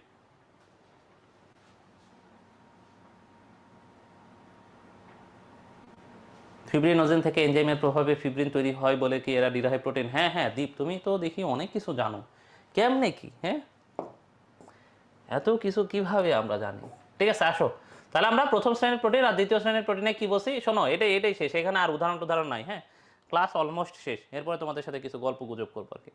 ফিব্রিনোজেন থেকে এনজাইমের প্রভাবে ফিব্রিন তৈরি হয় বলে কি এরা ডিরাইভ প্রোটিন? হ্যাঁ হ্যাঁ দীপ, তুমি তো দেখি অনেক কিছু জানো। কেমনে কি? হ্যাঁ, এত কিছু কিভাবে আমরা জানি? ঠিক আছে, আসো তাহলে আমরা প্রথম শ্রেণীর প্রোটিন আর দ্বিতীয় শ্রেণীর প্রোটিনে কি বলছি শোনো, এটাই শেষ, এখানে আর উদাহরণ টুদাহরণ নাই। হ্যাঁ, ক্লাস অলমোস্ট শেষ, এরপরে তোমাদের সাথে কিছু গল্প গুজব করবো আর কি।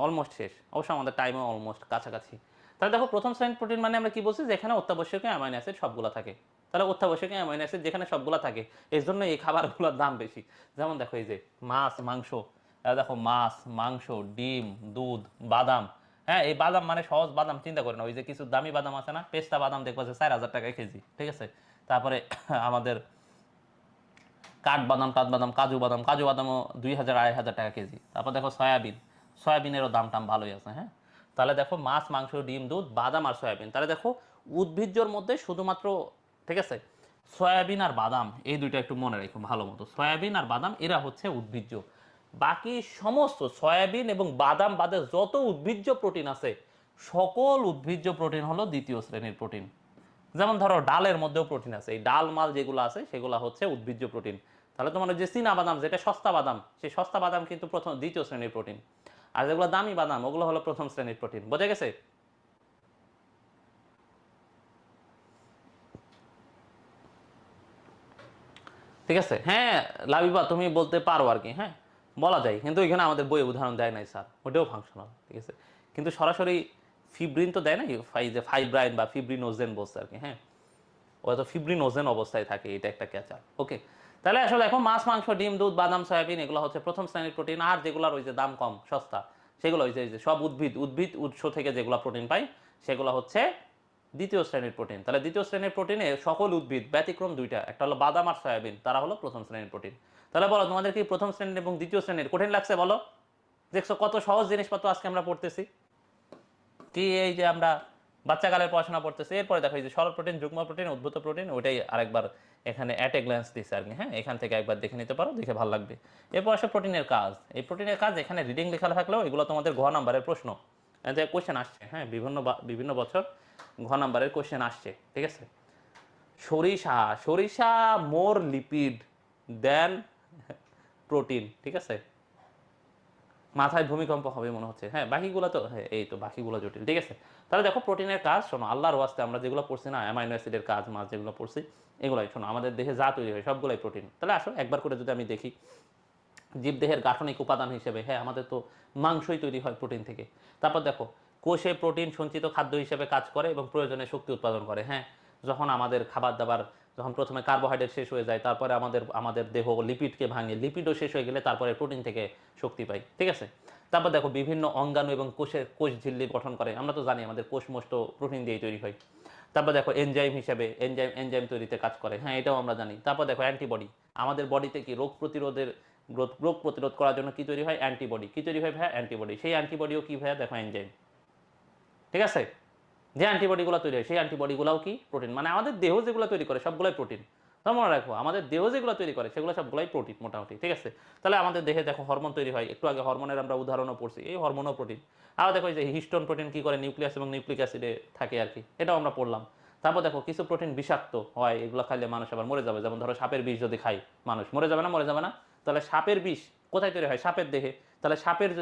অলমোস্ট শেষ, অবশ্য আমাদের টাইমও অলমোস্ট কাছাকাছি। তাহলে দেখো প্রথম শ্রেণীর প্রোটিন মানে আমরা কি বলছি, যেখানে অত্যাবশ্যকীয় অ্যামাইনো অ্যাসিড সবগুলো থাকে। তাহলে অত্যাবশ্যকীয় অ্যামাইনো অ্যাসিড যেখানে সবগুলো থাকে, এর জন্য এই খাবারগুলোর দাম বেশি। যেমন দেখো এই যে মাছ, মাংস, দেখো মাছ, মাংস, ডিম, দুধ, বাদাম। হ্যাঁ, এই বাদাম মানে সহজ বাদাম চিন্তা করে না, ওই যে কিছু দামি বাদাম আছে না, পেস্তা বাদাম, দেখবো যে 4,000 টাকা কেজি। ঠিক আছে, তারপরে আমাদের কাঠবাদাম, টাটবাদাম, কাজু বাদাম, কাজু বাদামও 2,000 2,500 টাকা কেজি। তারপর দেখো সয়াবিন, সয়াবিনেরও দাম টাম ভালোই আছে। হ্যাঁ, তাহলে দেখো মাছ, মাংস, ডিম, দুধ, বাদাম আর সয়াবিন। তাহলে দেখো উদ্ভিজ্জর মধ্যে শুধুমাত্র, ঠিক আছে, সয়াবিন আর বাদাম, এই দুইটা একটু মনে রাখো ভালো মতো, সয়াবিন আর বাদাম এরা হচ্ছে উদ্ভিজ্জ। বাকি সমস্ত সয়াবিন এবং বাদাম বাদে যত উদ্ভিজ্জ প্রোটিন আছে, সকল উদ্ভিজ্জ প্রোটিন হলো দ্বিতীয় শ্রেণীর প্রোটিন। যেমন ধরো ডালের মধ্যেও প্রোটিন আছে, এই ডাল মাল যেগুলো আছে সেগুলো হচ্ছে উদ্ভিজ্জ প্রোটিন। তাহলে তোমার যে চীনা বাদাম, যেটা সস্তা বাদাম, সেই সস্তা বাদাম কিন্তু দ্বিতীয় শ্রেণীর প্রোটিন। আর যেগুলো দামি বাদাম ওগুলো হলো প্রথম শ্রেণীর প্রোটিন। বোঝা গেছে? ঠিক আছে, হ্যাঁ লাবিবা তুমি বলতে পারো আর কি, হ্যাঁ বলা যায়, কিন্তু এখানে আমাদের বইয়ে উদাহরণ দেয় নাই স্যার, ওটাও ফাংশনাল। ঠিক আছে, কিন্তু সরাসরি ফিব্রিন তো দেয় নাই, যে ফাইব্রাইন বা ফিব্রিনোজেন বলছে আর কি। হ্যাঁ, ও তো ফিব্রিনোজেন অবস্থায় থাকে, এটা একটা ক্যাচার। ওকে, তাহলে আসলে এখন মাছ, মাংস, ডিম, দুধ, বাদাম, সয়াবিন এগুলো হচ্ছে প্রথম শ্রেণীর প্রোটিন। আর যেগুলো ওই যে দাম কম, সস্তা, সেগুলো ওই যে সব উদ্ভিদ উৎস থেকে যেগুলো প্রোটিন পাই, সেগুলো হচ্ছে দ্বিতীয় শ্রেণীর প্রোটিন। তাহলে দ্বিতীয় শ্রেণীর প্রোটিনে সকল উদ্ভিদ ব্যতিক্রম দুইটা, একটা হলো বাদাম আর সয়াবিন, তারা হলো প্রথম শ্রেণীর প্রোটিন। তাহলে বলো তোমাদের কি প্রথম শ্রেণীর এবং দ্বিতীয় শ্রেণীর কঠিন লাগছে? বলো, দেখছো কত সহজ জিনিসপত্র আজকে আমরা পড়তেছি, কি এই যে আমরা বাচ্চাকালের পড়াশোনা পড়তেছি। এরপরে দেখো এই যে সরল প্রোটিন, যুগ্ম প্রোটিন, উদ্ভূত প্রোটিন, ওইটাই আরেকবার এখানে অ্যাট এ গ্ল্যান্স দিচ্ছে আর কি। হ্যাঁ, এখান থেকে একবার দেখে নিতে পারো, দেখে ভালো লাগবে। এরপর আসে প্রোটিনের কাজ। এই প্রোটিনের কাজ এখানে রিডিং লেখা থাকলেও এগুলো তোমাদের ঘ নাম্বারের প্রশ্ন, যে কোশ্চেন আসছে। হ্যাঁ, বিভিন্ন বছর ঘ নাম্বারের কোশ্চেন আসছে, ঠিক আছে। সরিষা, সরিষা মোর লিপিড দেন প্রোটিন, ঠিক আছে। মাথায় ভূমিকম্প হবে মনে হচ্ছে। হ্যাঁ, বাকিগুলো তো, হ্যাঁ এই তো বাকিগুলো জটিল, ঠিক আছে। তাহলে দেখো প্রোটিনের কাজ শোনো, আল্লাহর ওয়াস্তে আমরা যেগুলো পড়ছি না, অ্যামাইনো অ্যাসিডের কাজ মাছ যেগুলো পড়ছি, এগুলাই শোনো, আমাদের দেহে যা তৈরি হয় সবগুলাই প্রোটিন। তাহলে আসো একবার করে যদি আমি দেখি, জীবদেহের গাঠনিক উপাদান হিসেবে, হ্যাঁ আমাদের তো মাংসই তৈরি হয় প্রোটিন থেকে। তারপর দেখো কোষে প্রোটিন সঞ্চিত খাদ্য হিসেবে কাজ করে এবং প্রয়োজনে শক্তি উৎপাদন করে। হ্যাঁ, যখন আমাদের খাবার দাবার, যখন প্রথমে কার্বোহাইড্রেট শেষ হয়ে যায়, তারপরে আমাদের দেহ লিপিডকে ভাঙে, লিপিডও শেষ হয়ে গেলে তারপরে প্রোটিন থেকে শক্তি পাই, ঠিক আছে। তারপর দেখো বিভিন্ন অঙ্গাণু এবং কোষ ঝিল্লি গঠন করে, আমরা তো জানি আমাদের কোষ মোষ্ট প্রোটিন দিয়ে তৈরি হয়। তারপর দেখো এনজাইম হিসেবে এনজাইম তৈরিতে কাজ করে, হ্যাঁ এটাও আমরা জানি। তারপর দেখো অ্যান্টিবডি, আমাদের বডিতে কি রোগ প্রতিরোধ করার জন্য কি তৈরি হয়, অ্যান্টিবডি। কি তৈরি হয় ভাইয়া, অ্যান্টিবডি। সেই অ্যান্টিবডিও কি ভাইয়া, দেখো এনজাইম, ঠিক আছে। যে অ্যান্টিবডিগুলো তৈরি হয় সেই অ্যান্টিবডিগুলোও কি প্রোটিন, মানে আমাদের দেহ যেগুলো তৈরি করে সবগুলোই প্রোটিন। তোমরা মনে রাখো আমাদের দেহ যেগুলো তৈরি করে সেগুলো সবগুলোই প্রোটিন মোটামুটি, ঠিক আছে। তাহলে আমাদের দেহে দেখো হরমোন তৈরি হয়, একটু আগে হরমোনের আমরা উদাহরণও পড়ছি, এই হরমোনও প্রোটিন। আর দেখো এই যে হিস্টোন প্রোটিন কি করে, নিউক্লিয়াস এবং নিউক্লিক অ্যাসিডে থাকে আর কি, এটাও আমরা পড়লাম। তারপর দেখো কিছু প্রোটিন বিষাক্ত হয়, এগুলো খাইলে মানুষ আবার মরে যাবে, যেমন ধরো সাপের বিষ যদি খাই মানুষ মরে যাবে না, মরে যাবে না। তাহলে সাপের বিষ কোথায় তৈরি হয়, সাপের দেহে। তাহলে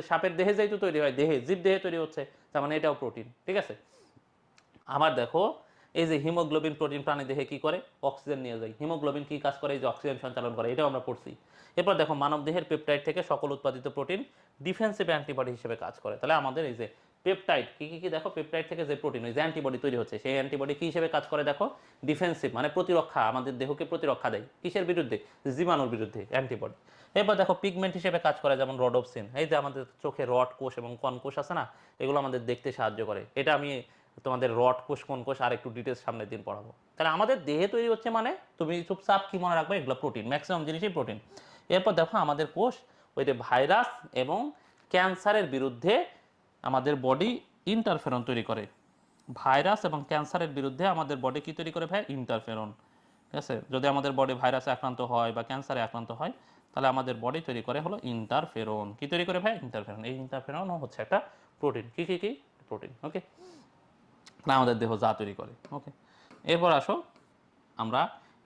সাপের দেহে যেহেতু তৈরি হয়, জীব দেহে তৈরি হচ্ছে, তার মানে এটাও প্রোটিন, ঠিক আছে। আমার দেখো এই যে হিমোগ্লোবিন প্রোটিন প্রাণী দেহে কি করে, অক্সিজেন নিয়ে যায়। হিমোগ্লোবিন কি কাজ করে, এই যে অক্সিজেন সঞ্চালন করে, এটাও আমরা পড়ছি। এরপর দেখো মানব দেহের পেপটাইড থেকে সকল উৎপাদিত প্রোটিন ডিফেন্সিভ অ্যান্টিবডি হিসেবে কাজ করে। তাহলে আমাদের এই যে পেপটাইড কি দেখো, পেপটাইড থেকে যে প্রোটিন, ওই যে অ্যান্টিবডি তৈরি হচ্ছে, সেই অ্যান্টিবডি কি হিসেবে কাজ করে দেখো, ডিফেন্সিভ মানে প্রতিরক্ষা, আমাদের দেহকে প্রতিরক্ষা দেয় কিসের বিরুদ্ধে, জীবাণুর বিরুদ্ধে, অ্যান্টিবডি। এরপর দেখো পিগমেন্ট হিসেবে কাজ করে, যেমন রডোপসিন, এই যে আমাদের চোখে রড কোষ এবং কন কোষ আছে না, এগুলো আমাদের দেখতে সাহায্য করে। এটা আমি তোমাদের রড কোষ কোন কোষ আর একটু ডিটেলস সামনের দিন পড়াবো। তাহলে আমাদের দেহে তৈরি হচ্ছে মানে তুমি চুপচাপ কি মনে রাখবে, এগুলো প্রোটিন, ম্যাক্সিমাম জিনিসই প্রোটিন। এরপর দেখো আমাদের কোষ ওই যে ভাইরাস এবং ক্যান্সারের বিরুদ্ধে আমাদের বডি ইন্টারফেরন তৈরি করে। ভাইরাস এবং ক্যান্সারের বিরুদ্ধে আমাদের বডি কি তৈরি করে ভাই, ইন্টারফেরন, ঠিক আছে। যদি আমাদের বডি ভাইরাসে আক্রান্ত হয় বা ক্যান্সারে আক্রান্ত হয়, তাহলে আমাদের বডি তৈরি করে হলো ইন্টারফেরন। কি তৈরি করে ভাই, ইন্টারফেরন। এই ইন্টারফেরনও হচ্ছে একটা প্রোটিন। কি প্রোটিন, ওকে। না আমাদের দেহ যা তৈরি করে, ওকে। এরপর আসো আমরা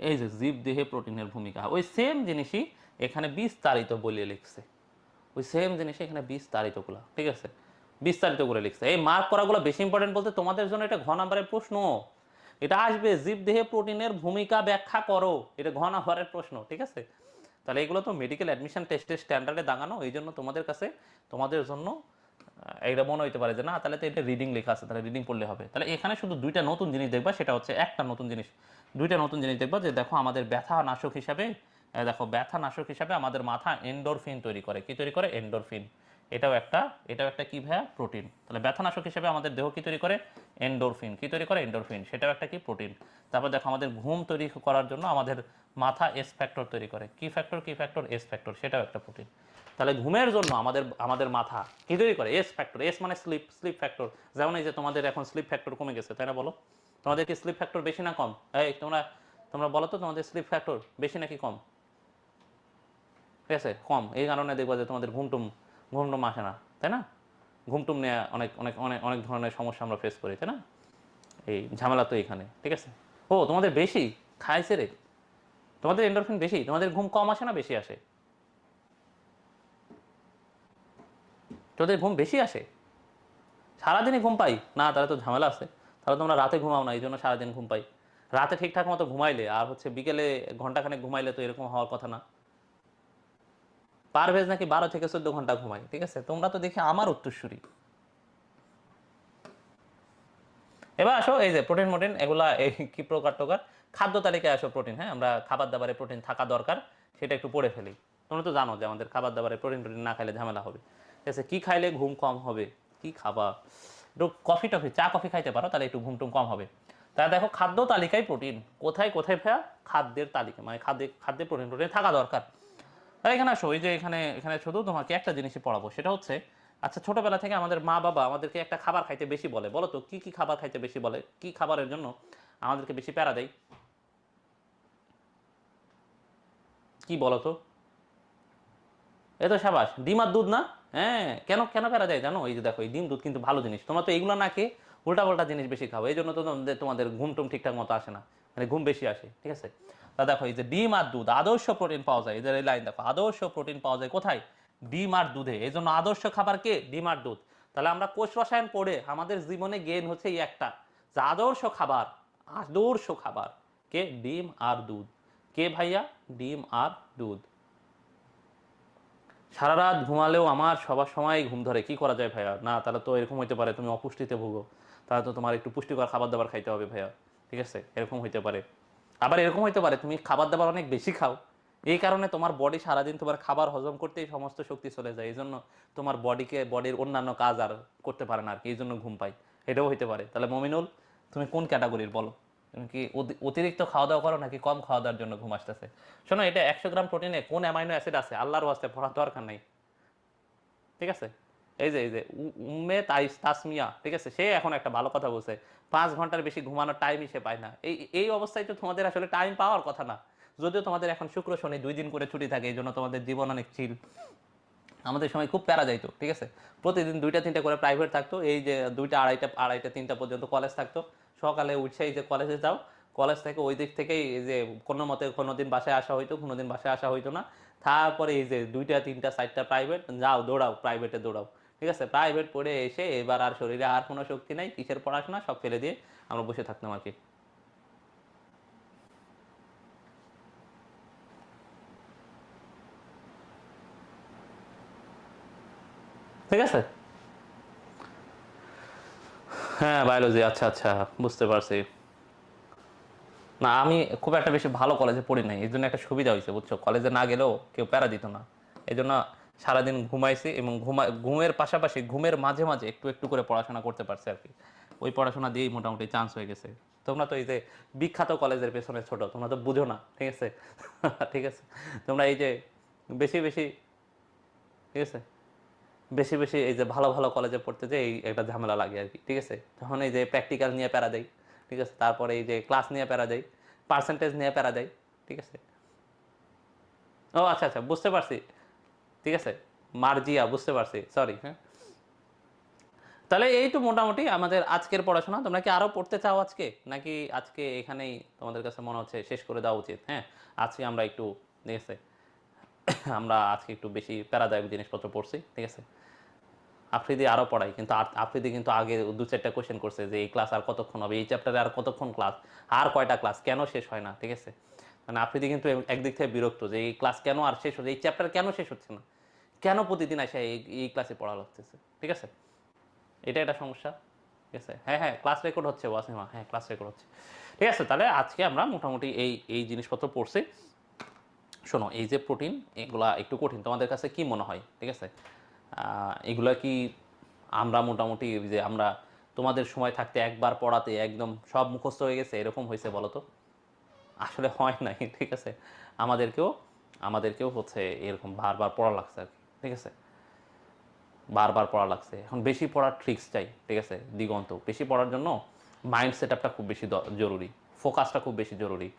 এই যে জীব দেহে প্রোটিনের ভূমিকা, ওই সেম জিনিসই এখানে বিস্তারিত বলিয়ে লিখছে, ওই সেম জিনিসই এখানে বিস্তারিতগুলো, ঠিক আছে, বিস্তারিত করে লিখছে। এই মার্ক করাগুলো বেশি ইম্পর্টেন্ট বলতে তোমাদের জন্য এটা ঘ নাম্বারের প্রশ্ন, এটা আসবে জীব দেহে প্রোটিনের ভূমিকা ব্যাখ্যা করো, এটা ঘ নাম্বারের প্রশ্ন, ঠিক আছে। তাহলে এগুলো তো মেডিকেল অ্যাডমিশন টেস্টের স্ট্যান্ডার্ডে দাগানো, এই জন্য তোমাদের কাছে তোমাদের জন্য এটা মনে হইতে পারে যে না তাহলে তো এটা রিডিং লেখা আছে, তাহলে রিডিং পড়লে হবে। তাহলে এখানে শুধু দুইটা নতুন জিনিস দেখবা, সেটা হচ্ছে একটা নতুন জিনিস, দুইটা নতুন জিনিস দেখবা, যে দেখো আমাদের ব্যথা নাশক হিসাবে, দেখো ব্যথা নাশক হিসাবে আমাদের মাথা এন্ডোরফিন তৈরি করে। কি তৈরি করে, এন্ডোরফিন। এটাও একটা কি ভাইয়া, প্রোটিন। তাহলে ব্যথানাশক হিসেবে আমাদের দেহ কি তৈরি করে, এন্ডোরফিন। কি তৈরি করে, এন্ডোরফিন, সেটাও একটা কি, প্রোটিন। তারপর দেখো আমাদের ঘুম তৈরি করার জন্য আমাদের মাথা এস ফ্যাক্টর তৈরি করে। কি ফ্যাক্টর, এস ফ্যাক্টর, সেটাও একটা প্রোটিন। তাহলে ঘুমের জন্য আমাদের মাথা কি তৈরি করে, এস ফ্যাক্টর। এস মানে স্লিপ ফ্যাক্টর। যেমন এই যে তোমাদের এখন স্লিপ ফ্যাক্টর কমে গেছে, তাই না, বলো। তোমাদের কি স্লিপ ফ্যাক্টর বেশি না কম, এই তোমরা বলো তো, তোমাদের স্লিপ ফ্যাক্টর বেশি নাকি কম, ঠিক আছে, কম। এই কারণে দেখবা যে তোমাদের ঘুমটুম আসে না, তাই না। ঘুমটুম নিয়ে অনেক অনেক অনেক অনেক ধরনের সমস্যা আমরা ফেস করি, তাই না। এই ঝামেলা তো এখানে, ঠিক আছে। ও তোমাদের বেশি খাইছে রে, তোমাদের এন্ডোরফিন বেশি, তোমাদের ঘুম কম আসে না বেশি আসে, তোদের ঘুম বেশি আসে, সারাদিনই ঘুম পাই না, তাহলে তো ঝামেলা আছে। তাহলে তোমরা রাতে ঘুমাও না, এই জন্য সারাদিন ঘুম পাই। রাতে ঠিকঠাক মতো ঘুমাইলে আর হচ্ছে বিকেলে ঘন্টাখানেক ঘুমাইলে তো এরকম হওয়ার কথা না। পারভেজ নাকি 12 থেকে 14 ঘন্টা ঘুমায়, ঠিক আছে। তোমরা তো দেখি আমার উত্তরসূরি। এবার আসো এই যে প্রোটিন মোটিন এগুলা এই কি প্রকার টোকার, খাদ্য তালিকায় আসো প্রোটিন। হ্যাঁ, আমরা খাবার দাবারে প্রোটিন থাকা দরকার, সেটা একটু পড়ে ফেলি। তোমরা তো জানো যে আমাদের খাবার দাবারে প্রোটিন না খাইলে ঝামেলা হবে, ঠিক আছে। কি খাইলে ঘুম কম হবে, কি খাবা, একটু চা কফি খাইতে পারো, তাহলে একটু ঘুম টুম কম হবে। তাহলে দেখো খাদ্য তালিকায় প্রোটিন কোথায় কোথায় ভাইয়া, খাদ্যের তালিকা মানে খাদ্যে প্রোটিন থাকা দরকার। আর এখানে আসো ওই যে এখানে এখানে শুধু তোমাকে একটা জিনিসই পড়াবো, সেটা হচ্ছে আচ্ছা, ছোটবেলা থেকে আমাদের মা বাবা আমাদেরকে একটা খাবার খাইতে বেশি বলে, বলো তো কি কি খাবার খাইতে বেশি বলে, কি খাবারের জন্য আমাদেরকে বেশি প্যারা দেয়, কি বলো তো? এ তো সাবাস, ডিম আর দুধ না? হ্যাঁ, কেন কেন প্যারা দেয় জানো? এই যে দেখো, এই ডিম দুধ কিন্তু ভালো জিনিস, তোমরা তো এইগুলো না খেয়ে উল্টা পাল্টা জিনিস বেশি খাও, এই জন্য তো তোমাদের ঘুম টুম ঠিকঠাক মতো আসে না, মানে ঘুম বেশি আসে, ঠিক আছে? তা দেখো, এই যে ডিম আর দুধ আদর্শ প্রোটিন পাওয়া যায়, এদের এই লাইন দেখো, আদর্শ প্রোটিন পাওয়া যায় কোথায়? ডিম আর দুধে। এই জন্য আদর্শ খাবার কে? ডিম আর দুধ। তাহলে আমরা কোষ রসায়ন পড়ে আমাদের জীবনে গেইন হচ্ছে এই একটা, যে আদর্শ খাবার, আদর্শ খাবার কে? ডিম আর দুধ। কে ভাইয়া? ডিম আর দুধ। সারা রাত ঘুমালেও আমার সবার সময় ঘুম ধরে, কি করা যায় ভাইয়া? না, তাহলে তো এরকম হইতে পারে তুমি অপুষ্টিতে ভুগো, তাহলে তো তোমার একটু পুষ্টিকর খাবার দাবার খাইতে হবে ভাইয়া, ঠিক আছে? এরকম হইতে পারে। আবার এরকম হইতে পারে তুমি খাবার দাবার অনেক বেশি খাও, এই কারণে তোমার বডি সারাদিন তোমার খাবার হজম করতেই সমস্ত শক্তি চলে যায়, এই জন্য তোমার বডির অন্যান্য কাজ আর করতে পারে না আর কি, এই জন্য ঘুম পাই। এটাও হইতে পারে। তাহলে মমিনুল, তুমি কোন ক্যাটাগরির বলো? তুমি কি অতিরিক্ত খাওয়া দাওয়া করো নাকি কম খাওয়া দাওয়ার জন্য ঘুম আসতেছে? শোনো, এটা 100 গ্রাম প্রোটিনে কোন অ্যামাইনো অ্যাসিড আছে আল্লাহর ওয়াস্তে পড়ার দরকার নাই, ঠিক আছে? এই যে উম্মে তাসমিয়া, ঠিক আছে, সে এখন একটা ভালো কথা বলছে, 5 ঘন্টার বেশি ঘুমানোর টাইমই সে পায় না। এই এই অবস্থায় তো তোমাদের আসলে টাইম পাওয়ার কথা না, যদিও তোমাদের এখন শুক্র শনি 2 দিন করে ছুটি থাকে, এই জন্য তোমাদের জীবন অনেক চিল। আমাদের সময় খুব প্যারা যাইতো, ঠিক আছে? প্রতিদিন 2টা 3টা করে প্রাইভেট থাকতো, এই যে 2টা আড়াইটা আড়াইটা 3টা পর্যন্ত কলেজ থাকতো। সকালে উঠে এই যে কলেজে যাও, কলেজ থেকে ওই দিক থেকেই এই যে কোনো মতে কোনো দিন বাসায় আসা হইতো, কোনো দিন বাসায় আসা হইতো না। তারপরে এই যে 2টা 3টা 4টা প্রাইভেট যাও, দৌড়াও, প্রাইভেটে দৌড়াও, ঠিক আছে? প্রাইভেট পড়ে এসে এবার আর শরীরে আর কোনো শক্তি নাই, কিসের পড়াশোনা, সব ফেলে দিয়ে আমরা বসে থাকতাম আর কি, ঠিক আছে? হ্যাঁ, বায়োলজি, আচ্ছা আচ্ছা, বুঝতে পারছি। না, আমি খুব একটা বেশি ভালো কলেজে পড়ি নাই, এই জন্য একটা সুবিধা হয়েছে বুঝছো, কলেজে না গেলেও কেউ প্যারা দিত না। এই জন্য সারাদিন ঘুমাইছি, এবং ঘুমের পাশাপাশি ঘুমের মাঝে মাঝে একটু একটু করে পড়াশোনা করতে পারছি আর কি। ওই পড়াশোনা দিয়েই মোটামুটি চান্স হয়ে গেছে। তোমরা তো এই যে বিখ্যাত কলেজের পেছনে ছোট, তোমরা তো বুঝো না, ঠিক আছে? ঠিক আছে, তোমরা এই যে বেশি বেশি, ঠিক আছে, বেশি বেশি এই যে ভালো ভালো কলেজে পড়তে যে এই একটা ঝামেলা লাগে আর কি, ঠিক আছে? তখন এই যে প্র্যাকটিক্যাল নিয়ে প্যারা দেয়, ঠিক আছে, তারপরে এই যে ক্লাস নিয়ে প্যারা দেয়, পার্সেন্টেজ নিয়ে প্যারা দেয়, ঠিক আছে? ও আচ্ছা আচ্ছা, বুঝতে পারছি, ঠিক আছে, মার্জিয়া, বুঝতে পারছি, সরি, হ্যাঁ। তাহলে এই তো মোটামুটি আমাদের আজকের পড়াশোনা। তোমরা কি আরো পড়তে চাও আজকে, নাকি আজকে এখানেই তোমাদের কাছে মনে হচ্ছে শেষ করে দেওয়া উচিত? হ্যাঁ, আজকে আমরা একটু, ঠিক আছে, আমরা আজকে একটু বেশি প্যারাদায়ক জিনিসপত্র পড়ছি, ঠিক আছে? আফ্রিদি আরও পড়াই, কিন্তু আফ্রিদি কিন্তু আগে 2-4টা কোয়েশ্চেন করছে যে এই ক্লাস আর কতক্ষণ হবে, এই চ্যাপ্টারে আর কতক্ষণ ক্লাস, আর কয়টা ক্লাস, কেন শেষ হয় না, ঠিক আছে? মানে আফ্রিদি কিন্তু একদিক থেকে বিরক্ত যে এই ক্লাস কেন আর শেষ হচ্ছে, এই চ্যাপ্টার কেন শেষ হচ্ছে না, কেন প্রতিদিন আসে এই এই ক্লাসে পড়া লাগতেছে, ঠিক আছে? এটা একটা সমস্যা, ঠিক আছে? হ্যাঁ হ্যাঁ, ক্লাস রেকর্ড হচ্ছে ওয়াসিমা, হ্যাঁ ক্লাস রেকর্ড হচ্ছে, ঠিক আছে? তাহলে আজকে আমরা মোটামুটি এই এই জিনিসপত্র পড়ছি। শোনো, এই যে প্রোটিন, এগুলা একটু কঠিন, তোমাদের কাছে কি মনে হয়, ঠিক আছে? এগুলা কি আমরা মোটামুটি যে আমরা তোমাদের সময় থাকতে একবার পড়াতে একদম সব মুখস্থ হয়ে গেছে এরকম হয়েছে বলো তো? আসলে হয় নাই, ঠিক আছে? আমাদেরকেও আমাদেরকেও হচ্ছে এরকম বারবার পড়া লাগছে আর কি, ঠিক আছে? বারবার পড়া লাগছে। এখন বেশি পড়ার ট্রিক্স চাই, ঠিক আছে? দিগন্ত বেশি পড়ার জন্য মাইন্ড সেট আপটা খুব বেশি জরুরি, ফোকাসটা খুব বেশি জরুরি।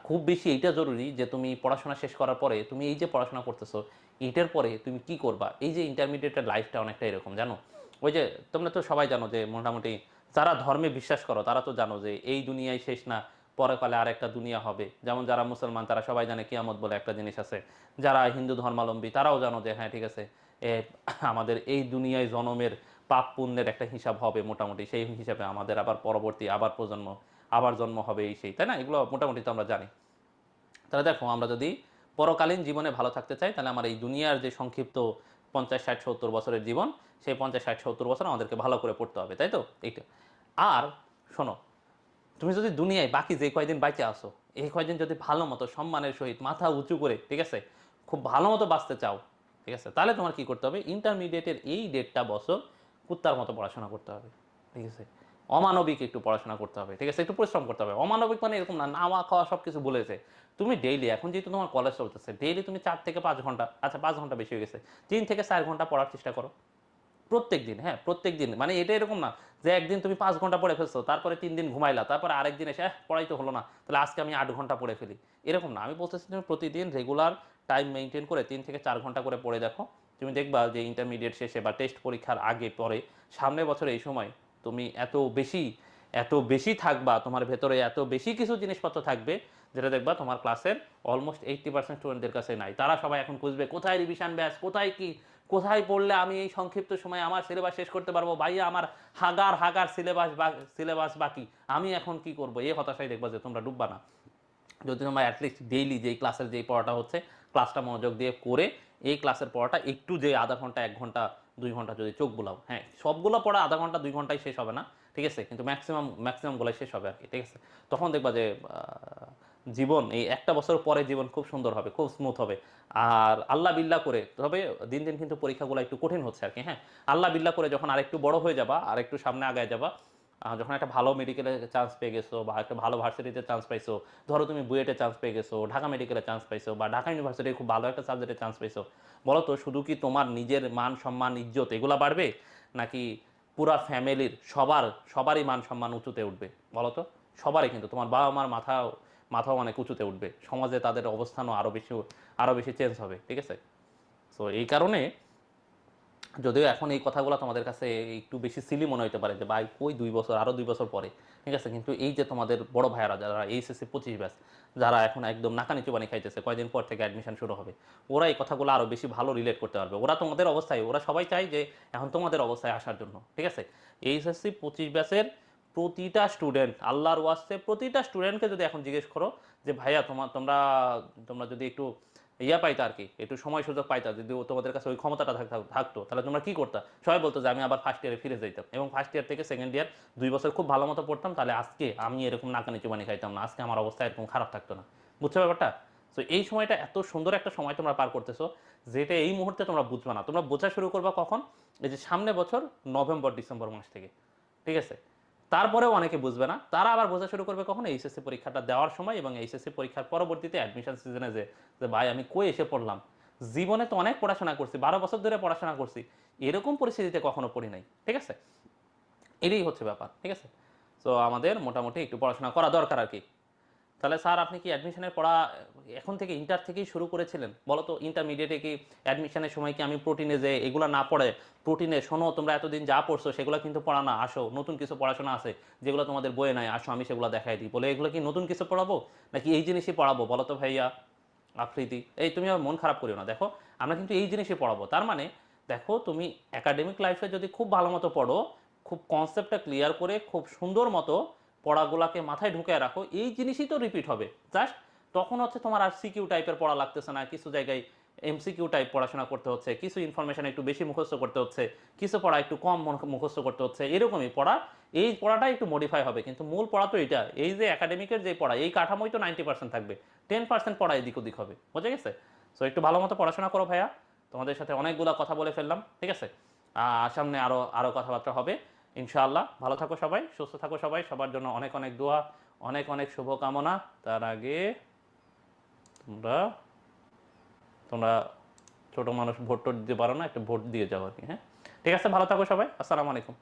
খুব বেশি এইটা জরুরি যে তুমি পড়াশোনা শেষ করার পরে তুমি এই যে পড়াশোনা করতেছো, এইটার পরে তুমি কি করবা, এই যে ইন্টারমিডিয়েটের লাইফটা অনেকটা এরকম, জানো? ওই যে তোমরা তো সবাই জানো যে মোটামুটি যারা ধর্মে বিশ্বাস করো তারা তো জানো যে এই দুনিয়ায় শেষ না, পরকালে আর একটা দুনিয়া হবে। যেমন যারা মুসলমান তারা সবাই জানে কিয়ামত বলে একটা জিনিস আছে, যারা হিন্দু ধর্মাবলম্বী তারাও জানো যে হ্যাঁ ঠিক আছে, এ, আমাদের এই দুনিয়ায় জনমের পাপ পুণ্যের একটা হিসাব হবে মোটামুটি, সেই হিসাবে আমাদের আবার পরবর্তী আবার প্রজন্ম, আবার জন্ম হবে, এই সেই, তাই না? এগুলো মোটামুটি তো আমরা জানি। তাহলে দেখো, আমরা যদি পরকালীন জীবনে ভালো থাকতে চাই, তাহলে আমার এই দুনিয়ার যে সংক্ষিপ্ত 50 60 70 বছরের জীবন, সেই 50 60 70 বছর আমাদেরকে ভালো করে পড়তে হবে, তাই তো? এইটা। আর শোনো, তুমি যদি দুনিয়ায় বাকি যে কয়দিন বাইচে আসো, এই কয়দিন যদি ভালো মতো সম্মানের সহিত মাথা উঁচু করে, ঠিক আছে, খুব ভালো মতো বাঁচতে চাও, ঠিক আছে, তাহলে তোমার কি করতে হবে? ইন্টারমিডিয়েটের এই 1.5 বছর কুত্তার মতো পড়াশোনা করতে হবে, ঠিক আছে? অমানবিক একটু পড়াশোনা করতে হবে, ঠিক আছে? একটু পরিশ্রম করতে হবে। অমানবিক মানে এরকম না নাওয়া খাওয়া সব কিছু বলেছে, তুমি ডেইলি, এখন যেহেতু তোমার কলেজ চলতেছে, ডেইলি তুমি 4 থেকে 5 ঘন্টা, আচ্ছা 5 ঘন্টা বেশি হয়ে গেছে, 3 থেকে 4 ঘন্টা পড়ার চেষ্টা করো, প্রত্যেক দিন, হ্যাঁ প্রত্যেক দিন, মানে এটা এরকম না যে একদিন তুমি 5 ঘন্টা পড়ে ফেলছো, তারপরে 3 দিন ঘুমাইলা, তারপরে আরেকদিন এসে পড়াই তো হলো না, তাহলে আজকে আমি 8 ঘন্টা পড়ে ফেলি, এরকম না। আমি বলতেছি তুমি প্রতিদিন রেগুলার টাইম মেনটেন করে 3 থেকে 4 ঘন্টা করে পড়ে দেখো, তুমি দেখবা যে ইন্টারমিডিয়েট শেষে বা টেস্ট পরীক্ষার আগে পরে সামনের বছর এই সময় তুমি এত বেশি থাকবা, তোমার ভেতরে এত বেশি কিছু জিনিসপত্র থাকবে যেটা দেখবা তোমার ক্লাসের অলমোস্ট 80% স্টুডেন্টদের কাছে নাই। তারা সবাই এখন খুঁজবে কোথায় রিভিশন ব্যাচ, কোথায় কি, কোথায় পড়লে আমি এই সংক্ষিপ্ত সময়ে আমার সিলেবাস শেষ করতে পারবো, ভাইয়া আমার হাগার হাগার সিলেবাস বাকি, আমি এখন কি করবো, এই হতাশায় দেখবা যে তোমরা ডুববা না। যদি তোমরা অ্যাটলিস্ট ডেইলি যেই ক্লাসের যেই পড়াটা হচ্ছে ক্লাসটা মনোযোগ দিয়ে করে এই ক্লাসের পড়াটা একটু যে আধা ঘন্টা 1 ঘন্টা 2 ঘন্টা যদি চোখ বুলাও, হ্যাঁ সবগুলো পড়া আধা ঘন্টা 2 ঘন্টায় শেষ হবে না, ঠিক আছে, কিন্তু ম্যাক্সিমামগুলোই শেষ হবে আর কি, ঠিক আছে। তখন দেখবা যে জীবন এই একটা বছর পরে জীবন খুব সুন্দর হবে, খুব স্মুথ হবে। আর আল্লাহ বিল্লাহ করে, তবে দিন দিন কিন্তু পরীক্ষাগুলো একটু কঠিন হচ্ছে আর কি, হ্যাঁ আল্লাহ বিল্লাহ করে যখন আরেকটু বড় হয়ে যাবা, আর একটু সামনে আগায় যাবা, যখন একটা ভালো মেডিকেলে চান্স পেয়ে গেছো বা একটা ভালো ভার্সিটিতে চান্স পাইছো, ধরো তুমি বুয়েটে চান্স পেয়ে গেছো, ঢাকা মেডিকেলে চান্স পাইছো বা ঢাকা ইউনিভার্সিটির খুব ভালো একটা সাবজেক্টে চান্স পাইছো, বলো তো শুধু কি তোমার নিজের মান সম্মান ইজ্জত এগুলা বাড়বে, নাকি পুরা ফ্যামিলির সবারই মান সম্মান উঁচুতে উঠবে বলো তো? সবারই, কিন্তু তোমার বাবা মার মাথাও অনেক উঁচুতে উঠবে, সমাজে তাদের অবস্থানও আরো বেশি চেঞ্জ হবে, ঠিক আছে। সো এই কারণে, যদিও এখন এই কথাগুলো তোমাদের কাছে একটু বেশি সিলি মনে হতে পারে যে ভাই কই 2 বছর, আরো 2 বছর পরে, ঠিক আছে, কিন্তু এই যে তোমাদের বড় ভাইয়ারা যারা এইচএসসি 25 ব্যাচ, যারা এখন একদম নাকানি চুবানি খাইতেছে, কয়দিন পর থেকে অ্যাডমিশন শুরু হবে, ওরা এই কথাগুলো আরো বেশি ভালো রিলেট করতে পারবে। ওরা তোমাদের অবস্থায়, ওরা সবাই চায় যে এখন তোমাদের অবস্থায় আসার জন্য, ঠিক আছে। এইচএসসি 25 ব্যাচের প্রতিটা স্টুডেন্ট, আল্লাহর ওয়াস্তে প্রতিটা স্টুডেন্টকে যদি এখন জিজ্ঞেস করো যে ভাইয়া তোমরা তোমরা যদি একটু পাইতা আর কি, একটু সময় সুযোগ পাইতা, যদি তোমাদের কাছে ওই ক্ষমতাটা থাকতো, তাহলে তোমরা কি করতা? সবাই বলতো যে আমি আবার ফার্স্ট ইয়ারে ফিরে যাইতাম এবং ফার্স্ট ইয়ার থেকে সেকেন্ড ইয়ার 2 বছর খুব ভালো মতো পড়তাম, তাহলে আজকে আমি এরকম নাকানি চুবানি খাইতাম না, আজকে আমার অবস্থা এরকম খারাপ থাকতো না। বুঝছো ব্যাপারটা? তো এই সময়টা এত সুন্দর একটা সময় তোমরা পার করতেছো, যেটা এই মুহূর্তে তোমরা বুঝবা না, তোমরা বোঝা শুরু করবা কখন? এই যে সামনে বছর নভেম্বর ডিসেম্বর মাস থেকে, ঠিক আছে। তারপরেও অনেকে বুঝবে না, তারা আবার বোঝা শুরু করবে কখন? এইচএসসি পরীক্ষাটা দেওয়ার সময় এবং এইচএসসি পরীক্ষার পরবর্তীতে অ্যাডমিশন সিজনে, যে ভাই আমি কই এসে পড়লাম, জীবনে তো অনেক পড়াশোনা করছি, 12 বছর ধরে পড়াশোনা করছি, এরকম পরিস্থিতিতে কখনো পড়ি নাই, ঠিক আছে। এটাই হচ্ছে ব্যাপার, ঠিক আছে। তো আমাদের মোটামুটি একটু পড়াশোনা করা দরকার আর কি। তাহলে স্যার আপনি কি অ্যাডমিশনের পড়া এখন থেকে ইন্টার থেকেই শুরু করেছিলেন বলো তো? ইন্টারমিডিয়েটে কি অ্যাডমিশনের সময় কি আমি প্রোটিনে যে এগুলো না পড়ে, প্রোটিনে শোনো তোমরা এতদিন যা পড়ছো সেগুলো কিন্তু পড়া না, আসো নতুন কিছু পড়াশোনা আছে যেগুলো তোমাদের বইয়ে নাই, আসো আমি সেগুলো দেখাই দিই, বলে এগুলো কি নতুন কিছু পড়াবো নাকি এই জিনিসই পড়াবো বলো তো ভাইয়া? আফ্রিদি এই তুমি আর মন খারাপ করিও না, দেখো আমরা কিন্তু এই জিনিসই পড়াবো, তার মানে দেখো তুমি একাডেমিক লাইফে যদি খুব ভালো মতো পড়ো, খুব কনসেপ্টটা ক্লিয়ার করে খুব সুন্দর মতো পড়াগুলাকে মাথায় ঢুকে রাখো, এই জিনিসই তো রিপিট হবে জাস্ট। তখন হচ্ছে তোমার আর সিকিউ টাইপের পড়া লাগতেছে না, কিছু জায়গায় এমসিকিউ টাইপ পড়াশোনা করতে হচ্ছে, কিছু ইনফরমেশন একটু বেশি মুখস্থ করতে হচ্ছে, কিছু পড়া একটু কম মুখস্থ করতে হচ্ছে, এরকমই পড়া, এই পড়াটা একটু মডিফাই হবে, কিন্তু মূল পড়া তো এটা, এই যে একাডেমিকের যে পড়া এই কাঠামোই তো 90% থাকবে, 10% পড়া এদিক ওদিক হবে, বুঝে গেছে? সো একটু ভালো মতো পড়াশোনা করো ভাইয়া, তোমাদের সাথে অনেকগুলো কথা বলে ফেললাম, ঠিক আছে। সামনে আরো আরো কথাবার্তা হবে ইনশাআল্লাহ। ভালো থাকো সবাই, সুস্থ থাকো সবাই, সবার জন্য অনেক অনেক দোয়া, অনেক অনেক শুভকামনা। তার আগে তোমরা তোমরা ছোট মানুষ ভোট টোট দিতে পারো না, একটা ভোট দিয়ে যাও আর কি, হ্যাঁ ঠিক আছে। ভালো থাকো সবাই, আসসালামু আলাইকুম।